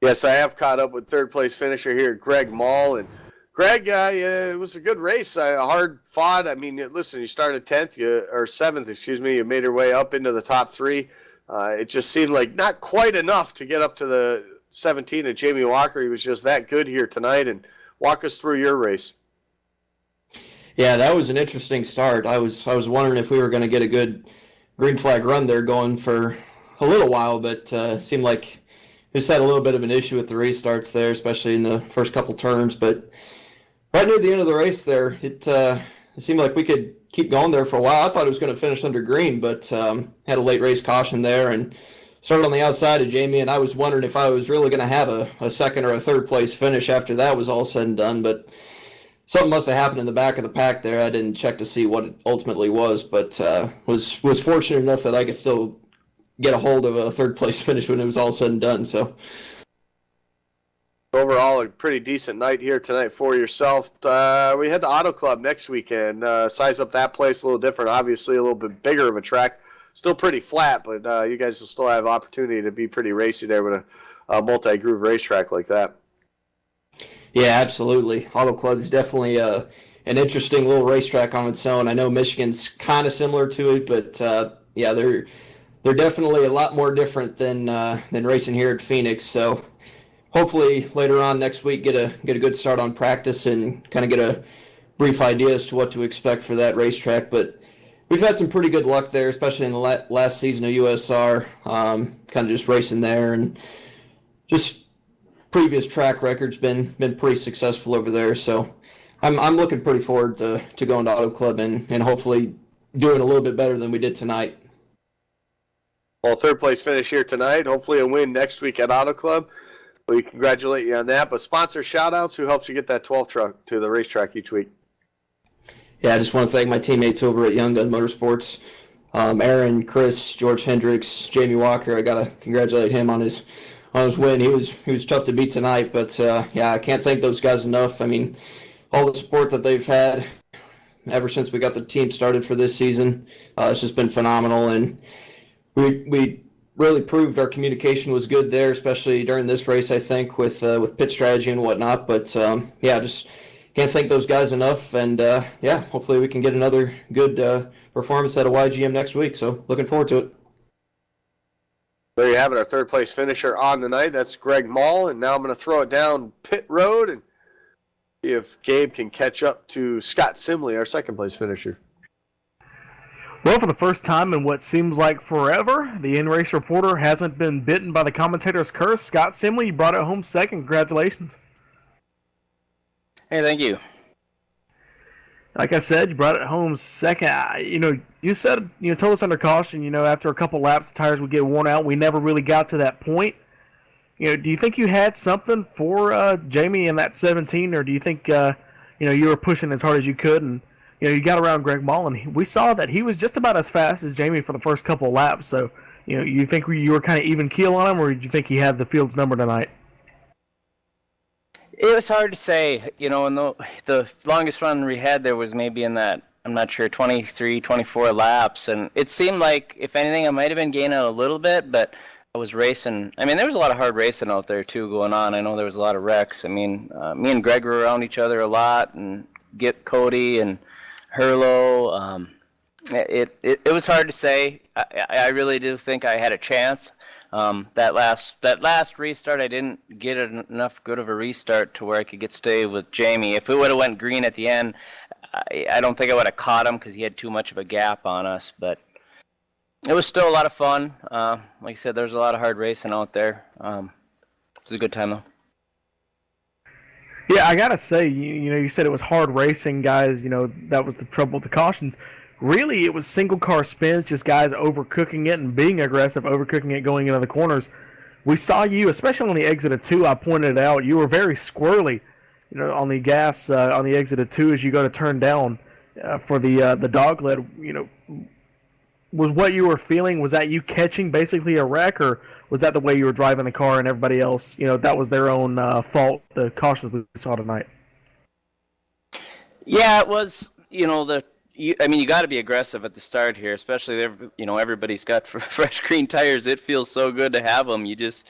Speaker 1: Yes, I have caught up with third place finisher here, Greg Mall. And Greg, it was a good race, hard fought. I mean, listen, you started 10th, or 7th, excuse me. You made your way up into the top 3. It just seemed like not quite enough to get up to the 17 of Jamie Walker. He was just that good here tonight. And walk us through your race.
Speaker 6: Yeah, that was an interesting start. I was wondering if we were going to get a good green flag run there going for a little while, but it seemed like we just had a little bit of an issue with the restarts there, especially in the first couple turns. But right near the end of the race there, it seemed like we could keep going there for a while. I thought it was going to finish under green, but had a late race caution there and started on the outside of Jamie, and I was wondering if I was really going to have a second or a third place finish after that was all said and done, but something must have happened in the back of the pack there. I didn't check to see what it ultimately was, but was fortunate enough that I could still get a hold of a third place finish when it was all said and done. So
Speaker 1: overall, a pretty decent night here tonight for yourself. We head to Auto Club next weekend. Size up that place a little different, obviously a little bit bigger of a track. Still pretty flat, but you guys will still have opportunity to be pretty racy there with a multi-groove racetrack like that.
Speaker 6: yeah, absolutely. Auto Club is definitely an interesting little racetrack on its own. I know Michigan's kind of similar to it, but yeah, they're definitely a lot more different than racing here at Phoenix. So hopefully later on next week get a good start on practice and kind of get a brief idea as to what to expect for that racetrack. But we've had some pretty good luck there, especially in the last season of USR, kind of just racing there, and just previous track records been pretty successful over there. So I'm looking pretty forward to going to Auto Club and hopefully doing a little bit better than we did tonight.
Speaker 1: Well, third place finish here tonight. Hopefully a win next week at Auto Club. We congratulate you on that. But sponsor shout-outs, who helps you get that 12 truck to the racetrack each week?
Speaker 6: Yeah, I just want to thank my teammates over at Young Gun Motorsports. Aaron, Chris, George Hendricks, Jamie Walker. I got to congratulate him on his win. He was tough to beat tonight, but yeah, I can't thank those guys enough. I mean, all the support that they've had ever since we got the team started for this season, it's just been phenomenal, and we really proved our communication was good there, especially during this race, I think, with pit strategy and whatnot. But yeah, just can't thank those guys enough, and yeah, hopefully we can get another good performance out of YGM next week. So looking forward to it.
Speaker 1: There you have it, our third place finisher on the night. That's Greg Mall, and now I'm going to throw it down pit road and see if Gabe can catch up to Scott Simley, our second place finisher.
Speaker 2: Well, for the first time in what seems like forever, the in-race reporter hasn't been bitten by the commentator's curse. Scott Simley, you brought it home second. Congratulations.
Speaker 5: Hey, thank you.
Speaker 2: Like I said, you brought it home second. You said, told us under caution, after a couple laps, the tires would get worn out. We never really got to that point. Do you think you had something for Jamie in that 17, or do you think, you were pushing as hard as you could, and you got around Greg Mall, and we saw that he was just about as fast as Jamie for the first couple of laps. So, you think you were kind of even keel on him, or did you think he had the field's number tonight?
Speaker 5: It was hard to say, in the longest run we had there was maybe in that, I'm not sure, 23, 24 laps, and it seemed like, if anything, I might have been gaining a little bit, but I was racing. I mean, there was a lot of hard racing out there, too, going on. I know there was a lot of wrecks. I mean, me and Greg were around each other a lot, and Cody and Hurlo. It was hard to say. I really do think I had a chance. That last restart, I didn't get enough good of a restart to where I could stay with Jamie. If it would have went green at the end, I don't think I would have caught him because he had too much of a gap on us. But it was still a lot of fun. Like I said, there's a lot of hard racing out there. It was a good time though.
Speaker 2: Yeah, I gotta say, you said it was hard racing, guys. That was the trouble with the cautions. Really, it was single car spins, just guys overcooking it and being aggressive, overcooking it going into the corners. We saw you, especially on the exit of 2, I pointed it out, you were very squirrely, on the gas on the exit of 2 as you go to turn down for the dog leg. Was what you were feeling, was that you catching basically a wreck, or was that the way you were driving the car and everybody else, that was their own fault, the cautions we saw tonight?
Speaker 5: Yeah, it was, you got to be aggressive at the start here, especially everybody's got fresh green tires. It feels so good to have them. You just,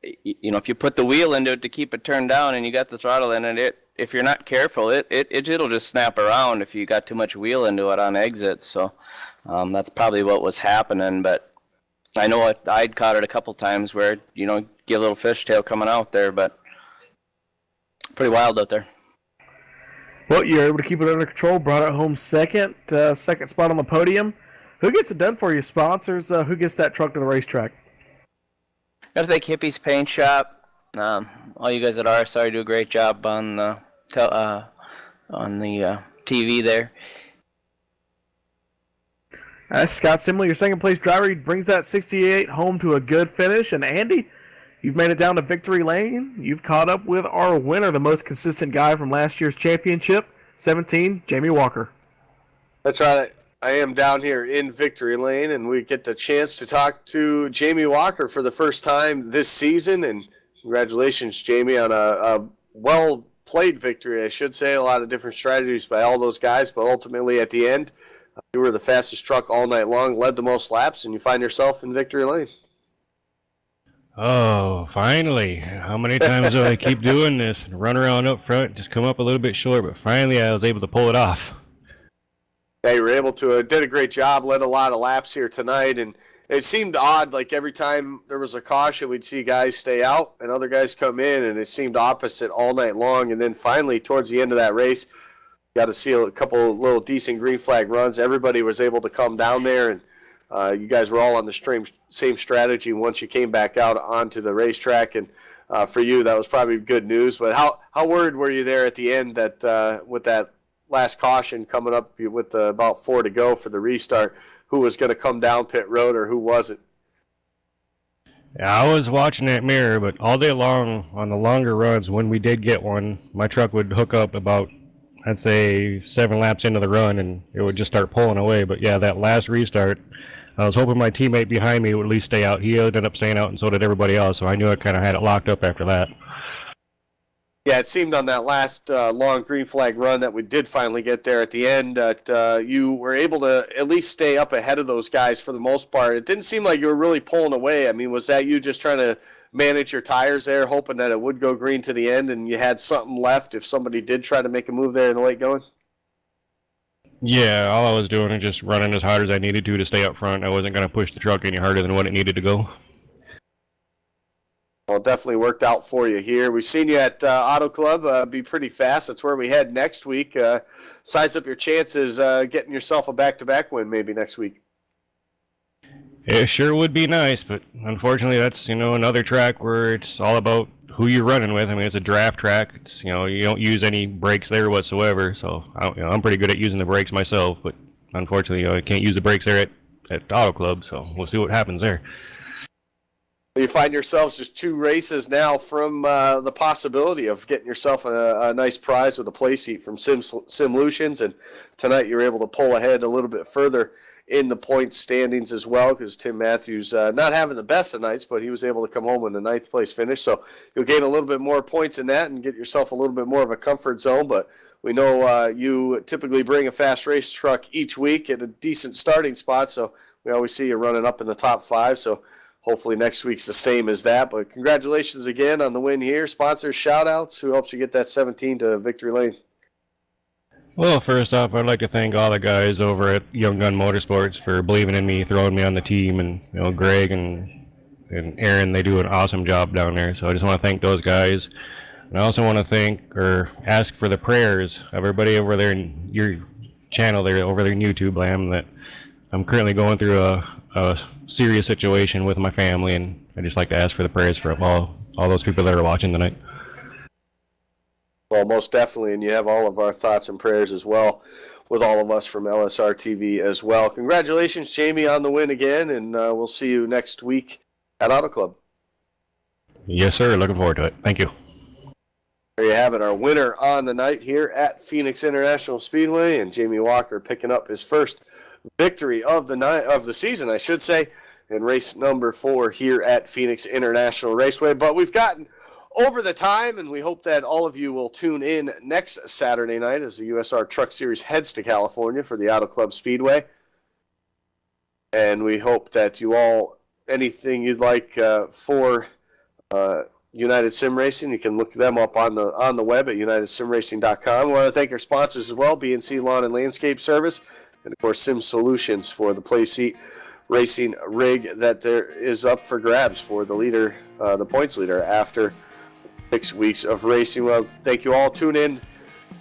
Speaker 5: if you put the wheel into it to keep it turned down and you got the throttle in it, if you're not careful, it'll just snap around if you got too much wheel into it on exits. So that's probably what was happening. But I know I'd caught it a couple times where, get a little fishtail coming out there, but pretty wild out there.
Speaker 2: Well, you're able to keep it under control, brought it home second spot on the podium. Who gets it done for you? Sponsors? Who gets that truck to the racetrack?
Speaker 5: Got to thank Hippie's Paint Shop. All you guys at RSR do a great job on the TV there.
Speaker 2: Scott Simley, your second place driver. He brings that 68 home to a good finish. And Andy, you've made it down to victory lane. You've caught up with our winner, the most consistent guy from last year's championship, 17, Jamie Walker.
Speaker 1: That's right. I am down here in victory lane, and we get the chance to talk to Jamie Walker for the first time this season. And congratulations, Jamie, on a well-played victory, I should say. A lot of different strategies by all those guys, but ultimately at the end, you were the fastest truck all night long, led the most laps, and you find yourself in victory lane.
Speaker 7: Oh, finally. How many times do I keep doing this and run around up front, just come up a little bit short, but finally I was able to pull it off.
Speaker 1: Yeah, you were able to. Did a great job, led a lot of laps here tonight, and it seemed odd, like every time there was a caution, we'd see guys stay out and other guys come in, and it seemed opposite all night long. And then finally, towards the end of that race, got to see a couple of little decent green flag runs. Everybody was able to come down there, and you guys were all on the same strategy once you came back out onto the racetrack. And for you, that was probably good news. But how worried were you there at the end that with that last caution coming up with about 4 to go for the restart, who was going to come down pit road or who wasn't?
Speaker 7: Yeah, I was watching that mirror, but all day long on the longer runs, when we did get one, my truck would hook up about, I'd say, 7 laps into the run, and it would just start pulling away. But yeah, that last restart, I was hoping my teammate behind me would at least stay out. He ended up staying out, and so did everybody else, so I knew I kind of had it locked up after that.
Speaker 1: Yeah, it seemed on that last long green flag run that we did finally get there at the end that you were able to at least stay up ahead of those guys for the most part. It didn't seem like you were really pulling away. I mean, was that you just trying to manage your tires there, hoping that it would go green to the end and you had something left if somebody did try to make a move there in the late going?
Speaker 7: Yeah, all I was doing was just running as hard as I needed to stay up front. I wasn't going to push the truck any harder than what it needed to go.
Speaker 1: Well, it definitely worked out for you here. We've seen you at Auto Club be pretty fast. That's where we head next week. Size up your chances getting yourself a back-to-back win maybe next week.
Speaker 7: It sure would be nice, but unfortunately that's, another track where it's all about who you're running with. I mean, it's a draft track. It's, you don't use any brakes there whatsoever, so I'm pretty good at using the brakes myself, but unfortunately I can't use the brakes there at Auto Club, so we'll see what happens there.
Speaker 1: You find yourselves just 2 races now from the possibility of getting yourself a nice prize with a play seat from Simlutions, and tonight you were able to pull ahead a little bit further in the point standings as well, because Tim Matthews not having the best of nights, but he was able to come home in the 9th place finish, so you'll gain a little bit more points in that and get yourself a little bit more of a comfort zone. But we know you typically bring a fast race truck each week at a decent starting spot, so we always see you running up in the top 5, so hopefully next week's the same as that. But congratulations again on the win here. Sponsors, shout-outs. Who helps you get that 17 to victory lane?
Speaker 7: Well, first off, I'd like to thank all the guys over at Young Gun Motorsports for believing in me, throwing me on the team, and Greg and Aaron, they do an awesome job down there. So I just want to thank those guys. And I also want to thank or ask for the prayers of everybody over there in your channel there, over there in YouTube land, that I'm currently going through a serious situation with my family, and I just like to ask for the prayers for all those people that are watching tonight.
Speaker 1: Well, most definitely, and you have all of our thoughts and prayers as well with all of us from LSRTV as well. Congratulations, Jamie, on the win again, and we'll see you next week at Auto Club.
Speaker 7: Yes, sir. Looking forward to it. Thank you.
Speaker 1: There you have it, our winner on the night here at Phoenix International Speedway, and Jamie Walker picking up his first victory of the season, I should say, in race number 4 here at Phoenix International Raceway. But we've gotten over the time, and we hope that all of you will tune in next Saturday night as the USR Truck Series heads to California for the Auto Club Speedway. And we hope that you all, anything you'd like for United Sim Racing. You can look them up on the web at unitedsimracing.com. We want to thank our sponsors as well, BNC Lawn and Landscape Service, and of course Sim Solutions for the play seat racing rig that there is up for grabs for the leader, the points leader after 6 weeks of racing. Well, thank you all. Tune in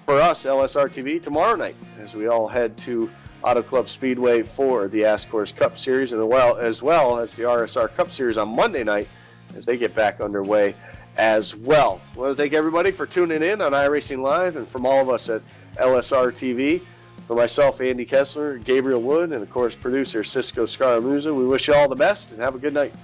Speaker 1: for us, LSRTV, tomorrow night as we all head to Auto Club Speedway for the Ascors Cup Series, and as well as the RSR Cup Series on Monday night as they get back underway as well. I want to thank everybody for tuning in on iRacing Live, and from all of us at LSR TV, for myself, Andy Kessler, Gabriel Wood, and of course producer Cisco Scaramuzza, we wish you all the best and have a good night.